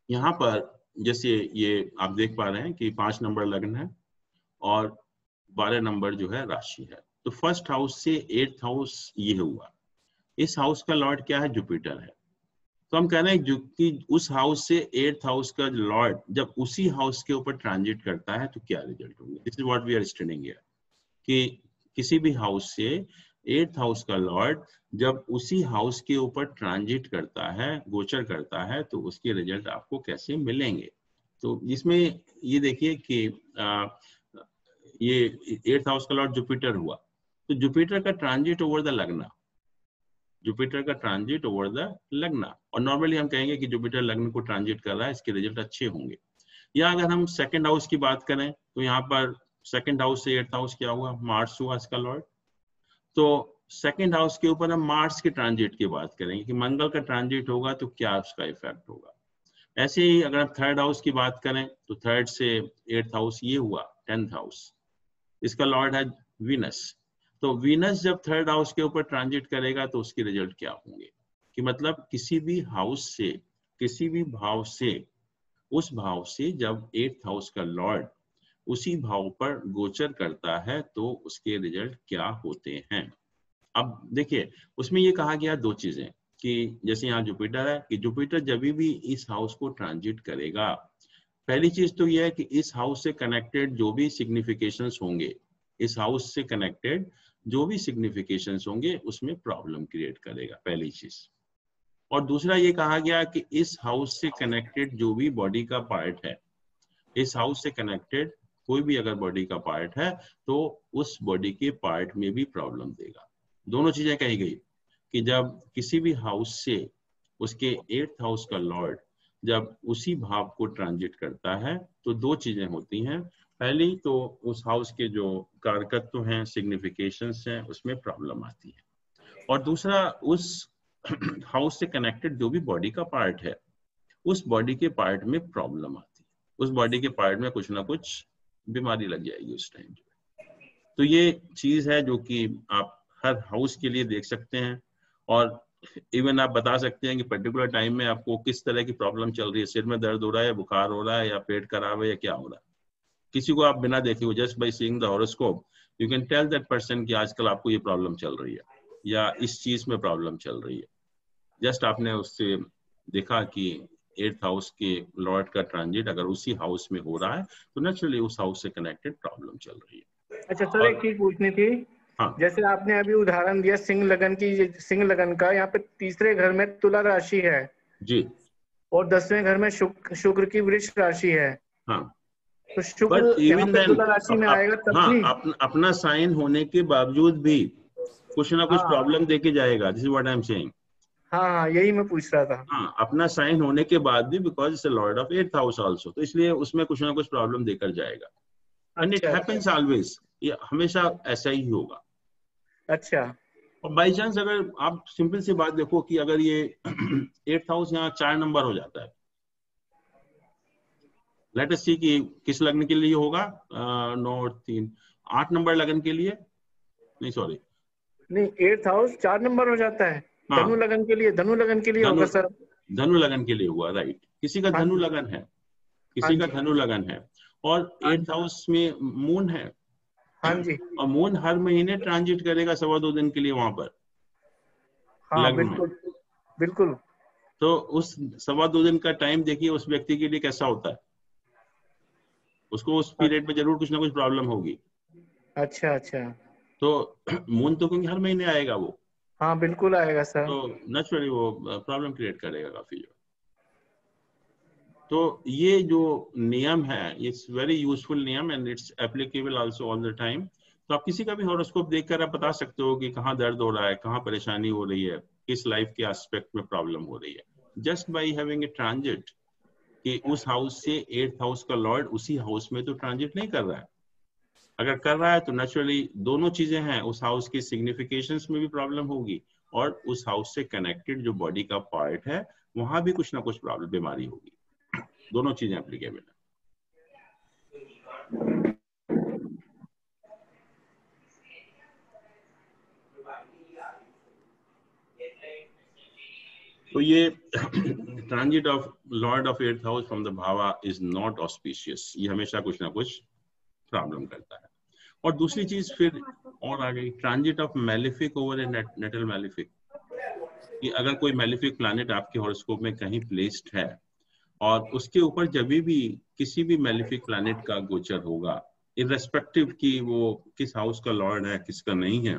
यहाँ पर जैसे ये आप देख पा रहे हैं कि 5 नंबर लग्न है और 12 नंबर जो है राशि है। तो फर्स्ट हाउस से 8th हाउस ये हुआ, इस हाउस का लॉर्ड क्या है, जुपिटर है। तो हम कह रहे हैं जो कि उस हाउस से 8th हाउस का लॉर्ड जब उसी हाउस के ऊपर ट्रांजिट करता है तो क्या रिजल्ट होंगे। This is what we are studying here, कि किसी भी हाउस से 8th हाउस का लॉर्ड जब उसी हाउस के ऊपर ट्रांजिट करता है, गोचर करता है, तो उसके रिजल्ट आपको कैसे मिलेंगे। तो इसमें ये देखिए कि ये 8th हाउस का लॉर्ड जुपिटर हुआ, तो जुपिटर का ट्रांजिट ओवर द लग्ना, जुपिटर का ट्रांजिट ओवर द लग्ना, और नॉर्मली हम कहेंगे कि जुपिटर लग्न को ट्रांजिट कर रहा है, इसके रिजल्ट अच्छे होंगे। या अगर हम सेकंड हाउस की बात करें तो यहाँ पर सेकंड हाउस से 8th हाउस क्या हुआ, मार्स हुआ इसका लॉर्ड, तो सेकंड हाउस के ऊपर हम मार्स के ट्रांजिट की बात करेंगे कि मंगल का ट्रांजिट होगा तो क्या उसका इफेक्ट होगा। ऐसे ही अगर आप थर्ड हाउस की बात करें तो थर्ड से एट्थ हाउस ये हुआ 10th हाउस, इसका लॉर्ड है वीनस। तो वीनस जब थर्ड हाउस के ऊपर ट्रांजिट करेगा तो उसके रिजल्ट क्या होंगे कि मतलब किसी भी हाउस से, किसी भी भाव से, उस भाव से जब एट्थ हाउस का लॉर्ड उसी भाव पर गोचर करता है तो उसके रिजल्ट क्या होते हैं। अब देखिए उसमें ये कहा गया दो चीजें कि जैसे यहाँ जुपिटर है कि जुपिटर जब भी इस हाउस को ट्रांजिट करेगा, पहली चीज तो ये है कि इस हाउस से कनेक्टेड जो भी सिग्निफिकेशंस होंगे, इस हाउस से कनेक्टेड जो भी सिग्निफिकेशंस होंगे उसमें प्रॉब्लम क्रिएट करेगा, पहली चीज। और दूसरा ये कहा गया कि इस हाउस से कनेक्टेड जो भी बॉडी का पार्ट है, इस हाउस से कनेक्टेड कोई भी अगर बॉडी का पार्ट है तो उस बॉडी के पार्ट में भी प्रॉब्लम देगा। दोनों चीजें कही गई कि जब किसी भी हाउस से उसके एट्थ हाउस का लॉर्ड जब उसी भाव को ट्रांजिट करता है तो दो चीजें होती हैं। पहली तो उस हाउस के जो कारकत्व हैं, सिग्निफिकेशंस हैं, उसमें प्रॉब्लम आती है। और दूसरा उस हाउस से कनेक्टेड जो भी बॉडी का पार्ट है, उस बॉडी के पार्ट में प्रॉब्लम आती है, उस बॉडी के पार्ट में कुछ ना कुछ बीमारी लग जाएगी उस टाइम। तो ये चीज है जो कि आप हर हाउस के लिए देख सकते हैं और इवन आप बता सकते हैं कि पर्टिकुलर टाइम में आपको किस तरह की प्रॉब्लम चल रही है, सिर में दर्द हो रहा है, बुखार हो रहा है, या पेट खराब है, या क्या हो रहा है। किसी को आप बिना देखे हुए just by seeing the horoscope you can tell that person कि आजकल आपको ये प्रॉब्लम चल रही है या इस चीज में प्रॉब्लम चल रही है। जस्ट आपने उससे देखा कि एट्थ हाउस के लॉर्ड का ट्रांजिट अगर उसी हाउस में हो रहा है तो नेचुरली उस हाउस से कनेक्टेड प्रॉब्लम चल रही है। अच्छा सर, एक चीज पूछनी थी। हाँ। जैसे आपने अभी उदाहरण दिया सिंह लगन की, सिंह लगन का, यहाँ पे तीसरे घर में तुला राशि है जी, और 10वें घर में शुक्र की वृष राशि है। हाँ। तो शुक्र यहाँ पे तुला राशि में आएगा तब भी अपना साइन होने के बावजूद भी कुछ ना कुछ प्रॉब्लम देके जाएगा। This is what I am saying. हाँ, यही मैं पूछ रहा था। हाँ, अपना साइन होने के बाद भी, because it's Lord of eighth house also, तो इसलिए उसमें कुछ ना कुछ प्रॉब्लम देकर जाएगा। एंड इट हैपेंस ऑलवेज, ये हमेशा ऐसा ही होगा। अच्छा। और बाई चांस अगर आप सिंपल सी बात देखो कि अगर ये एट्थ हाउस यहाँ 4 नंबर हो जाता है, लेट अस सी कि किस लग्न के लिए होगा, 9 और 3 8 नंबर लगन के लिए, नहीं सॉरी, नहीं, एट्थ हाउस 4 नंबर हो जाता है। हाँ। धनु लगन के लिए, धनु लगन के लिए होगा सर। धनु लगन के लिए हुआ, राइट। किसी का धनु लगन है, किसी का धनु लगन है, और एट्थ हाउस में मून है। हाँ जी। और मून हर महीने ट्रांजिट करेगा 2.25 दिन के लिए वहां पर। हाँ, बिल्कुल बिल्कुल। तो उस 2.25 दिन का टाइम देखिए उस व्यक्ति के लिए कैसा होता है, उसको उस पीरियड में जरूर कुछ ना कुछ प्रॉब्लम होगी। अच्छा अच्छा। तो मून तो क्योंकि हर महीने आएगा वो। हाँ बिल्कुल आएगा सर। तो नेचुरली वो प्रॉब्लम क्रिएट करेगा काफी। तो ये जो नियम है, इट्स वेरी यूजफुल नियम and it's applicable also all the time. तो आप किसी का भी हॉरोस्कोप देखकर आप बता सकते हो कि कहाँ दर्द हो रहा है, कहाँ परेशानी हो रही है, किस लाइफ के एस्पेक्ट में प्रॉब्लम हो रही है, just by having a transit कि उस हाउस से एट्थ हाउस का लॉर्ड उसी हाउस में तो ट्रांजिट नहीं कर रहा है। अगर कर रहा है तो नेचुरली दोनों चीजें हैं, उस हाउस की सिग्निफिकेशंस में भी प्रॉब्लम होगी और उस हाउस से कनेक्टेड जो बॉडी का पार्ट है वहां भी कुछ ना कुछ प्रॉब्लम, बीमारी होगी। दोनों चीजें एप्लीकेबल है। तो ये transit of lord of eighth house from the bhava is not auspicious, ये हमेशा कुछ ना कुछ प्रॉब्लम करता है। और दूसरी चीज फिर और आ गई, transit of malefic over a natal malefic, कि अगर कोई मैलिफिक प्लैनेट आपके हॉरोस्कोप में कहीं प्लेस्ड है और उसके ऊपर जब भी किसी भी मैलिफिक प्लैनेट का गोचर होगा, इररेस्पेक्टिव कि वो किस हाउस का लॉर्ड है किसका नहीं है,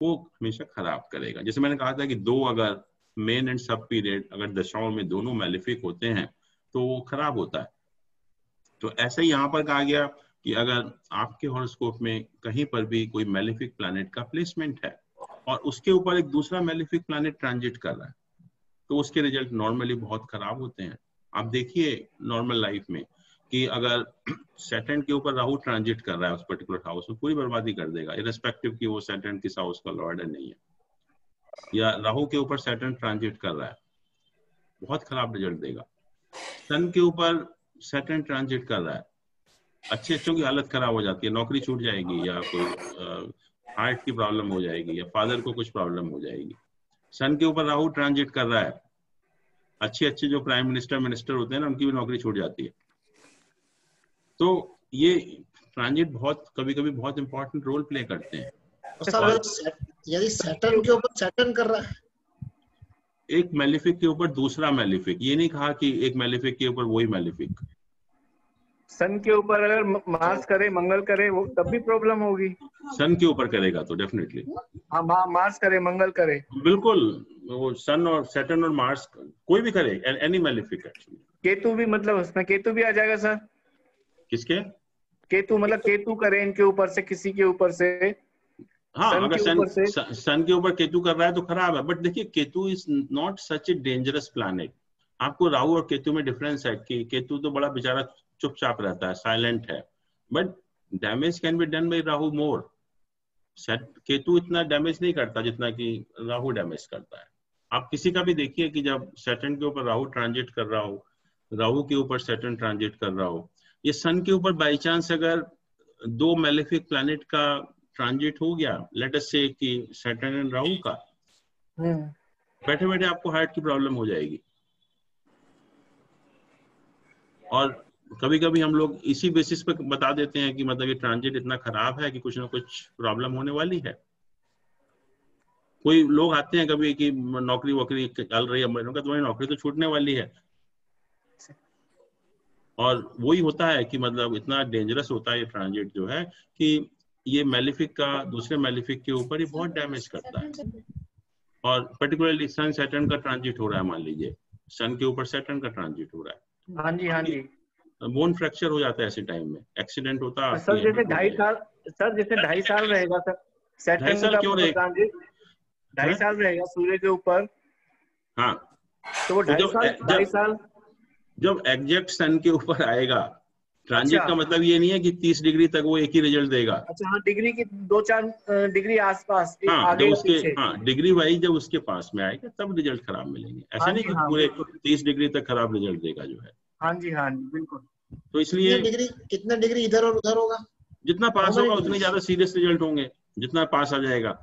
वो हमेशा खराब करेगा। जैसे मैंने कहा था कि दो अगर मेन एंड सब पीरियड अगर दशाओं में दोनों मैलिफिक होते हैं तो वो खराब होता है। तो ऐसे ही यहाँ पर कहा गया कि अगर आपके हॉरोस्कोप में कहीं पर भी कोई मैलिफिक प्लैनेट का प्लेसमेंट है और उसके ऊपर एक दूसरा मैलिफिक प्लैनेट ट्रांजिट कर रहा है तो उसके रिजल्ट नॉर्मली बहुत खराब होते हैं। आप देखिए नॉर्मल लाइफ में कि अगर सैटर्न के ऊपर राहु ट्रांजिट कर रहा है उस पर्टिकुलर हाउस में, पूरी बर्बादी कर देगा, इररिस्पेक्टिव कि वो सैटर्न किस हाउस का लॉर्ड है नहीं है। या राहु के ऊपर सैटर्न ट्रांजिट कर रहा है, बहुत खराब रिजल्ट देगा। सन के ऊपर सैटर्न ट्रांजिट कर रहा है, अच्छे अच्छों की हालत खराब हो जाती है, नौकरी छूट जाएगी, या कोई हार्ट की प्रॉब्लम हो जाएगी, या फादर को कुछ प्रॉब्लम हो जाएगी। सन के ऊपर राहु ट्रांजिट कर रहा है, अच्छे अच्छे जो प्राइम मिनिस्टर होते हैं ना, उनकी भी नौकरी छूट जाती है। तो ये ट्रांजिट बहुत कभी कभी बहुत इंपॉर्टेंट रोल प्ले करते हैं। यदि सैटर्न के ऊपर सैटर्न कर रहा है, एक मैलिफिक के ऊपर दूसरा मैलिफिक, ये नहीं कहा कि एक मैलिफिक के ऊपर वही मैलिफिक। सन के ऊपर अगर मार्स करे, मंगल करे, वो तब भी प्रॉब्लम होगी। सन के ऊपर करेगा तो डेफिनेटली। हाँ, मार्स करे, मंगल करे, बिल्कुल। वो सन और सैटर्न और मार्स कोई भी करे, एनी मैलिफिक एक्चुअली। केतु भी, मतलब उसमें केतु भी आ जाएगा सर? किसके? केतु, मतलब केतु करे इनके ऊपर से, किसी के ऊपर से। हाँ, अगर सन के ऊपर केतु कर रहा है तो खराब है। बट देखिए, Ketu is not such a dangerous planet. आपको राहु और केतु में डिफरेंस है कि केतु तो बड़ा बेचारा चुपचाप रहता है, साइलेंट है, but damage can be done by Rahu more. Ketu इतना डैमेज नहीं करता जितना कि राहु डैमेज करता है। आप किसी का भी देखिए कि जब सैटर्न के ऊपर राहु ट्रांजिट कर रहा हो, राहु के ऊपर सैटर्न ट्रांजिट कर रहा हो, ये सन के ऊपर बाई चांस अगर दो मैलेफिक प्लैनेट का ट्रांजिट हो गया, लेट अस से कि सैटर्न एंड राहु का, बैठे बैठे आपको हार्ट की प्रॉब्लम हो जाएगी। और कभी कभी हम लोग इसी बेसिस पे बता देते हैं कि मतलब ये ट्रांजिट इतना खराब है कि कुछ ना कुछ प्रॉब्लम होने वाली है। कोई लोग आते हैं कभी कि नौकरी वोकरी चल रही है, मैंने कहा तुम्हारी नौकरी तो छूटने वाली है। और वही होता है कि मतलब इतना डेंजरस होता है ये ट्रांजिट जो है कि ये मैलिफिक का दूसरे मैलिफिक के ऊपर ही बहुत डैमेज करता है। और पर्टिकुलरली सन सैटर्न का ट्रांजिट हो रहा है, मान लीजिए सन के ऊपर सैटर्न का ट्रांजिट हो रहा है। हाँ जी, हाँ जी। बोन फ्रैक्चर हो जाता है ऐसे टाइम में, एक्सीडेंट होता है। सर जैसे 2.5 साल, सर जैसे 2.5 साल रहेगा सर सैटर्न का ट्रांजिट, 2.5 साल रहेगा सूर्य के ऊपर। हाँ, तो वो 2.5 साल जब एग्जैक्ट सन के ऊपर आएगा ट्रांजिट का मतलब ये नहीं है कि 30 डिग्री तक वो एक ही रिजल्ट देगा। अच्छा, हाँ, डिग्री की 2-4 डिग्री आसपास, हाँ, आगे जब उसके पीछे। हाँ डिग्री वाइज जब उसके पास में आएगा तब रिजल्ट खराब मिलेंगे। ऐसा नहीं कि पूरे 30 डिग्री तक खराब रिजल्ट देगा जो है। हाँ जी, हाँ जी, बिल्कुल। तो इसलिए कितना डिग्री इधर और उधर होगा, जितना पास होगा उतने ज्यादा सीरियस रिजल्ट होंगे। जितना पास आ जाएगा,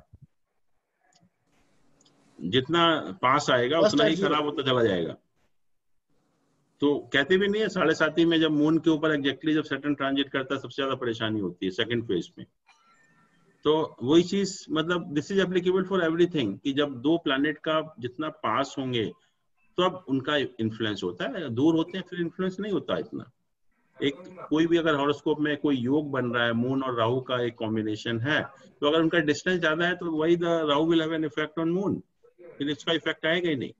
जितना पास आएगा उतना ही खराब होता चला जाएगा। तो कहते भी नहीं है 7.5 में जब मून के ऊपर एग्जैक्टली जब सैटर्न ट्रांजिट करता है सबसे ज्यादा परेशानी होती है सेकंड फेज में। तो वही चीज मतलब this is applicable for everything कि जब दो प्लैनेट का जितना पास होंगे तो अब उनका इन्फ्लुएंस होता है, दूर होते हैं फिर इन्फ्लुएंस नहीं होता इतना। एक कोई भी अगर हॉरोस्कोप में कोई योग बन रहा है, मून और राहु का एक कॉम्बिनेशन है, तो अगर उनका डिस्टेंस ज्यादा है तो वही the Rahu will have an effect on moon, फिर इसका इफेक्ट आएगा ही नहीं।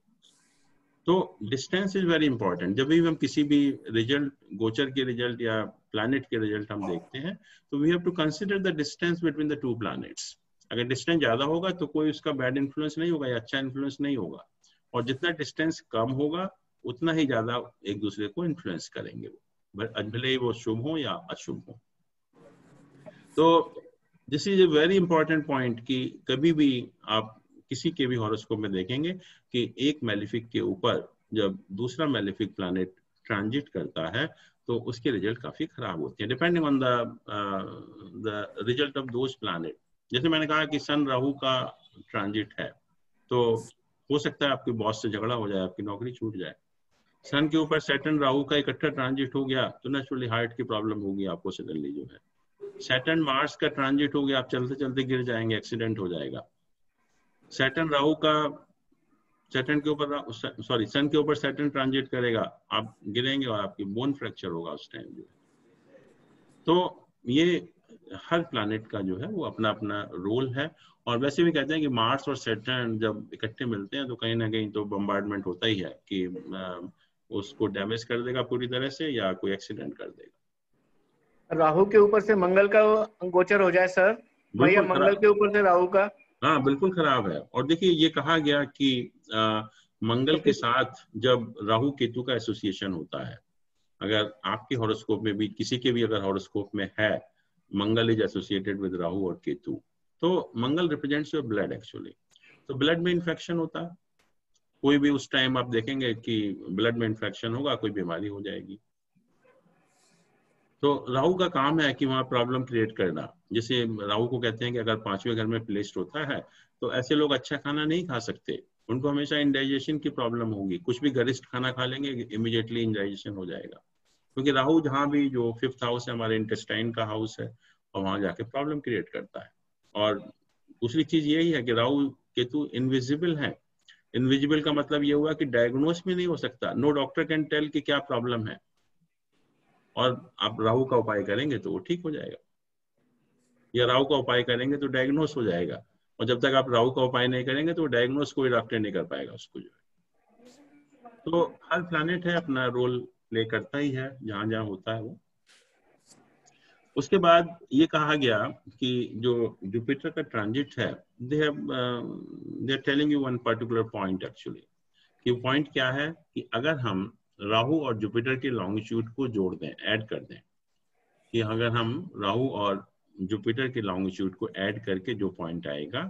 तो डिस्टेंस इज वेरी इंपॉर्टेंट। जब भी हम किसी भी रिजल्ट, गोचर के रिजल्ट या प्लैनेट के रिजल्ट हम देखते हैं तो we have to consider the distance between the two planets. अगर डिस्टेंस ज्यादा होगा तो कोई उसका बैड इन्फ्लुएंस नहीं होगा या अच्छा इन्फ्लुएंस नहीं होगा, और जितना डिस्टेंस कम होगा उतना ही ज्यादा एक दूसरे को इन्फ्लुएंस करेंगे वो, भले ही वो शुभ हो या अशुभ हो। तो this is a very important point कि कभी भी आप किसी के भी हॉरोस्कोप में देखेंगे कि एक मैलिफिक के ऊपर जब दूसरा मैलिफिक प्लैनेट ट्रांजिट करता है तो उसके रिजल्ट काफी खराब होते हैं depending on the result of those planet. जैसे मैंने कहा कि सन राहु का ट्रांजिट है तो हो सकता है आपके बॉस से झगड़ा हो जाए, आपकी नौकरी छूट जाए। सन के ऊपर सैटर्न राहु का इकट्ठा ट्रांजिट हो गया तो नेचुरली हार्ट की प्रॉब्लम होगी आपको सडनली जो है। सैटर्न मार्स का ट्रांजिट हो गया, आप चलते चलते गिर जाएंगे, एक्सीडेंट हो जाएगा। सैटर्न राहु का सैटर्न के ऊपर सॉरी सन के ऊपर सैटर्न ट्रांजिट करेगा, आप गिरेंगे और आपकी बोन फ्रैक्चर होगा उस टाइम जो है। तो ये हर प्लैनेट का जो है वो अपना अपना रोल है। और वैसे भी कहते हैं कि मार्स और सैटर्न जब इकट्ठे मिलते हैं तो कहीं ना कहीं तो बम्बार्डमेंट होता ही है कि उसको डैमेज कर देगा पूरी तरह से या कोई एक्सीडेंट कर देगा। राहु के ऊपर से मंगल का गोचर हो जाए सर, भैया मंगल के ऊपर से राहु का, हाँ बिल्कुल खराब है। और देखिए ये कहा गया कि मंगल के साथ जब राहु केतु का एसोसिएशन होता है अगर आपके हॉरोस्कोप में भी, किसी के भी अगर हॉरोस्कोप में है मंगल इज एसोसिएटेड विद राहु और केतु, तो मंगल रिप्रेजेंट्स योर ब्लड एक्चुअली। तो ब्लड में इन्फेक्शन होता है, कोई भी उस टाइम आप देखेंगे कि ब्लड में इन्फेक्शन होगा, कोई बीमारी हो जाएगी। तो राहु का काम है कि वहाँ प्रॉब्लम क्रिएट करना। जैसे राहु को कहते हैं कि अगर 5वें घर में प्लेस्ड होता है तो ऐसे लोग अच्छा खाना नहीं खा सकते, उनको हमेशा इंडाइजेशन की प्रॉब्लम होगी। कुछ भी गरिष्ठ खाना खा लेंगे इमीडिएटली इंडाइजेशन हो जाएगा, क्योंकि राहु जहाँ भी, जो 5th हाउस है हमारे इंटेस्टाइन का हाउस है, और वहां जाके प्रॉब्लम क्रिएट करता है। और दूसरी चीज यही है कि राहु केतु इनविजिबल है। इनविजिबल का मतलब ये हुआ कि डायग्नोस भी नहीं हो सकता, नो डॉक्टर कैन टेल कि क्या प्रॉब्लम है, और आप राहु का उपाय करेंगे तो वो ठीक हो जाएगा, या राहु का उपाय करेंगे तो डायग्नोस हो जाएगा। और जब तक आप राहु का उपाय नहीं करेंगे तो डायग्नोस कोई डॉक्टर नहीं कर पाएगा उसको जो है। तो हर प्लैनेट है अपना रोल प्ले करता ही है जहां जहां होता है वो। उसके बाद ये कहा गया कि जो जुपिटर का ट्रांजिट है, they are telling you one particular point actually, कि पॉइंट क्या है कि अगर हम राहु और जुपिटर के लॉन्गिट्यूड को जोड़ दें, ऐड कर दें, कि अगर हम राहु और जुपिटर के लॉन्गिट्यूड को ऐड करके जो पॉइंट आएगा,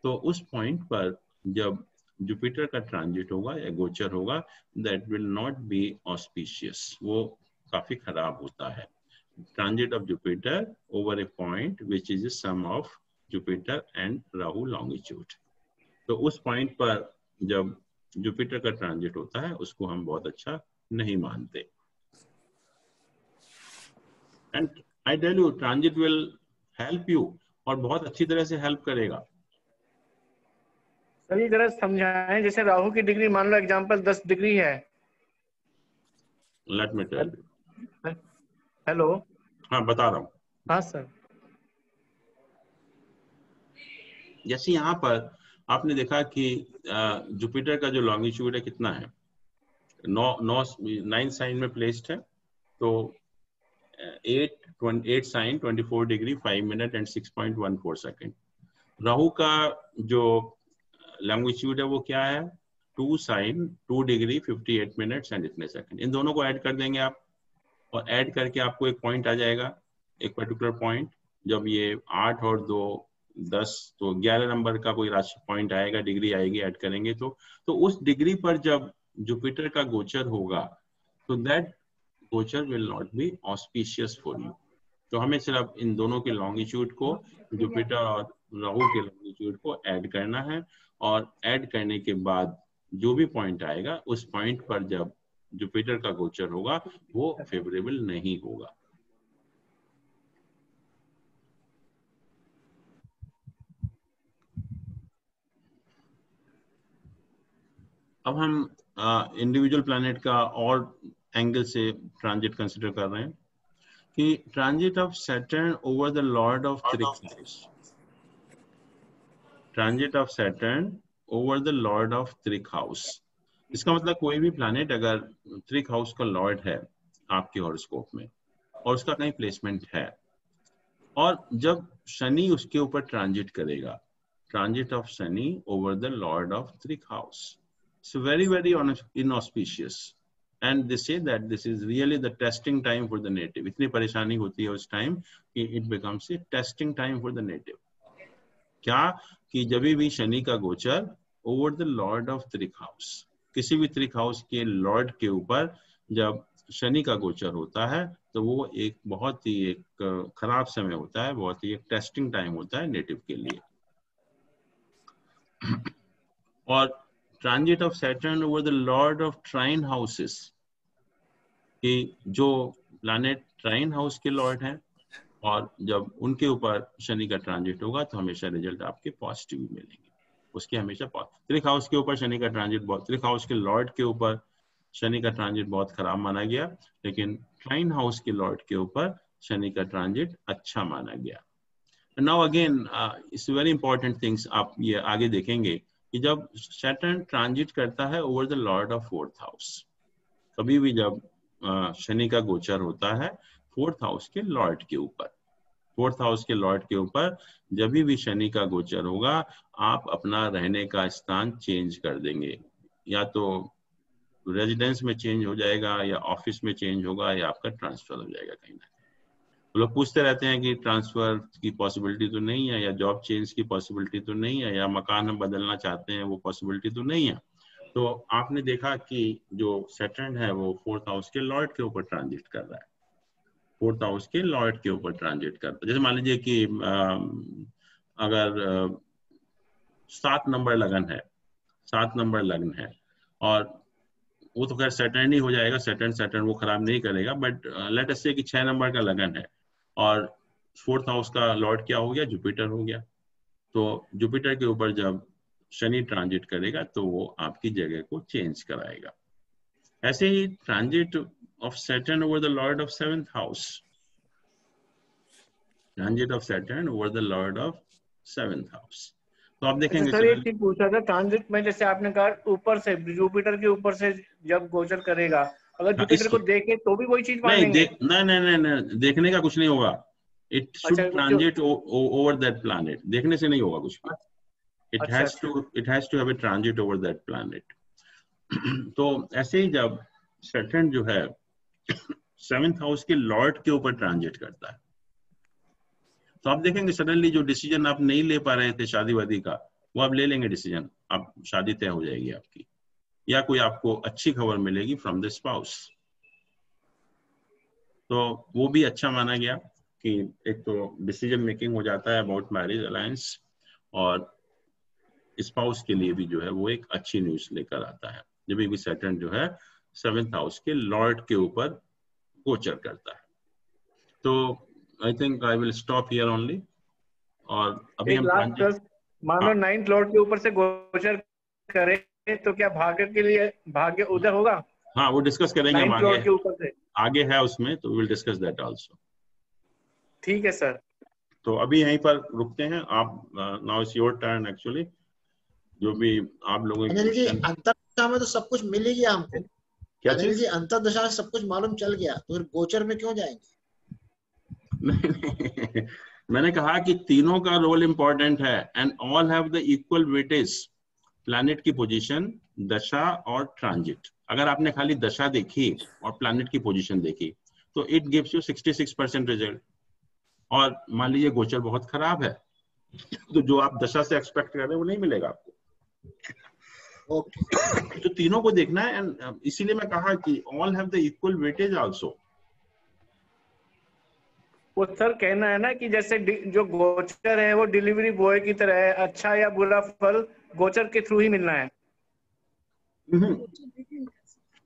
तो उस पॉइंट पर जब जुपिटर का ट्रांजिट होगा या गोचर होगा, that will not be auspicious, वो काफी खराब होता है। Transit of Jupiter over A point which is a sum of Jupiter and Rahu longitude। तो उस पॉइंट पर जब जुपिटर का ट्रांजिट होता है उसको हम बहुत अच्छा नहीं मानते। And I tell you, transit will help you, और बहुत अच्छी तरह से हेल्प करेगा। सही तरह समझाएं। जैसे राहु की डिग्री मान लो एग्जांपल 10 डिग्री है। Let me tell you. Hello, हाँ बता रहा हूँ। हाँ सर। जैसे यहाँ पर आपने देखा कि जुपिटर का जो लॉन्गिट्यूड है कितना है, 9 साइन में प्लेस्ड है, तो 8 sign 24 degree 5 minute and 6.14 second. Rahu का जो लॉन्गिट्यूड है वो क्या है, 2 साइन 2 डिग्री 58 मिनट्स एंड इतने सेकेंड। इन दोनों को ऐड कर देंगे आप, और ऐड करके आपको एक पॉइंट आ जाएगा, एक पर्टिकुलर पॉइंट। जब ये 8 और 2 10, तो 11 नंबर का कोई राशि पॉइंट आएगा, डिग्री आएगी, ऐड करेंगे तो उस डिग्री पर जब जुपिटर का गोचर होगा, तो दैट गोचर will not be auspicious for you. तो हमें सिर्फ इन दोनों के लॉन्गिट्यूड को, जुपिटर और राहु के लॉन्गिट्यूड को ऐड करना है, और ऐड करने के बाद जो भी पॉइंट आएगा उस पॉइंट पर जब जुपिटर का गोचर होगा वो फेवरेबल नहीं होगा। अब हम इंडिविजुअल प्लैनेट का और एंगल से ट्रांजिट कंसिडर कर रहे हैं, कि transit of Saturn over the lord of trik house. Transit of Saturn over the lord of trik house, इसका मतलब कोई भी प्लैनेट अगर थ्रिक हाउस का लॉर्ड है आपके हॉरोस्कोप में, और उसका कहीं प्लेसमेंट है, और जब शनि उसके ऊपर ट्रांजिट करेगा, transit of Shani over the lord of trik house, so very inauspicious, and they say that this is really the testing time for the native। इतनी परेशानी होती है उस टाइम कि it becomes a testing time for the native। क्या कि जब भी शनि का गोचर over the lord of trik house, किसी भी थ्रिक हाउस के लॉर्ड के ऊपर जब शनि का गोचर होता है, तो वो एक बहुत ही एक खराब समय होता है, बहुत ही एक टेस्टिंग टाइम होता है नेटिव के लिए। और transit of Saturn over the lord of trine houses, कि जो प्लैनेट ट्राइन हाउस के लॉर्ड हैं, और जब उनके ऊपर शनि का ट्रांजिट होगा तो हमेशा रिजल्ट आपके पॉजिटिव मिलेंगे, उसके हमेशा। थ्रिक हाउस के ऊपर शनि का ट्रांजिट बहुत, थ्रिक हाउस के लॉर्ड के ऊपर शनि का ट्रांजिट बहुत खराब माना गया, लेकिन ट्राइन हाउस के लॉर्ड के ऊपर शनि का ट्रांजिट अच्छा माना गया। Now again it's very important things, आप ये आगे देखेंगे कि जब सैटर्न ट्रांजिट करता है over the lord of 4th house, कभी भी जब शनि का गोचर होता है 4th हाउस के लॉर्ड के ऊपर, 4th हाउस के लॉर्ड के ऊपर जब भी शनि का गोचर होगा, आप अपना रहने का स्थान चेंज कर देंगे, या तो रेजिडेंस में चेंज हो जाएगा या ऑफिस में चेंज होगा या आपका ट्रांसफर हो जाएगा कहीं ना। तो लोग पूछते रहते हैं कि ट्रांसफर की पॉसिबिलिटी तो नहीं है, या जॉब चेंज की पॉसिबिलिटी तो नहीं है, या मकान हम बदलना चाहते हैं वो पॉसिबिलिटी तो नहीं है। तो आपने देखा कि जो सैटर्न है वो 4th हाउस के लॉर्ड के ऊपर ट्रांजिट कर रहा है, 4th हाउस के लॉर्ड के ऊपर ट्रांजिट कर रहा है। जैसे मान लीजिए कि अगर 7 नंबर लगन है, 7 नंबर लग्न है, और वो तो खैर सैटर्न ही हो जाएगा, सैटर्न वो खराब नहीं करेगा, बट लेट अस से कि 6 नंबर का लगन है और 4th हाउस का लॉर्ड क्या हो गया, जुपिटर हो गया। तो जुपिटर के ऊपर जब शनि ट्रांजिट करेगा तो वो आपकी जगह को चेंज कराएगा। ऐसे ही transit of Saturn over the lord of 7th house, transit of Saturn over the lord of 7th house. तो आप देखेंगे सर एक चीज पूछा था ट्रांजिट में, जैसे आपने कहा ऊपर से जुपिटर के ऊपर से जब गोचर करेगा, अगर जुपिटर को देखे तो भी वही चीज मानेंगे? नहीं, देखने का कुछ नहीं होगा। It should transit over that planet, देखने से नहीं होगा कुछ भी। It has to have a transit over that planet. तो ऐसे ही जब सैटर्न जो है 7th हाउस के लॉर्ड के ऊपर ट्रांजिट करता है, तो आप देखेंगे सडनली जो डिसीजन आप नहीं ले पा रहे थे शादी वादी का, वो आप ले लेंगे डिसीजन, आप शादी तय हो जाएगी आपकी, या कोई आपको अच्छी खबर मिलेगी फ्रॉम द स्पाउस। तो वो भी अच्छा माना गया कि एक तो डिसीजन मेकिंग हो जाता है अबाउट मैरिज अलायंस, और स्पाउस के लिए भी जो है वो एक अच्छी न्यूज लेकर आता है जब भी सैटर्न जो है 7th हाउस के लॉर्ड के ऊपर गोचर करता है। तो I think I will stop here only. और अभी हम मान लो 9th लॉर्ड के ऊपर से गोचर करे तो क्या भाग्य के लिए भाग्य उदय होगा? हाँ, वो डिस्कस करेंगे हम लॉर्ड के ऊपर से आगे है उसमें, तो विल डिस्कस दैट आल्सो। ठीक है सर। तो अभी यहीं पर रुकते हैं। आप now it's your turn actually, जो भी आप लोगों की अंतर्दशा में तो सब कुछ मिल ही गया हमको। क्या चीज? अंतर्दशा में सब कुछ मालूम चल गया, तो फिर गोचर में क्यों जाएंगे? नहीं, मैंने कहा कि तीनों का रोल इंपॉर्टेंट है and all have the equal weightage. Planet की पोजीशन, दशा और ट्रांजिट। अगर आपने खाली दशा देखी और प्लैनेट की पोजीशन देखी तो इट गिव्स यू 66% रिजल्ट। और मान लीजिए गोचर बहुत खराब है तो जो आप दशा से एक्सपेक्ट कर रहे हैं वो नहीं मिलेगा आपको। तो तीनों को देखना है, एंड इसीलिए मैं कहा कि all have the equal weightage also. वो सर कहना है ना कि जैसे जो गोचर है वो डिलीवरी बॉय की तरह है, अच्छा या बुरा फल गोचर के थ्रू ही मिलना है।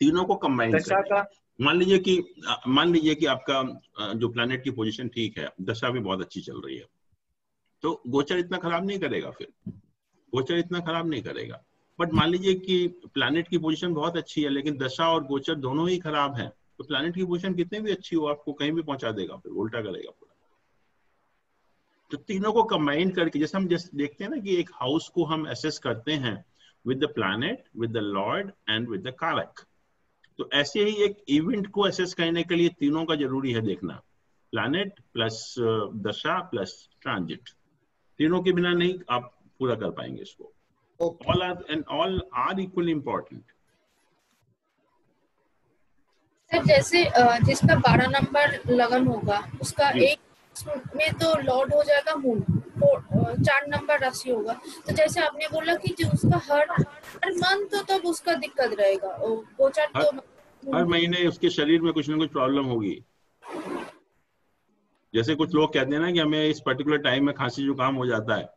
तीनों को कंबाइन करना। मान लीजिए कि आपका जो प्लैनेट की पोजीशन ठीक है, दशा भी बहुत अच्छी चल रही है, तो गोचर इतना खराब नहीं करेगा। फिर गोचर इतना खराब नहीं करेगा। बट मान लीजिए कि प्लैनेट की पोजीशन बहुत अच्छी है लेकिन दशा और गोचर दोनों ही खराब हैं, तो प्लैनेट की पोजीशन कितनी भी अच्छी हो आपको कहीं भी पहुंचा देगा, फिर उल्टा करेगा पूरा। तो तीनों को कंबाइन करके, जैसे हम देखते हैं ना कि एक हाउस को हम एसेस करते हैं with the planet, with the Lord and with the कारक, तो ऐसे ही एक इवेंट को एसेस करने के लिए तीनों का जरूरी है देखना, प्लैनेट प्लस दशा प्लस ट्रांजिट। तीनों के बिना नहीं आप पूरा कर पाएंगे इसको। all are equally important. Sir जैसे जिसका 12 नंबर लगन होगा उसका एक में तो लॉर्ड हो जाएगा मून, 4 नंबर राशि होगा, तो जैसे आपने बोला कि जो उसका हर मंथ तो तब उसका दिक्कत रहेगा, गोचर तो हर महीने उसके शरीर में कुछ ना कुछ प्रॉब्लम होगी। जैसे कुछ लोग कहते हैं ना कि हमें इस पर्टिकुलर टाइम में खांसी जुकाम हो जाता है,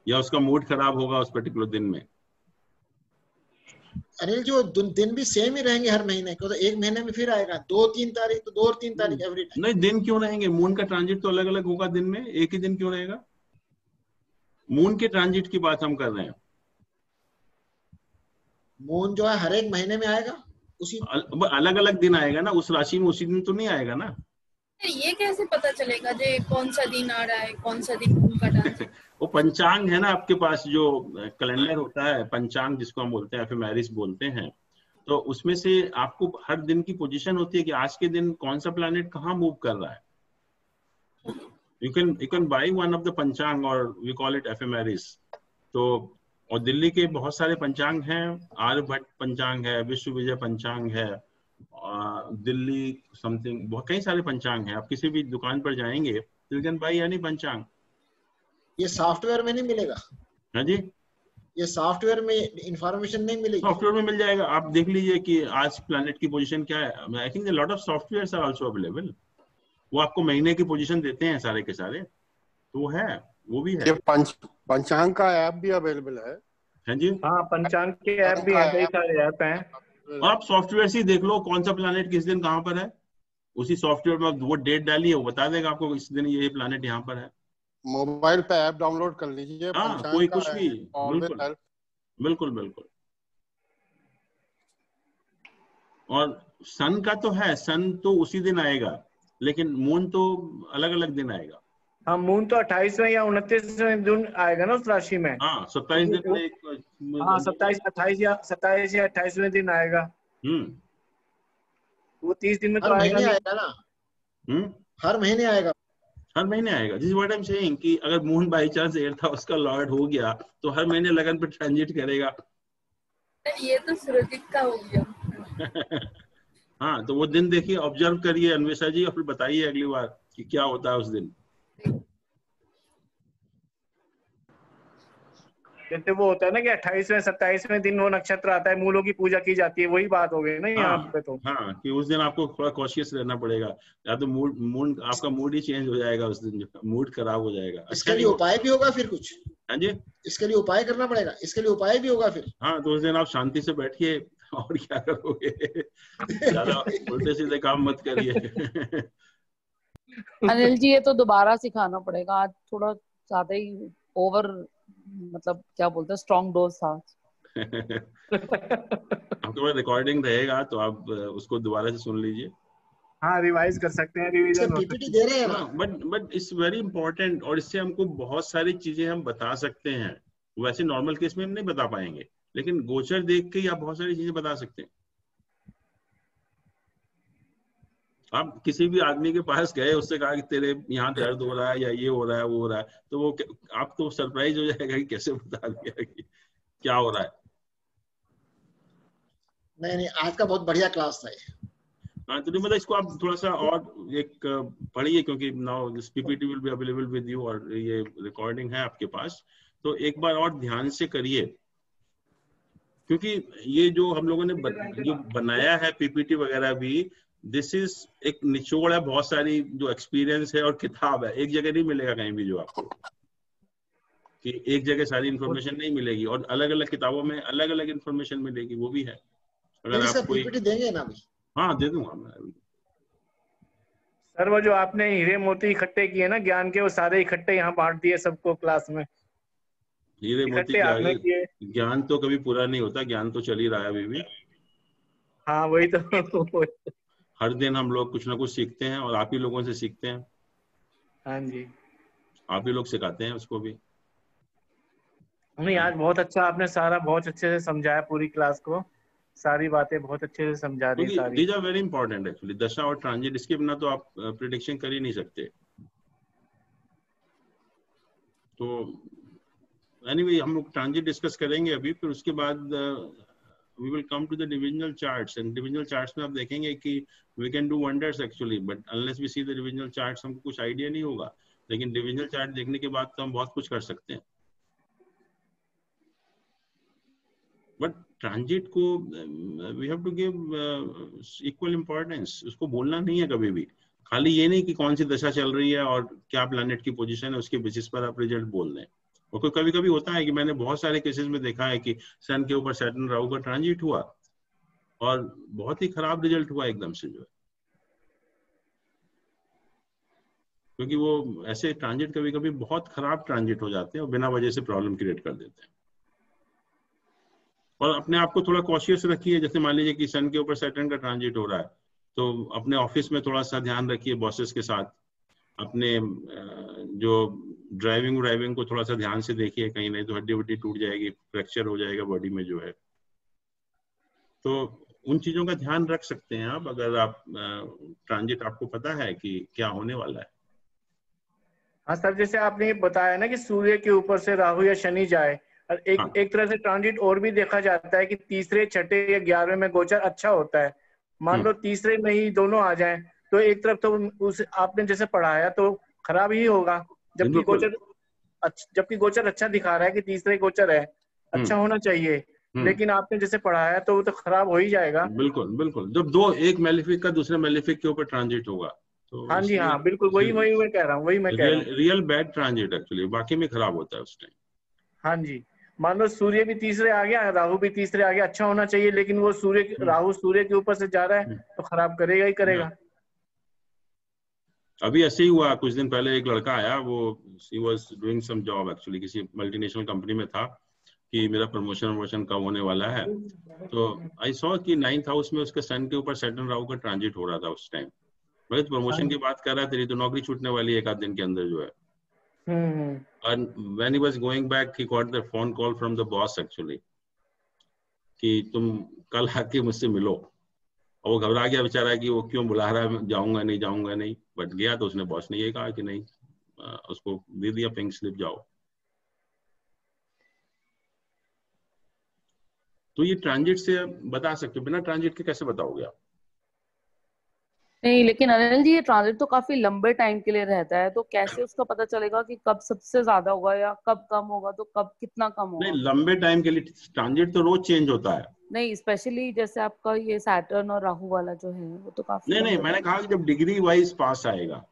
या उसका मूड खराब होगा उस पर्टिकुलर दिन में। अनिल जी, वो दिन भी सेम ही रहेंगे हर महीने को, तो एक महीने में फिर आएगा 2-3 तारीख, तो 2 और 3 तारीख एवरी टाइम। नहीं, दिन क्यों रहेंगे? मून का ट्रांजिट तो अलग अलग होगा दिन में, एक ही दिन क्यों रहेगा? मून के ट्रांजिट की बात हम कर रहे हैं। मून जो है हर एक महीने में आएगा, उसी अलग अलग दिन आएगा ना, उस राशि में उसी दिन तो नहीं आएगा ना। ये कैसे पता चलेगा जो कौन सा दिन आ रहा है, कौन सा दिन उनका ट्रांजिट? वो पंचांग है ना आपके पास, जो कैलेंडर होता है, पंचांग जिसको हम बोलते हैं, एफेमेरिस बोलते हैं, तो उसमें से आपको हर दिन की पोजीशन होती है कि आज के दिन कौन सा प्लैनेट कहाँ मूव कर रहा है। You can by one of the पंचांग और वी कॉल इट एफेमेरिस। तो और दिल्ली के बहुत सारे पंचांग हैं, आर्यभट्ट पंचांग है, विश्व विजय पंचांग है, दिल्ली समथिंग, बहुत कई सारे पंचांग हैं। आप किसी भी दुकान पर जाएंगे तो यू कैन बाय एनी पंचांग। ये सॉफ्टवेयर में नहीं मिलेगा? हाँ जी, ये सॉफ्टवेयर में इंफॉर्मेशन नहीं मिलेगी? सॉफ्टवेयर में मिल जाएगा। आप देख लीजिए कि आज प्लैनेट की पोजीशन क्या है। I think lot of softwares are also available. वो आपको महीने की पोजीशन देते हैं सारे के सारे, तो वो है, वो भी है। ये पंचांग का ऐप भी अवेलेबल है? हाँ जी, हाँ, पंचांग के ऐप भी हैं, कई सारे ऐप हैं। आप सॉफ्टवेयर से देख लो कौन सा प्लैनेट किस दिन कहाँ पर है, उसी सॉफ्टवेयर में वो डेट डालिए, वो बता देगा आपको इस दिन ये प्लैनेट यहाँ पर है। मोबाइल पे ऐप डाउनलोड कर लीजिए। हाँ, कोई कुछ भी, बिल्कुल बिल्कुल बिल्कुल। और सन का तो है, सन तो उसी दिन आएगा, लेकिन मून तो अलग अलग दिन आएगा। हाँ, मून तो 28वें या 29वें दिन आएगा ना उस राशि में। हाँ, 27 दिन में हाँ, 27 या 28वें दिन आएगा। वो 30 दिन में तो आएगा ना। हर महीने आएगा, हर महीने आएगा। This is what I am saying कि अगर मून बाई चांस एयर था, उसका लॉर्ड हो गया, तो हर महीने लगन पे ट्रांजिट करेगा। ये तो सूरज का हो गया। हाँ, तो वो दिन देखिए, ऑब्जर्व करिए अन्वेषा जी, और फिर बताइए अगली बार कि क्या होता है उस दिन। जैसे वो होता है ना कि 28वें 27वें दिन वो नक्षत्र आता है, मूलों की पूजा की जाती है, वही बात हो गई ना यहाँ पे। तो हाँ, कि उस दिन आपको थोड़ा कॉशियस रहना पड़ेगा, या तो मूड आपका मूड ही चेंज हो जाएगा उस दिन, मूड खराब हो जाएगा। इसके लिए उपाय भी होगा फिर कुछ? हाँ जी, इसके लिए उपाय करना पड़ेगा, इसके लिए उपाय भी होगा फिर? हाँ, तो उस दिन आप शांति से बैठिए, और क्या करोगे, ज्यादा उल्टे सीधे काम मत करिए। अनिल जी, ये तो दोबारा सिखाना पड़ेगा, आज थोड़ा ज्यादा ही ओवर, मतलब क्या बोलते हैं, स्ट्रॉन्ग डोज था। आपके पास रिकॉर्डिंग रहेगा तो आप उसको दोबारा से सुन लीजिए। हाँ, रिवाइज कर सकते हैं, रिवीजन पीपीटी दे रहे हैं ना। बट इट्स वेरी इंपॉर्टेंट, और इससे हमको बहुत सारी चीजें हम बता सकते हैं। वैसे नॉर्मल केस में हम नहीं बता पाएंगे, लेकिन गोचर देख के आप बहुत सारी चीजें बता सकते हैं। आप किसी भी आदमी के पास गए, उससे कहा कि तेरे यहाँ दर्द हो रहा है, या ये हो रहा है, वो हो रहा है, तो वो आप तो सरप्राइज हो जाएगा कि कैसे बता दिया कि क्या हो रहा है। नहीं, आज का बहुत बढ़िया क्लास था ये। हाँ, तो मतलब इसको आप थोड़ा सा और एक पढ़िए, क्योंकि now this PPT will be available with you, और ये रिकॉर्डिंग है आपके पास, तो एक बार और ध्यान से करिए, क्योंकि ये जो हम लोगों ने जो बनाया है पीपीटी वगैरह भी, दिस इज एक निचोड़ है बहुत सारी जो एक्सपीरियंस है और किताब है। एक जगह नहीं मिलेगा कहीं भी जो आपको, कि एक जगह सारी इंफॉर्मेशन नहीं मिलेगी, और अलग अलग किताबों में अलग अलग इंफॉर्मेशन मिलेगी, वो भी है। अगर आप कोई पीपीटी देंगे ना अभी? हाँ, दे दूंगा मैं अभी। सर, वो जो आपने हीरे मोती इकट्ठे किए ना ज्ञान के, वो सारे इकट्ठे यहाँ बांट दिए सबको क्लास में। हीरे मोती क्या, ज्ञान तो कभी पूरा नहीं होता, ज्ञान तो चल ही रहा है अभी भी। हाँ, वही तो। हर दिन हम लोग कुछ ना कुछ सीखते हैं, और आप ही लोगों से सीखते हैं। हाँ जी, आप ही लोग सिखाते हैं उसको भी। नहीं, आज बहुत अच्छा आपने सारा बहुत अच्छे से समझाया, पूरी क्लास को सारी बातें बहुत अच्छे से समझा दी सारी। These are very important actually, दशा और ट्रांजिट, इसके बिना तो आप प्रेडिक्शन कर ही नहीं सकते। तो एनीवे, हम लोग ट्रांजिट डिस्कस करेंगे अभी, फिर उसके बाद we will come to the divisional charts, and divisional charts में आप देखेंगे कि we can do wonders actually, but unless we see the divisional charts हमको कुछ आइडिया नहीं होगा, लेकिन divisional chart देखने के बाद तो हम बहुत कुछ कर सकते हैं। But transit को we have to give equal importance, उसको बोलना नहीं है कभी भी, खाली ये नहीं कि कौन सी दशा चल रही है और क्या प्लैनेट की पोजीशन है, उसके बेसिस पर आप रिजल्ट बोल दें। और कभी कभी होता है कि मैंने बहुत सारे केसेस में देखा है कि सन के ऊपर सैटर्न राहु का ट्रांजिट हुआ, और बहुत ही खराब रिजल्ट हुआ एकदम से, जो है, क्योंकि वो ऐसे ट्रांजिट कभी कभी बहुत खराब ट्रांजिट हो जाते हैं और बिना वजह से प्रॉब्लम क्रिएट कर देते हैं। और अपने आप को थोड़ा कॉशियस रखिए, जैसे मान लीजिए कि सन के ऊपर सैटर्न का ट्रांजिट हो रहा है, तो अपने ऑफिस में थोड़ा सा ध्यान रखिए, बॉसेस के साथ, अपने जो ड्राइविंग को थोड़ा सा ध्यान से देखिए, कहीं नहीं तो हड्डी वड्डी टूट जाएगी, फ्रैक्चर हो जाएगा बॉडी में जो है। तो उन चीजों का ध्यान रख सकते हैं आप, अगर आप ट्रांजिट आपको पता है कि क्या होने वाला है। हाँ सर, जैसे आपने बताया ना कि सूर्य के ऊपर से राहु या शनि जाए, एक तरह से ट्रांजिट और भी देखा जाता है कि तीसरे, छठे या 11वें में गोचर अच्छा होता है। मान लो तीसरे में ही दोनों आ जाएं तो एक तरफ तो उस आपने जैसे पढ़ाया तो खराब ही होगा, जबकि गोचर अच्छा दिखा रहा है कि तीसरे गोचर है, अच्छा होना चाहिए, लेकिन आपने जैसे पढ़ाया तो वो तो खराब हो ही जाएगा। बिल्कुल बिल्कुल, जब दो, एक मेलिफिक का दूसरे मेलिफिक के ऊपर ट्रांजिट होगा तो हाँ जी, हाँ बिल्कुल, वही मैं कह रहा हूँ, वही मैं कह रहा हूँ। रियल बैड ट्रांजिट एक्चुअली, बाकी में खराब होता है उस टाइम। हाँ जी, मान लो सूर्य भी तीसरे आ गया, राहु भी तीसरे आ गया, अच्छा होना चाहिए, लेकिन वो राहु सूर्य के ऊपर से जा रहा है तो खराब करेगा ही करेगा। अभी ऐसे ही हुआ, कुछ दिन पहले एक लड़का आया, वो he was doing some job actually, किसी मल्टीनेशनल कंपनी में था कि मेरा प्रमोशन कब होने वाला है, तो आई सॉ कि 9th हाउस में उसके सन के ऊपर सैटर्न राहु का ट्रांजिट हो रहा था उस टाइम। मैं तो प्रमोशन की बात कर रहा है, तेरी तो नौकरी छूटने वाली है एक आध दिन के अंदर जो है। And when he was going back, he got the phone call from the boss actually कि तुम कल आके मुझसे मिलो। और वो घबरा गया बेचारा कि वो क्यों बुला रहा है, जाऊंगा नहीं, बट गया तो उसने बॉस ने ये कहा कि नहीं, उसको दे दिया पिंक स्लिप, जाओ। तो ये ट्रांजिट से बता सकते हो, बिना ट्रांजिट के कैसे बताओगे आप? नहीं, लेकिन अनिल जी ये ट्रांजिट तो काफी लंबे टाइम के लिए रहता है, तो कैसे उसका पता चलेगा कि कब सबसे ज्यादा होगा या कब कम होगा, तो कब कितना कम होगा? नहीं, लंबे टाइम के लिए ट्रांजिट तो रोज चेंज होता है। नहीं, स्पेशली जैसे आपका ये सैटर्न और राहु वाला जो है वो तो काफी नहीं, मैंने कहा कि जब डिग्री वाइज पास आएगा,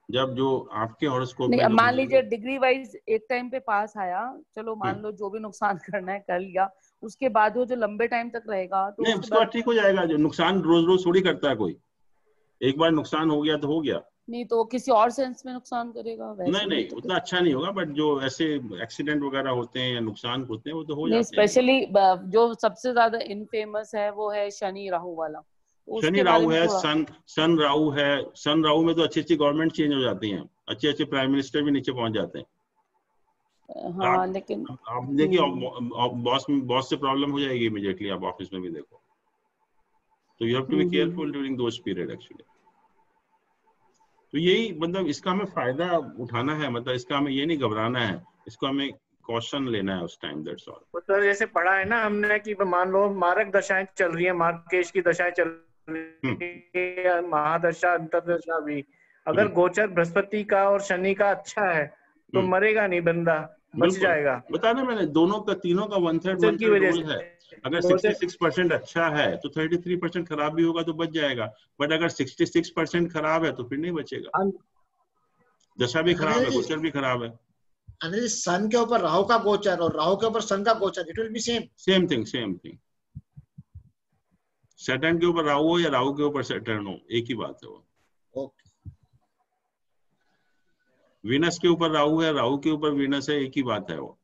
जब जो आपके हॉरोस्कोप में मान लीजिए डिग्री वाइज एक टाइम पे पास आया, चलो मान लो जो भी नुकसान करना है कर लिया, उसके बाद वो जो लंबे टाइम तक रहेगा तो नहीं, उसके बाद ठीक हो जाएगा। जो नुकसान रोज रोज थोड़ी करता है कोई, एक बार नुकसान हो गया तो हो गया। नहीं तो किसी और सेंस में नुकसान करेगा, वैसे नहीं तो उतना अच्छा नहीं होगा, बट जो ऐसे एक्सीडेंट वगैरह होते हैं या नुकसान होते हैं वो तो हो जाते हैं। स्पेशली जो सबसे ज्यादा इनफेमस है वो है शनि राहु वाला, शनि राहु है, सन राहु है। सन राहु में तो अच्छी गवर्नमेंट चेंज हो जाती है, अच्छे प्राइम मिनिस्टर भी नीचे पहुंच जाते हैं। हाँ, लेकिन आप देखिए बॉस से प्रॉब्लम हो जाएगी इमीडिएटली, आप ऑफिस में भी देखो, तो you have to be careful during those period actually. तो यही मतलब इसका हमें फायदा उठाना है, मतलब इसका हमें ये नहीं घबराना है, इसको हमें कॉशन लेना है उस टाइम, दैट्स ऑल। तो जैसे पढ़ा है ना हमने कि मान लो मारक दशाएं चल रही है, मार्केश की दशाएं चल रही है, महादशा अंतरदशा भी, अगर गोचर बृहस्पति का और शनि का अच्छा है तो मरेगा नहीं बंदा, बच जाएगा। बता दें मैंने, दोनों का, तीनों का 1/3 रूल है। अगर 66% अच्छा है तो 33% खराब भी होगा तो बच जाएगा, बट अगर 66% खराब है तो फिर नहीं बचेगा। दशा भी खराब है, गोचर भी खराब है। अनिल, सन के ऊपर राहु का गोचर और राहु के ऊपर सन का गोचर, it will be same thing. Saturn के ऊपर राहु हो या राहु के ऊपर सैटर्न हो, एक ही बात है वो। ओके। वीनस के ऊपर राहु है, राहु के ऊपर वीनस है, एक ही बात है वो।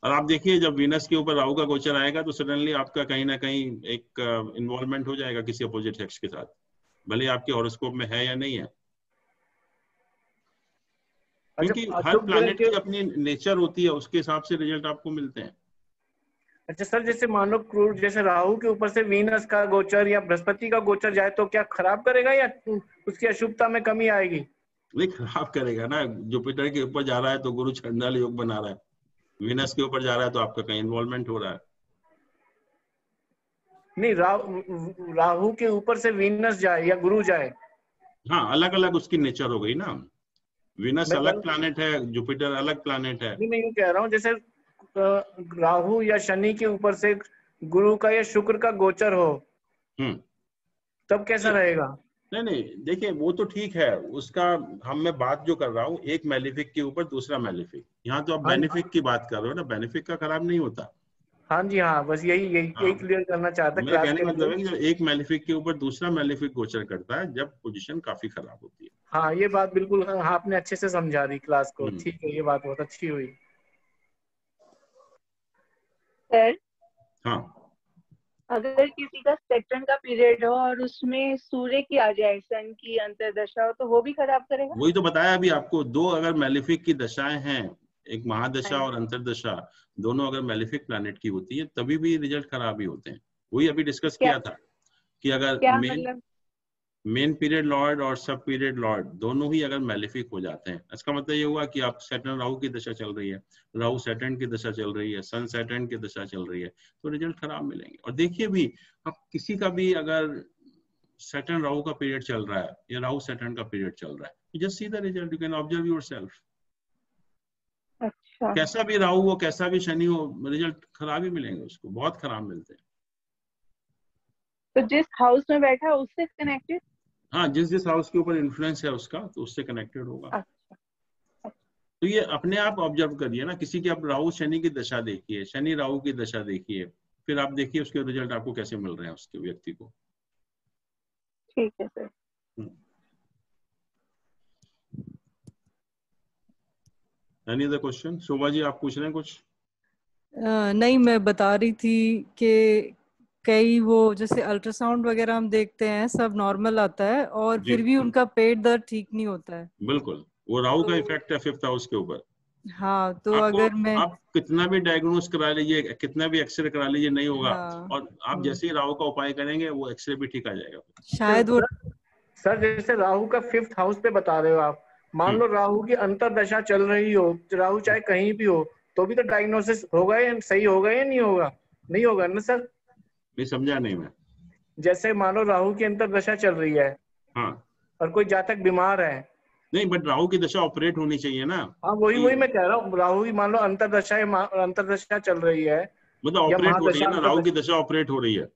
और आप देखिए जब वीनस के ऊपर राहु का गोचर आएगा तो सडनली आपका कहीं ना कहीं एक इन्वॉल्वमेंट हो जाएगा किसी अपोजिट सेक्स के साथ, भले आपके हॉरोस्कोप में है या नहीं है, क्योंकि हर प्लैनेट की अपनी नेचर होती है, उसके हिसाब से रिजल्ट आपको मिलते हैं। अच्छा सर, जैसे मान लो क्रूर, जैसे राहु के ऊपर से वीनस का गोचर या बृहस्पति का गोचर जाए तो क्या खराब करेगा या उसकी अशुभता में कमी आएगी? नहीं, खराब करेगा ना। जुपिटर के ऊपर जा रहा है तो गुरु चंडाल योग बना रहा है, वीनस के ऊपर जा रहा है तो आपका कहीं इन्वॉल्वमेंट हो रहा है। नहीं, राहु के ऊपर से वीनस जाए या गुरु जाए, हाँ, अलग अलग उसकी नेचर हो गई ना। वीनस अलग प्लैनेट है, जुपिटर अलग प्लैनेट है। नहीं, मैं यूं कह रहा हूँ जैसे राहु या शनि के ऊपर से गुरु का या शुक्र का गोचर हो, तब कैसा रहेगा? नहीं, देखिए वो तो ठीक है, उसका मैं बात जो कर रहा हूँ एक मेलिफिक के ऊपर दूसरा मेलिफिक, यहाँ तो आप बेनिफिक की बात कर रहे हो ना, बेनिफिक का खराब नहीं होता। हाँ जी, हाँ, बस यही क्लियर करना चाहता मैं कहने का मतलब है कि जब एक मेलिफिक के ऊपर दूसरा मेलिफिक गोचर करता है, जब पोजीशन काफी खराब होती है। हाँ, ये बात बिल्कुल, हाँ, आपने अच्छे से समझा दी क्लास को, ठीक है, ये बात बहुत अच्छी हुई। सर, हाँ, अगर किसी का सैटर्न का पीरियड हो और उसमें सूर्य की आ जाए, सन की अंतर्दशा हो, तो वो भी खराब करेगा? वही तो बताया अभी आपको, दो अगर मेलिफिक की दशाएं हैं, एक महादशा और अंतरदशा, दोनों अगर मेलिफिक प्लैनेट की होती है तभी भी रिजल्ट खराब ही होते हैं। वही अभी डिस्कस किया था कि अगर मेन पीरियड लॉर्ड और सब पीरियड लॉर्ड दोनों ही अगर मैलिफिक हो जाते हैं, इसका मतलब ये हुआ कि आप सैटर्न राहु की दशा चल रही है, राहु सैटर्न की दशा चल रही है, सन सैटर्न की दशा चल रही है, तो रिजल्ट खराब मिलेंगे। और देखिए भी, आप किसी का भी अगर सैटर्न राहु का पीरियड चल रहा है या राहु सैटर्न का पीरियड चल रहा है, just see the result, you can observe yourself. अच्छा, कैसा भी राहु हो, कैसा भी शनि हो, रिजल्ट खराब ही मिलेंगे उसको, बहुत खराब मिलते हैं। तो जिस हाउस में बैठा है उससे कनेक्टेड? हाँ, जिस हाउस के ऊपर इन्फ्लुएंस है उसका, तो उससे कनेक्टेड होगा। अच्छा, तो ये अपने आप ऑब्जर्व करिए ना, किसी की आप राहु शनि की दशा देखिए, शनि राहु की दशा देखिए, फिर आप देखिए उसके रिजल्ट आपको कैसे मिल रहे हैं उसके व्यक्ति को। ठीक है sir. Any other question? Shobha ji आप पूछ रहे हैं कुछ? नहीं, मैं बता रही थी कि कई वो जैसे अल्ट्रासाउंड वगैरह हम देखते हैं, सब नॉर्मल आता है और जी। फिर भी उनका पेट दर्द ठीक नहीं होता है। बिल्कुल, वो राहु का तो इफेक्ट है 5th हाउस के ऊपर। हाँ, तो आपको अगर मैं आप कितना भी डायग्नोस करा लीजिए, कितना भी एक्सरे करा लीजिए, नहीं होगा। हाँ, और आप जैसे ही राहु का उपाय करेंगे, वो एक्सरे भी ठीक आ जाएगा। शायद वो सर जैसे राहु का 5th हाउस पे बता रहे हो आप, मान लो राहु की अंतरदशा चल रही हो, राहु चाहे कहीं भी हो, तो भी तो डायग्नोसिस होगा या सही होगा या नहीं होगा? नहीं होगा ना सर। नहीं समझा नहीं मैं। जैसे मान लो राहु की अंतरदशा चल रही है हाँ, और कोई जातक बीमार है। नहीं, बट राहु की दशा ऑपरेट होनी चाहिए ना। हाँ, वही मैं कह रहा हूँ, राहु की मान लो अंतरदशा चल रही है मतलब या ऑपरेट हो रही महादशा है ना, राहु की दशा ऑपरेट हो रही है।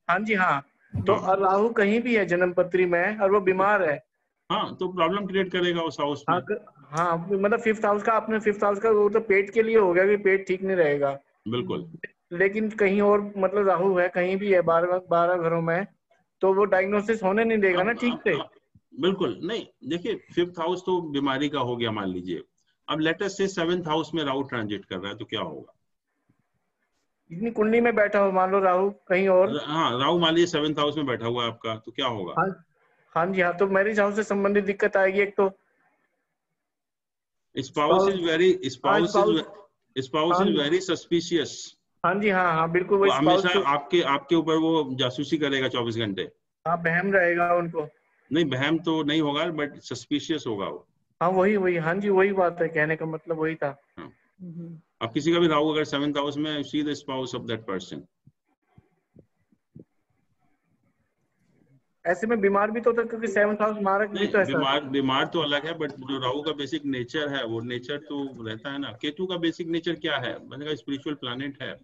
हाँ जी हाँ। तो और राहु कहीं भी है जन्म पत्री में और वो बीमार है, हाँ, तो प्रॉब्लम क्रिएट करेगा उस हाउस में। हाँ मतलब 5th हाउस का, आपने 5th हाउस का वो तो पेट के लिए हो गया कि पेट ठीक नहीं रहेगा। बिल्कुल। लेकिन कहीं और मतलब राहु है कहीं भी है 12 घरों में, तो वो डायग्नोसिस होने नहीं देगा ना ठीक से। बिल्कुल नहीं, देखिए 5th हाउस तो बीमारी का हो गया मान लीजिए। अब लेट अस से 7th हाउस में राहु ट्रांजिट कर रहा है, तो क्या होगा? इतनी कुंडली में बैठा हो मान लो राहु कहीं और। हाँ, राहु मान लीजिए 7th हाउस में बैठा हुआ है आपका, तो क्या होगा? हाँ जी हाँ, तो मैरिज हाउस से संबंधित दिक्कत आएगी एक तो। Spouse is very suspicious. हाँ जी हाँ, बिल्कुल वो वो हमेशा स्पाउस आपके ऊपर वो जासूसी करेगा 24 घंटे। हाँ, बहम रहेगा उनको। नहीं, बहम तो नहीं होगा, बट सस्पिशियस होगा वो। हाँ वही हाँ जी, वही बात है, कहने का मतलब वही था। हाँ। अब किसी का भी राहु अगर 7th हाउस में, see the spouse of that person. ऐसे में बीमार भी तो होता है क्योंकि 7th हाउस मारक भी तो है। बीमार तो अलग है, बट जो राहु का बेसिक नेचर है, वो नेचर तो रहता है ना। केतु का बेसिक नेचर क्या है? मैंने कहा स्पिरिचुअल प्लैनेट है,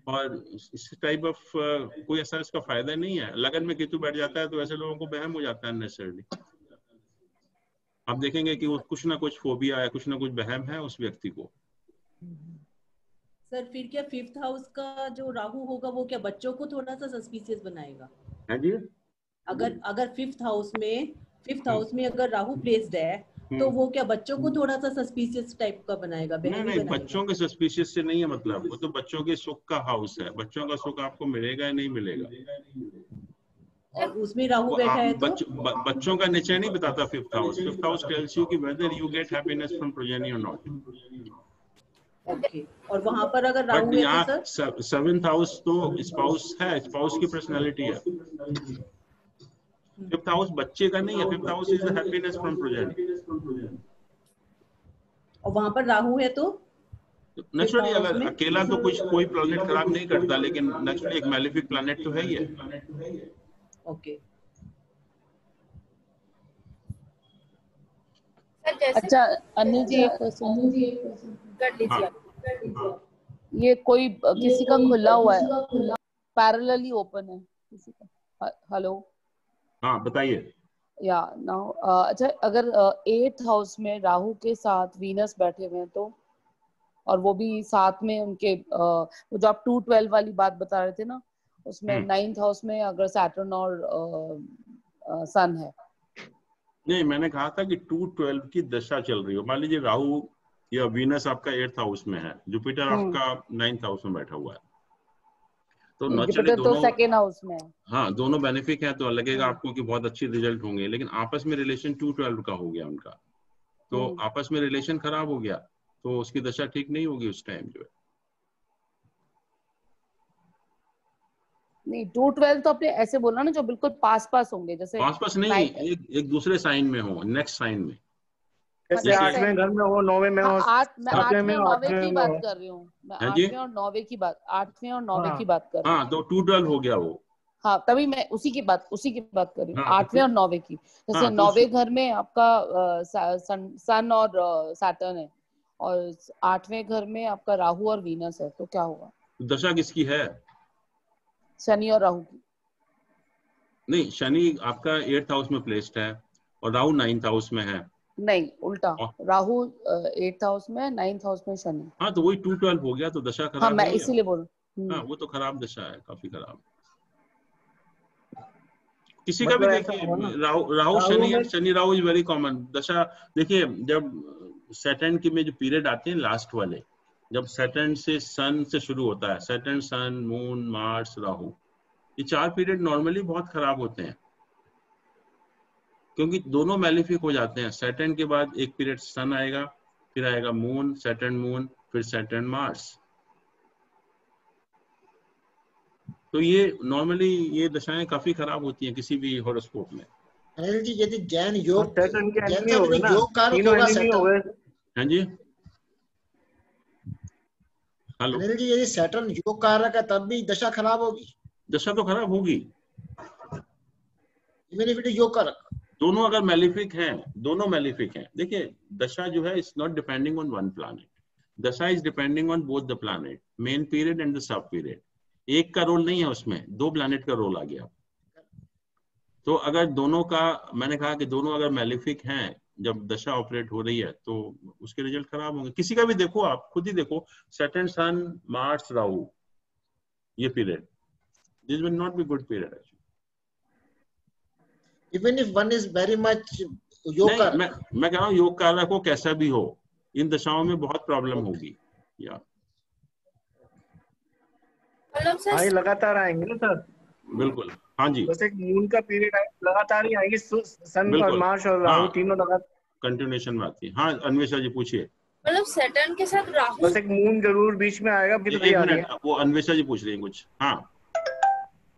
और इस टाइप ऑफ कोई ऐसा इसका फायदा नहीं है। लगन में केतु बैठ जाता है तो ऐसे लोगों को बहम हो जाता है नेचुरली। आप देखेंगे कि वो कुछ ना कुछ फोबिया है, कुछ ना कुछ बहम है उस व्यक्ति को। सर फिर क्या 5th हाउस का जो राहु होगा वो क्या बच्चों को थोड़ा सा सस्पिशियस बनाएगा? है जी। अगर 5th हाउस में अगर राहु प्लेस्ड है, तो वो क्या बच्चों को थोड़ा सा सस्पिशियस टाइप का बनाएगा? नहीं, बच्चों के सस्पिशियस से नहीं है मतलब, वो तो बच्चों के सुख का हाउस है। बच्चों का सुख आपको मिलेगा या नहीं मिलेगा। और उसमें राहु बैठा है तो बच्चों का नेचर नहीं बताता 5th house. 5th house tells you कि whether you get happiness from progeny और नॉट। ओके, और वहां पर अगर राहु है तो सर 7th हाउस तो स्पाउस है, स्पाउस की पर्सनालिटी है। 5th हाउस बच्चे का नहीं है। 5th house is happiness from progeny. और वहां पर राहु है तो नेचुरली अगर अकेला तो कोई प्लैनेट खराब नहीं करता, लेकिन नेचुरली एक मैलेफिक प्लैनेट तो है ही है। ओके। अच्छा अनिल जी, एक क्वेश्चन कर लीजिए। ये कोई किसी का खुला हुआ है, पैरेलली ओपन है किसी का? हेलो, हाँ बताइए। या नाउ अच्छा, अगर 8th हाउस में राहु के साथ वीनस बैठे हुए हैं तो, और वो भी साथ में उनके वो जो आप 2-12 वाली बात बता रहे थे ना, उसमें 9th हाउस में अगर सैटर्न और सन है। नहीं, मैंने कहा था कि 2-12 की दशा चल रही हो। मान लीजिए राहु या वीनस आपका 8th हाउस में है, जुपिटर आपका 9th हाउस में बैठा हुआ है, तो नेचुरली तो दोनों 2nd हाउस में है। हाँ, दोनों बेनिफिक हैं, तो लगेगा आपको कि बहुत अच्छी रिजल्ट होंगे। लेकिन आपस में रिलेशन 2-12 का हो गया उनका, तो आपस में रिलेशन खराब हो गया, तो उसकी दशा ठीक नहीं होगी उस टाइम जो है। नहीं 2-12 तो आपने ऐसे बोला ना जो बिल्कुल पास पास होंगे, जैसे पास नहीं, एक दूसरे साइन में हो, नेक्स्ट साइन में, जैसे 8वें घर में हो, 9वें में हो, मैं 8वें और 9वें की बात कर रही हूँ, मैं 8वें और 9वें की बात, 8वें और 9वें की बात कर रही हूँ। हाँ तो 2-12 हो गया वो। हाँ तभी मैं उसी की बात कर रही हूँ, 8वें और 9वें की। जैसे 9वें घर में आपका सन और सैटर्न है, और 8वें घर में आपका राहु और वीनस है, तो क्या होगा? दशा किसकी है? शनि और राहु की। नहीं, शनि आपका 8th हाउस में प्लेस्ड है और राहु 9th हाउस में है। नहीं उल्टा, राहु 8th हाउस में, 9th हाउस में शनि। हाँ तो वही 2-12 हो गया, तो दशा खराब। हाँ मैं इसीलिए बोल रही हूँ। हाँ वो तो खराब दशा है, काफी खराब। किसी का भी देखिए, Rahu Shani Rahu is very common दशा। देखिए जब सैटर्न की में जो पीरियड आते हैं लास्ट वाले, जब सैटर्न से सन से शुरू होता है, Saturn sun moon Mars Rahu, ये 4 पीरियड नॉर्मली बहुत खराब होते हैं, क्योंकि दोनों मैलिफिक हो जाते हैं। सैटर्न के बाद एक पीरियड सन आएगा, फिर आएगा मून, फिर सैटर्न मार्स। तो ये नॉर्मली ये दशाएं काफी खराब होती हैं किसी भी हॉरोस्कोप में। अनिल जी यदि जैन योग, जैन का भी योग कारक होगा सैटर्न। हाँ जी हेलो अनिल जी, यदि सैटर्न योग कारक है तब भी दशा खराब होगी? दशा तो खराब होगी, इवन इफ इट इज योग कारक। दोनों अगर मैलिफिक हैं, दोनों मैलिफिक हैं। देखिए दशा जो है is not depending on one planet, dasha is depending on both the planet, main period and the sub period. एक का रोल नहीं है उसमें, 2 प्लैनेट का रोल आ गया। तो अगर दोनों का, मैंने कहा कि दोनों अगर मैलिफिक हैं जब दशा ऑपरेट हो रही है, तो उसके रिजल्ट खराब होंगे। किसी का भी देखो, आप खुद ही देखो, सैटर्न सन मार्स राहु, ये period, this will not be good period actually. Even if one is very much योग कारक, मैं कह रहा हूँ योग कारक हो कैसा भी हो, इन दशाओं में बहुत प्रॉब्लम होगी। या हाँ ये लगातार आएंगे ना सर? बिल्कुल हाँ जी, जैसे मून का पीरियड है, लगातार ही आएगी, सन और मार्स और राहु तीनों लगातार कंटिन्यूएशन में आती है। हाँ अन्वेषा जी पूछिए। मतलब सैटर्न के साथ राहु, बस एक मून जरूर बीच में आएगा। एक मिनट, वो अन्वेषा जी पूछ रही है कुछ। हाँ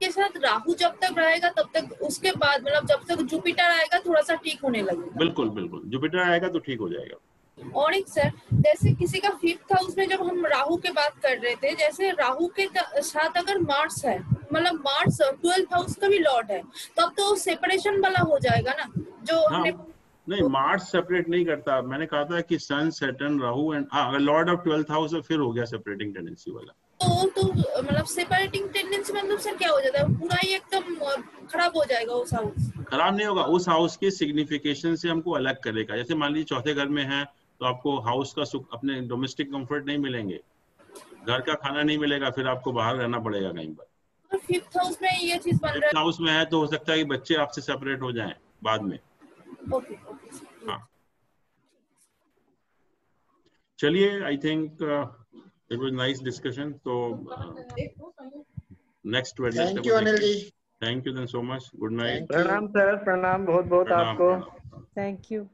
के साथ राहु जब तक रहेगा तब तक, उसके बाद मतलब जब तक जुपिटर आएगा थोड़ा सा ठीक होने लगेगा। बिल्कुल बिल्कुल, जुपिटर आएगा तो ठीक हो जाएगा। और एक सर, जैसे किसी का 5th हाउस में जब हम राहु के बात कर रहे थे, जैसे राहु के साथ अगर मार्स है, मतलब मार्स 12th हाउस का भी लॉर्ड है, तब तो सेपरेशन वाला हो जाएगा ना जो हमने। नहीं मार्स सेपरेट नहीं करता, मैंने कहा था कि सन सैटर्न राहु एंड अगर लॉर्ड ऑफ 12th हाउस है फिर हो गया सेपरेटिंग टेंडेंसी वाला। तो मतलब सेपरेटिंग टेंडेंसी मतलब सर क्या हो जाता है, पूरा ही एकदम खराब हो जाएगा उस हाउस? खराब नहीं होगा, उस हाउस के सिग्निफिकेशन से हमको अलग करेगा। जैसे मान लीजिए चौथे घर में है तो आपको हाउस का सुख, अपने डोमेस्टिक कंफर्ट नहीं मिलेंगे, घर का खाना नहीं मिलेगा, फिर आपको बाहर रहना पड़ेगा कहीं पर। 5th हाउस में ये चीज बन रहा है, 5th हाउस में है तो हो सकता है कि बच्चे आपसे सेपरेट हो जाएं बाद में। हाँ चलिए, I think it was nice discussion. तो next Wednesday. Thank you Anil ji. Thank you then so much, good night. प्रणाम सर, प्रणाम बहुत बहुत आपको। Thank you.